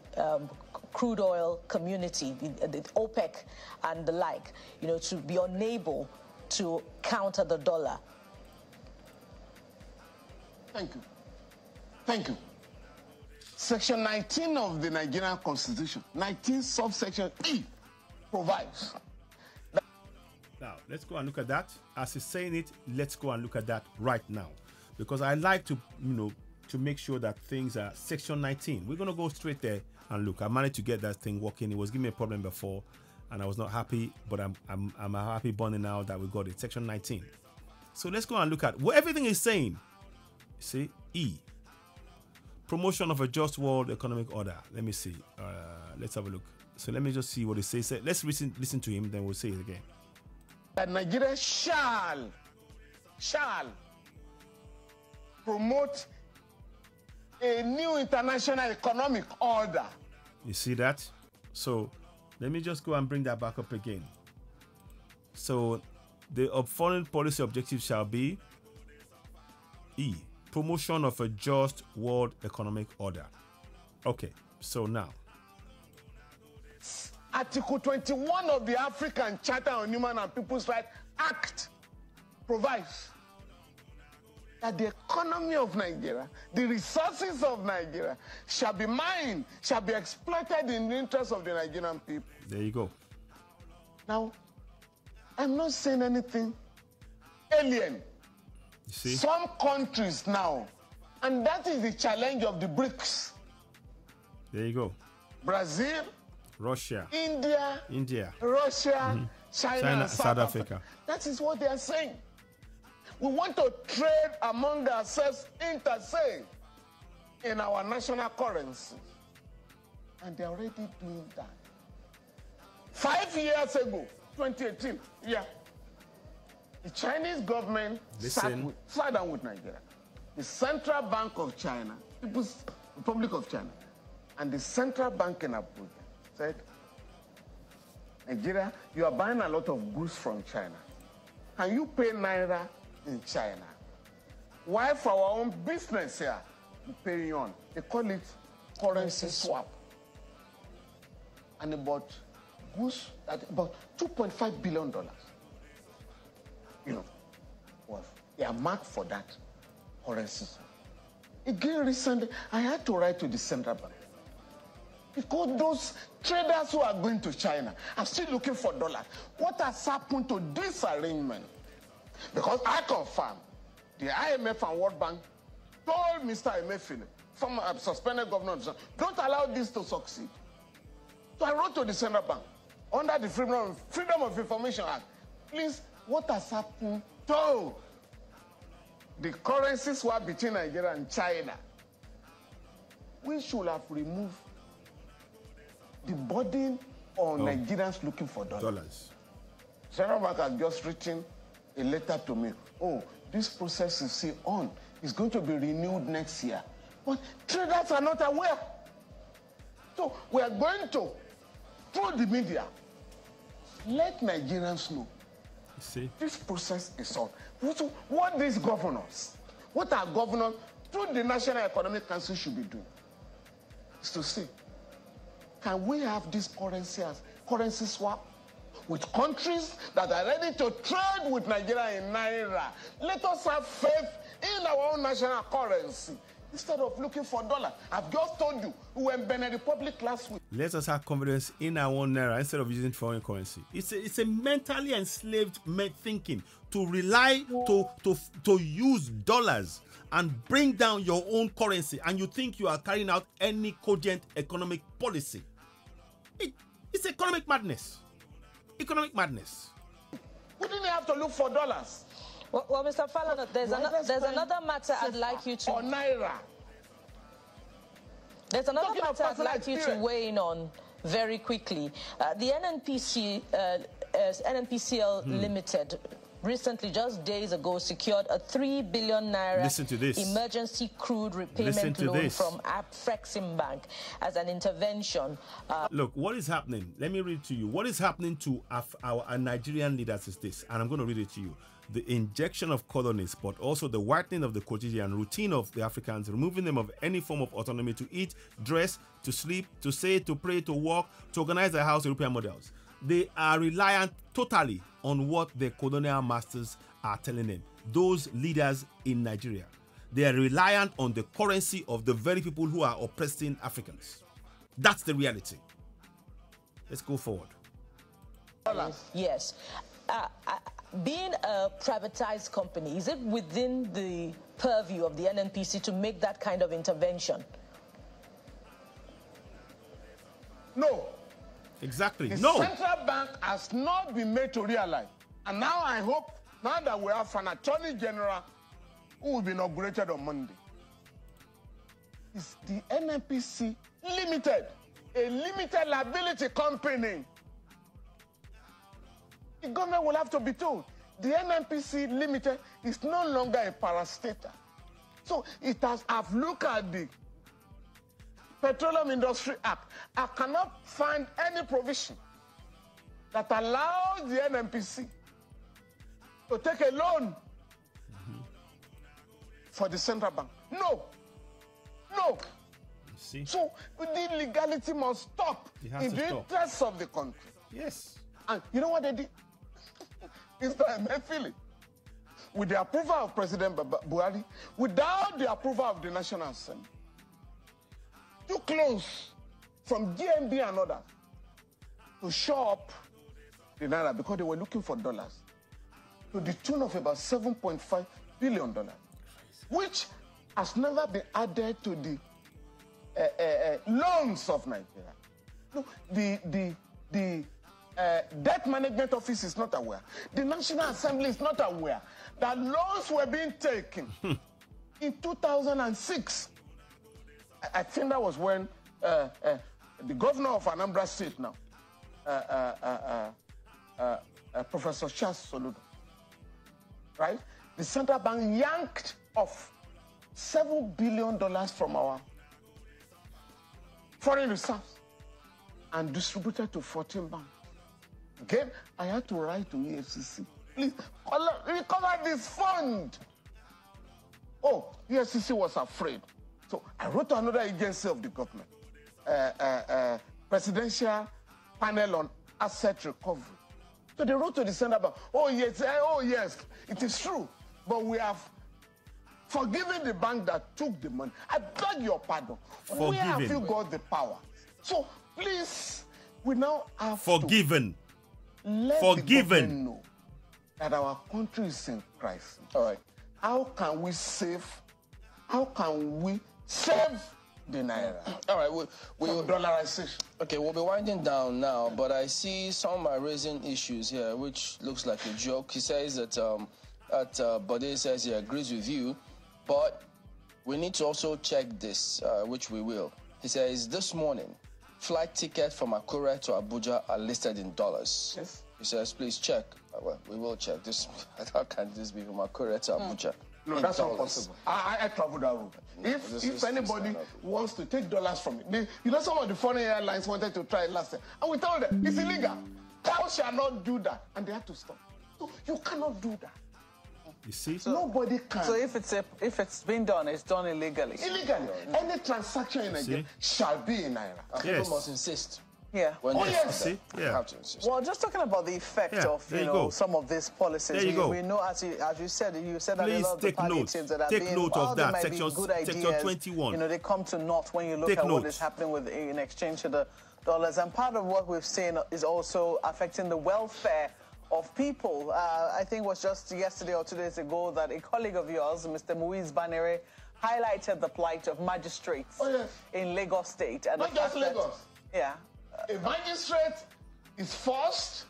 crude oil community, the OPEC and the like, to be unable to counter the dollar? Thank you. Thank you. Section 19 of the Nigerian Constitution, 19 subsection E, provides. Now, let's go and look at that. As he's saying it, let's go and look at that right now. Because I like to, to make sure that things are section 19. We're going to go straight there and look. I managed to get that thing working. It was giving me a problem before, and I was not happy, but I'm a happy bunny now that we got it. Section 19. So let's go and look at what everything is saying. See, E, promotion of a just world economic order. Let me see. Let's have a look. So let me just see what it says. Let's listen to him, then we'll say it again. That Nigeria shall promote a new international economic order. You see that? So let me just go and bring that back up again. So the foreign policy objective shall be E, promotion of a just world economic order. Okay, so now Article 21 of the African Charter on Human and People's Rights Act provides that the economy of Nigeria, the resources of Nigeria, shall be mined, shall be exploited in the interest of the Nigerian people. There you go. Now, I'm not saying anything alien. You see? Some countries now, and that is the challenge of the BRICS. There you go. Brazil, Russia, India, Russia, China, and South Africa. That is what they are saying. We want to trade among ourselves interstate in our national currency. And they're already doing that. 5 years ago, 2018, the Chinese government sat down with Nigeria. The Central Bank of China, People's Republic of China, and the Central Bank in Abuja said, Nigeria, you are buying a lot of goods from China. Can you pay Naira in China? Why for our own business here, we pay yuan? They call it currency swap. And about goods at about $2.5 billion. Was they are marked for that currency swap. Again, recently, I had to write to the central bank. Because those traders who are going to China are still looking for dollars. What has happened to this arrangement? Because I confirm the IMF and World Bank told Mr. Emefiele, former suspended governor, don't allow this to succeed. So I wrote to the central bank under the Freedom of Information Act. Please, what has happened to the currencies were between Nigeria and China? We should have removed the burden on Nigerians looking for dollars. Central Bank has just written a letter to me. Oh, this process is still on. It's going to be renewed next year. But traders are not aware. So we are going to, through the media, let Nigerians know. See? This process is on. What these governors, what our governors, through the National Economic Council should be doing, is to see, can we have this currency swap with countries that are ready to trade with Nigeria in Naira? Let us have faith in our own national currency instead of looking for dollar. I've just told you, we were in Benin Republic last week. Let us have confidence in our own Naira instead of using foreign currency. It's a mentally enslaved thinking to rely to use dollars and bring down your own currency, and you think you are carrying out any cogent economic policy. It's economic madness. Economic madness. We didn't have to look for dollars. Well, Mr. Falana, there's another matter I'd like you to... Or Naira. There's another matter I'd like you to weigh in on very quickly. The NNPCL Limited recently, just days ago, secured a 3 billion Naira emergency crude repayment loan from Afrexim Bank as an intervention. Look, what is happening? Let me read to you. What is happening to our Nigerian leaders is this, and I'm going to read it to you. The injection of colonies, but also the whitening of the quotidian routine of the Africans, removing them of any form of autonomy to eat, dress, to sleep, to say, to pray, to walk, to organize their house, European models. They are reliant totally on what the colonial masters are telling them. Those leaders in Nigeria, they are reliant on the currency of the very people who are oppressing Africans. That's the reality. Let's go forward. Yes. Being a privatized company, is it within the purview of the NNPC to make that kind of intervention? No. Exactly. The no. central bank has not been made to realize. And now I hope, now that we have an attorney general who will be inaugurated on Monday, is the NNPC Limited, a limited liability company. The government will have to be told the NNPC Limited is no longer a parastatal. So it has, I've looked at the Petroleum Industry Act. I cannot find any provision that allows the NNPC to take a loan for the central bank. No. No. See? So the legality must stop in the interests of the country. Yes. And you know what they did? Mr. Emefiele, with the approval of President Buhari, without the approval of the National Assembly, too close from GMB and others to show up the Naira because they were looking for dollars to the tune of about $7.5 billion, which has never been added to the loans of Nigeria. No, the Debt Management Office is not aware. The National Assembly is not aware that loans were being taken in 2006. I think that was when the governor of Anambra State now, Professor Charles Soludo, right? The central bank yanked off $7 billion from our foreign reserves and distributed to 14 banks. Again, I had to write to EFCC. Please, recover this fund. Oh, EFCC was afraid. So I wrote to another agency of the government, Presidential Panel on Asset Recovery. So they wrote to the central bank, oh yes, it is true, but we have forgiving the bank that took the money. I beg your pardon. Where have you got the power? So please, we now have forgiven. To let the government know that our country is in crisis. All right. How can we save the Naira? All right, we'll dollarization. Okay, we'll be winding down now, but I see some are raising issues here, which looks like a joke. He says that Bode says he agrees with you, but we need to also check this, which we will. He says this morning, flight tickets from Akure to Abuja are listed in dollars. Yes. He says, please check. Well, we will check this. How can this be from Akure to Abuja? No, that's not possible. I travel that route. If anybody wants to take dollars from it, some of the foreign airlines wanted to try it last time, and we told them it's illegal. Thou shall not do that, and they had to stop. So you cannot do that. You see, nobody can. So if it's been done, it's done illegally. Illegally, any transaction in Nigeria shall be in Naira. People must insist. Yeah. Yes. See? Yeah. Have to insist. Well, just talking about the effect of some of these policies. We know, as you said that please a lot of the palliatives that are take being, note of that. Section 21. They come to naught when you look at what is happening in exchange to the dollars. And part of what we've seen is also affecting the welfare of people. I think it was just yesterday or 2 days ago that a colleague of yours, Mr. Muiz Banere, highlighted the plight of magistrates in Lagos State. And not just Lagos. A magistrate is forced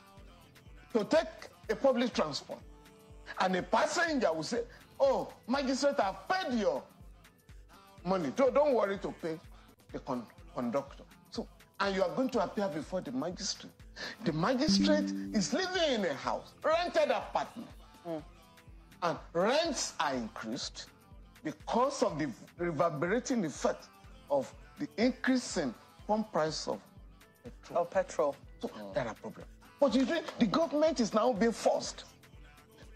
to take a public transport, and a passenger will say, oh, magistrate, I've paid your money. Don't worry to pay the conductor. So, and you are going to appear before the magistrate. The magistrate is living in a house, rented apartment, and rents are increased because of the reverberating effect of the increase in pump price of petrol. So there are problems. But you see, the government is now being forced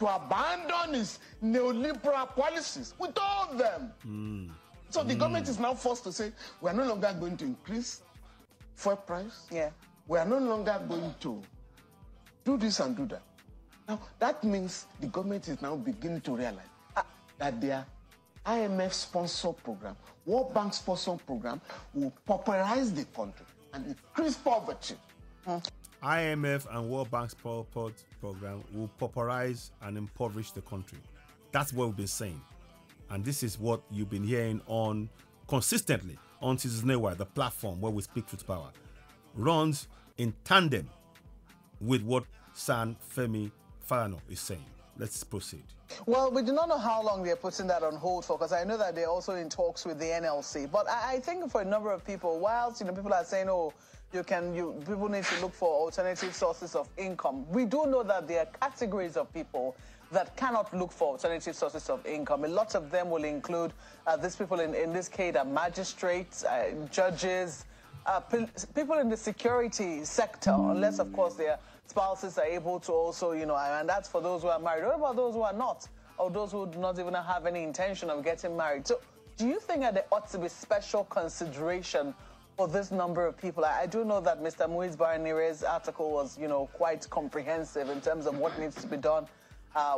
to abandon its neoliberal policies. We told them. So the government is now forced to say, we are no longer going to increase fuel price. We are no longer going to do this and do that. Now, that means the government is now beginning to realize that their IMF-sponsored program, World Bank-sponsored program will pauperize the country and increase poverty. IMF and World Bank's program will pauperize and impoverish the country. That's what we've been saying. And this is what you've been hearing on consistently on Citizenwide, the platform where we speak truth power. Runs in tandem with what Femi Falana is saying. Let's proceed. Well, we do not know how long they're putting that on hold for, because I know that they're also in talks with the NLC. But I think for a number of people, whilst people are saying, oh, people need to look for alternative sources of income, we do know that there are categories of people that cannot look for alternative sources of income. A lot of them will include these people in this case are magistrates, judges, people in the security sector, unless, of course, their spouses are able to also, and that's for those who are married. What about those who are not, or those who do not even have any intention of getting married? So do you think that there ought to be special consideration for this number of people? I do know that Mr. Muiz Banire's article was, quite comprehensive in terms of what needs to be done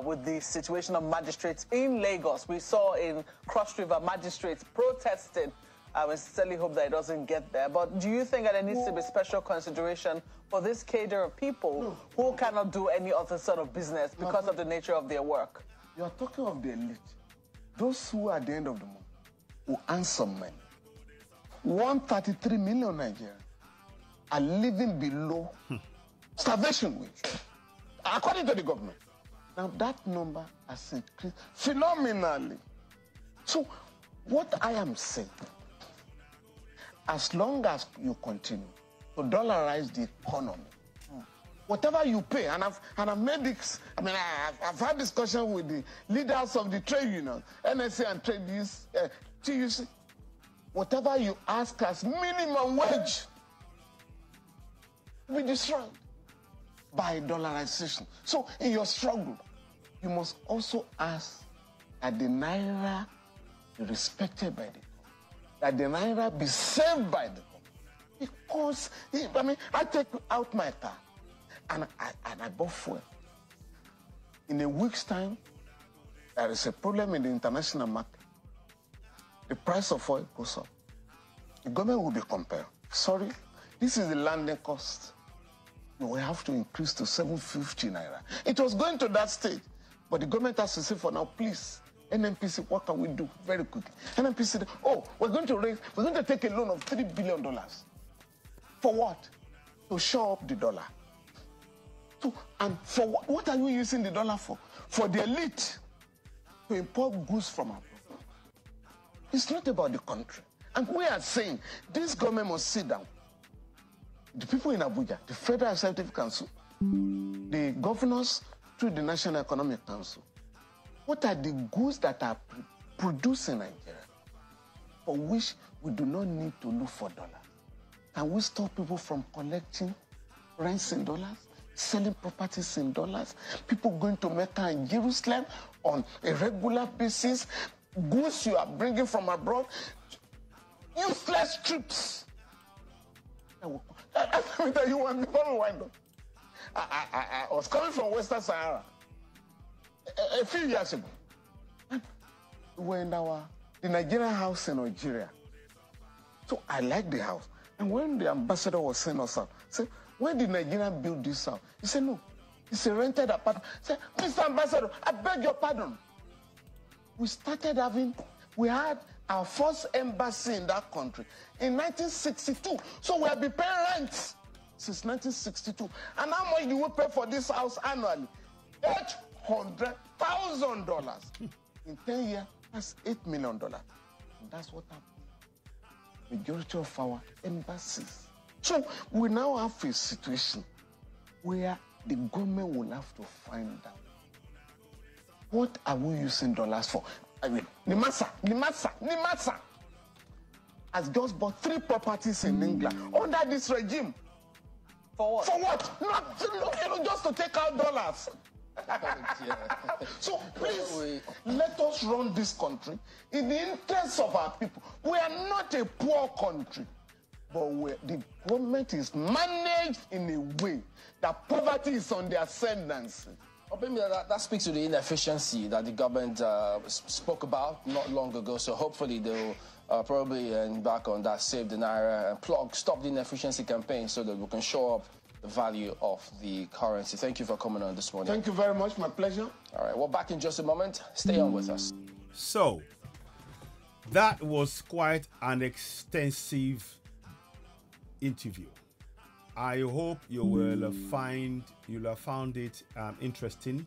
with the situation of magistrates in Lagos. We saw in Cross River magistrates protesting. We sincerely hope that it doesn't get there. But do you think that there needs to be special consideration for this cadre of people who cannot do any other sort of business because of the nature of their work? You are talking of the elite. Those who at the end of the month will earn some money. 133 million Nigerians are living below starvation wage, according to the government. Now that number has increased phenomenally. So what I am saying, as long as you continue to dollarize the economy, whatever you pay, and I've made this, I've had discussion with the leaders of the trade unions, NSA and trade unions, TUC, whatever you ask as minimum wage will be destroyed by dollarization. So in your struggle, you must also ask that the Naira be respected by the government, that the Naira be saved by the government. Because, I take out my car and I bought fuel. In a week's time, there is a problem in the international market. The price of oil goes up. The government will be compelled. Sorry, this is the landing cost. You will have to increase to 750 naira. It was going to that stage, but the government has to say for now, please, NNPC, what can we do very quickly? NNPC said, oh, we're going to take a loan of $3 billion. For what? To shore up the dollar. So, and for what are you using the dollar for? For the elite to import goods from abroad. It's not about the country. And we are saying this government must sit down. The people in Abuja, the Federal Executive Council, the governors through the National Economic Council, what are the goods that are produced in Nigeria for which we do not need to look for dollars? Can we stop people from collecting rents in dollars, selling properties in dollars, people going to Mecca and Jerusalem on a regular basis, goods you are bringing from abroad, useless trips? I was coming from Western Sahara a few years ago. We were in the Nigerian house in Nigeria. So I liked the house. And when the ambassador was sending us out, I said, when did Nigeria build this house? He said, no, it's a rented apartment. I said, Mr. Ambassador, I beg your pardon. We had our first embassy in that country in 1962. So we have been paying rent since 1962. And how much do we pay for this house annually? $800,000. In 10 years, that's $8 million. And that's what happened. Majority of our embassies. So we now have a situation where the government will have to find out what are we using dollars for. I mean, Nimasa has just bought 3 properties in England under this regime. For what? For what? Not just to take out dollars. So please, let us run this country in the interest of our people. We are not a poor country, but the government is managed in a way that poverty is on the ascendancy. That speaks to the inefficiency that the government spoke about not long ago. So hopefully they'll probably embark on that Save the Naira and stop the inefficiency campaign so that we can show up the value of the currency. Thank you for coming on this morning. Thank you very much. My pleasure. All right, we're back in just a moment. Stay on with us. So, that was quite an extensive interview. I hope you will have found it interesting.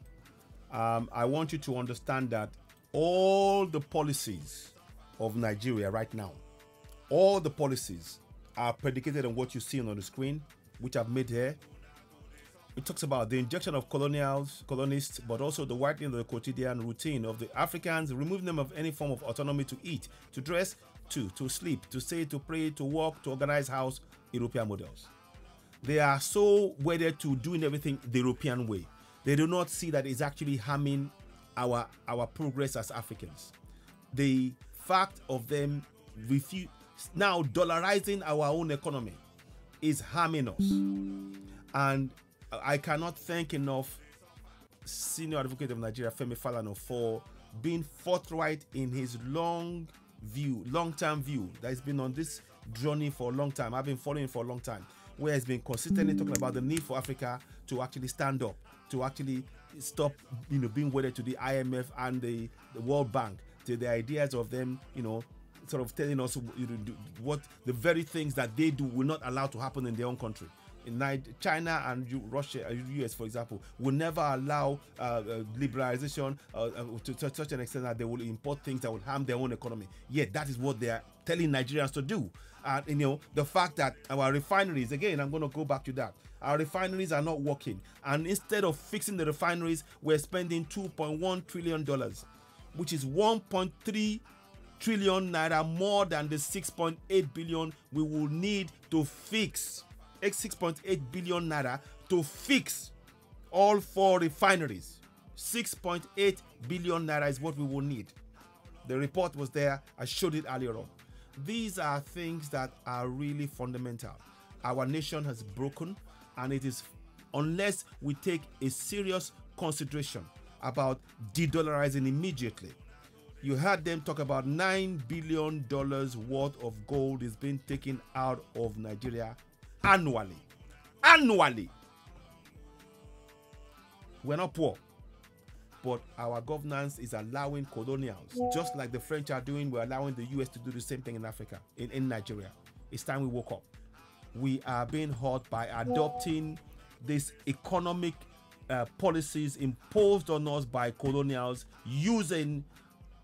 I want you to understand that all the policies of Nigeria right now, all the policies are predicated on what you see on the screen, which I've made here. It talks about the injection of colonists, but also the whitening of the quotidian routine of the Africans, removing them of any form of autonomy to eat, to dress, to sleep, to say, to pray, to walk, to organize house, European models. They are so wedded to doing everything the European way. They do not see that it's actually harming our progress as Africans. The fact of them now dollarizing our own economy is harming us. And I cannot thank enough Senior Advocate of Nigeria, Femi Falana, for being forthright in his long-term view that has been on this journey for a long time. I've been following for a long time, where he's been consistently talking about the need for Africa to actually stand up, to actually stop, being wedded to the IMF and the World Bank, to the ideas of them, sort of telling us what the very things that they do will not allow to happen in their own country. In China and Russia, US, for example, will never allow liberalization to such an extent that they will import things that will harm their own economy. Yet that is what they are telling Nigerians to do. And the fact that our refineries, again, I'm going to go back to that. Our refineries are not working, and instead of fixing the refineries, we're spending $2.1 trillion, which is 1.3 trillion naira more than the 6.8 billion we will need to fix. 6.8 billion naira to fix all 4 refineries. 6.8 billion naira is what we will need. The report was there. I showed it earlier on. These are things that are really fundamental. Our nation has broken, and it is, unless we take a serious consideration about de-dollarizing immediately. You heard them talk about $9 billion worth of gold is being taken out of Nigeria annually. Annually. We're not poor, but our governance is allowing colonials, just like the French are doing. We're allowing the US to do the same thing in Africa, in Nigeria. It's time we woke up. We are being hurt by adopting these economic policies imposed on us by colonials, using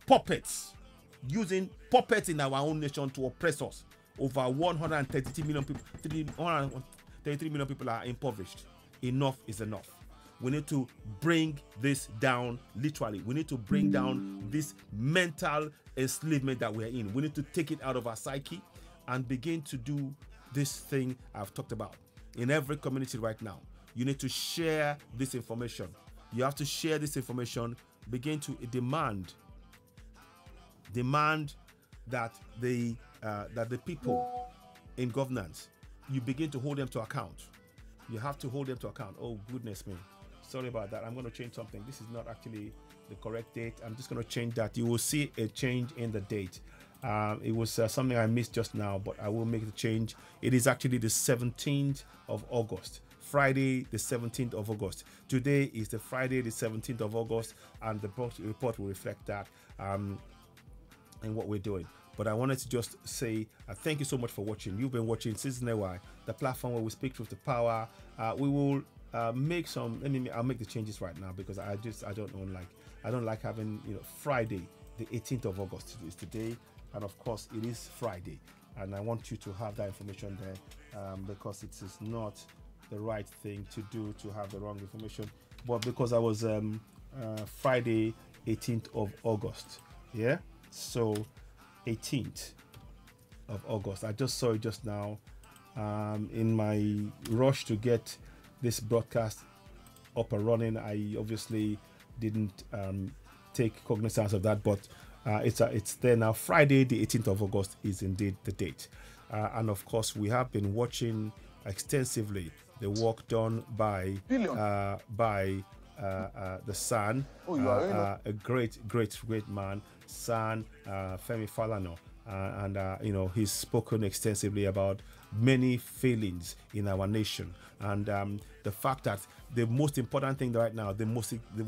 puppets in our own nation to oppress us. Over 133 million people, 133 million people are impoverished. Enough is enough. We need to bring this down, literally. We need to bring down this mental enslavement that we're in. We need to take it out of our psyche and begin to do this thing I've talked about. In every community right now, you need to share this information. You have to share this information, begin to demand that the people in governance, you begin to hold them to account. You have to hold them to account. Oh, goodness me. Sorry about that. I'm going to change something. This is not actually the correct date. I'm just going to change that. You will see a change in the date. It was something I missed just now, but I will make the change. It is actually the 17th of August. Friday, the 17th of August. Today is the Friday, the 17th of August, and the report will reflect that in what we're doing. But I wanted to just say thank you so much for watching. You've been watching Season AY, the platform where we speak truth to power. We will make some. I'll make the changes right now because I don't like having Friday, the 18th of August is today, and of course it is Friday, and I want you to have that information there because it is not the right thing to do to have the wrong information. But because I was Friday, 18th of August, yeah. So 18th of August. I just saw it just now in my rush to get this broadcast up and running. I obviously didn't take cognizance of that, but it's there now. Friday the 18th of August is indeed the date, and of course we have been watching extensively the work done by the son, a great man, son, Femi Falana, and he's spoken extensively about many failings in our nation, and the fact that the most important thing right now, the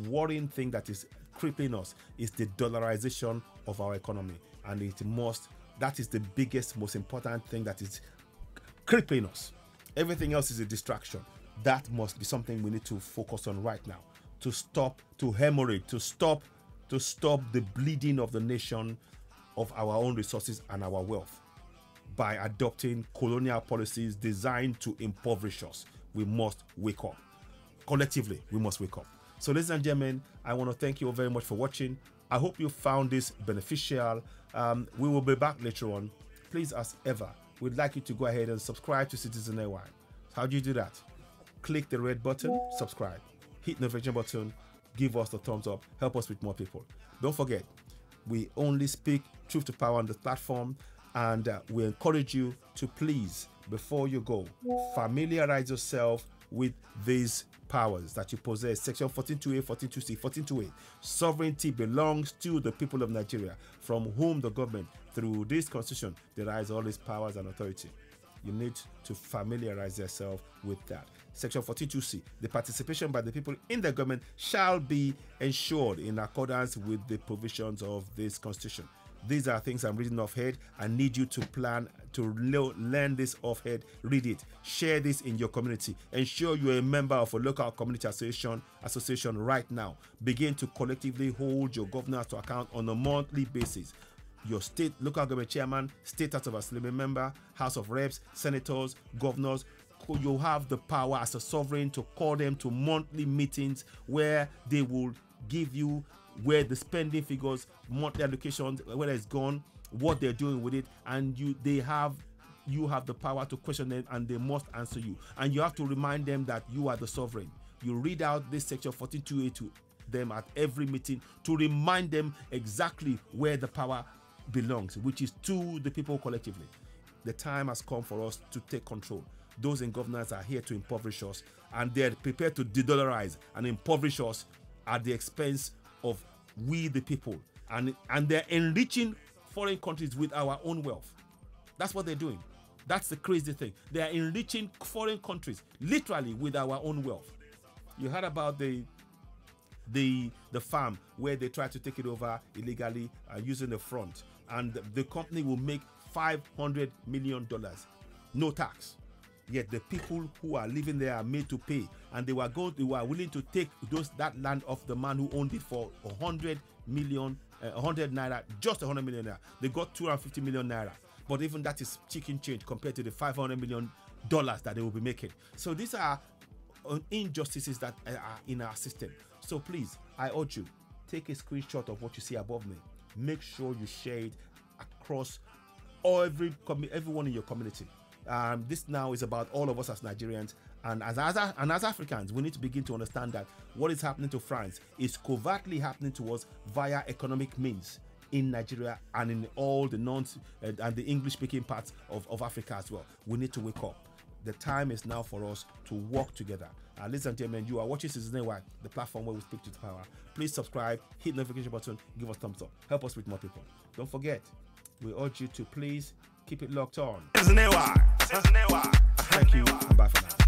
worrying thing that is crippling us is the dollarization of our economy, and that is the biggest, most important thing that is crippling us. Everything else is a distraction. That must be something we need to focus on right now to stop, to hemorrhage, to stop the bleeding of the nation of our own resources and our wealth by adopting colonial policies designed to impoverish us. We must wake up. Collectively, we must wake up. So, ladies and gentlemen, I want to thank you all very much for watching. I hope you found this beneficial. We will be back later on. Please, as ever, we'd like you to go ahead and subscribe to Citizen AY. How do you do that? Click the red button, subscribe. Hit the notification button, give us the thumbs up, help us with more people. Don't forget, we only speak truth to power on the platform, and we encourage you to please, before you go, familiarize yourself with these powers that you possess. Section 14.2a, 14.2c, 14.2a. Sovereignty belongs to the people of Nigeria, from whom the government, through this constitution, derives all its powers and authority. You need to familiarize yourself with that. Section 14.2c. The participation by the people in the government shall be ensured in accordance with the provisions of this constitution. These are things I'm reading off head. I need you to plan to learn this off head. Read it. Share this in your community. Ensure you're a member of a local community association right now. Begin to collectively hold your governors to account on a monthly basis. Your state local government chairman, state House of Assembly member, House of Reps, senators, governors, you have the power as a sovereign to call them to monthly meetings where they will give you where the spending figures, monthly allocations, whether it's gone, what they're doing with it, and you have the power to question them, and they must answer you. And you have to remind them that you are the sovereign. You read out this section 14.2a to them at every meeting to remind them exactly where the power belongs, which is to the people collectively. The time has come for us to take control. Those in governance are here to impoverish us, and they're prepared to de-dollarize and impoverish us at the expense of we the people, and they're enriching foreign countries with our own wealth. That's what they're doing. That's the crazy thing. They are enriching foreign countries literally with our own wealth. You heard about the farm where they tried to take it over illegally using the front, and the company will make $500 million, no tax. Yet the people who are living there are made to pay, and they were willing to take that land off the man who owned it for 100 naira, just 100 million naira. They got 250 million naira, but even that is chicken change compared to the $500 million that they will be making. So these are injustices that are in our system. So please, I urge you, take a screenshot of what you see above me. Make sure you share it across everyone in your community. This now is about all of us as Nigerians, and as Africans, we need to begin to understand that what is happening to France is covertly happening to us via economic means in Nigeria and in all the and the English-speaking parts of Africa as well. We need to wake up. The time is now for us to work together. Ladies and gentlemen, you are watching Citizen Why, the platform where we speak to the power. Please subscribe, hit the notification button, give us thumbs up. Help us with more people. Don't forget, we urge you to please keep it locked on. Thank you, and bye for now.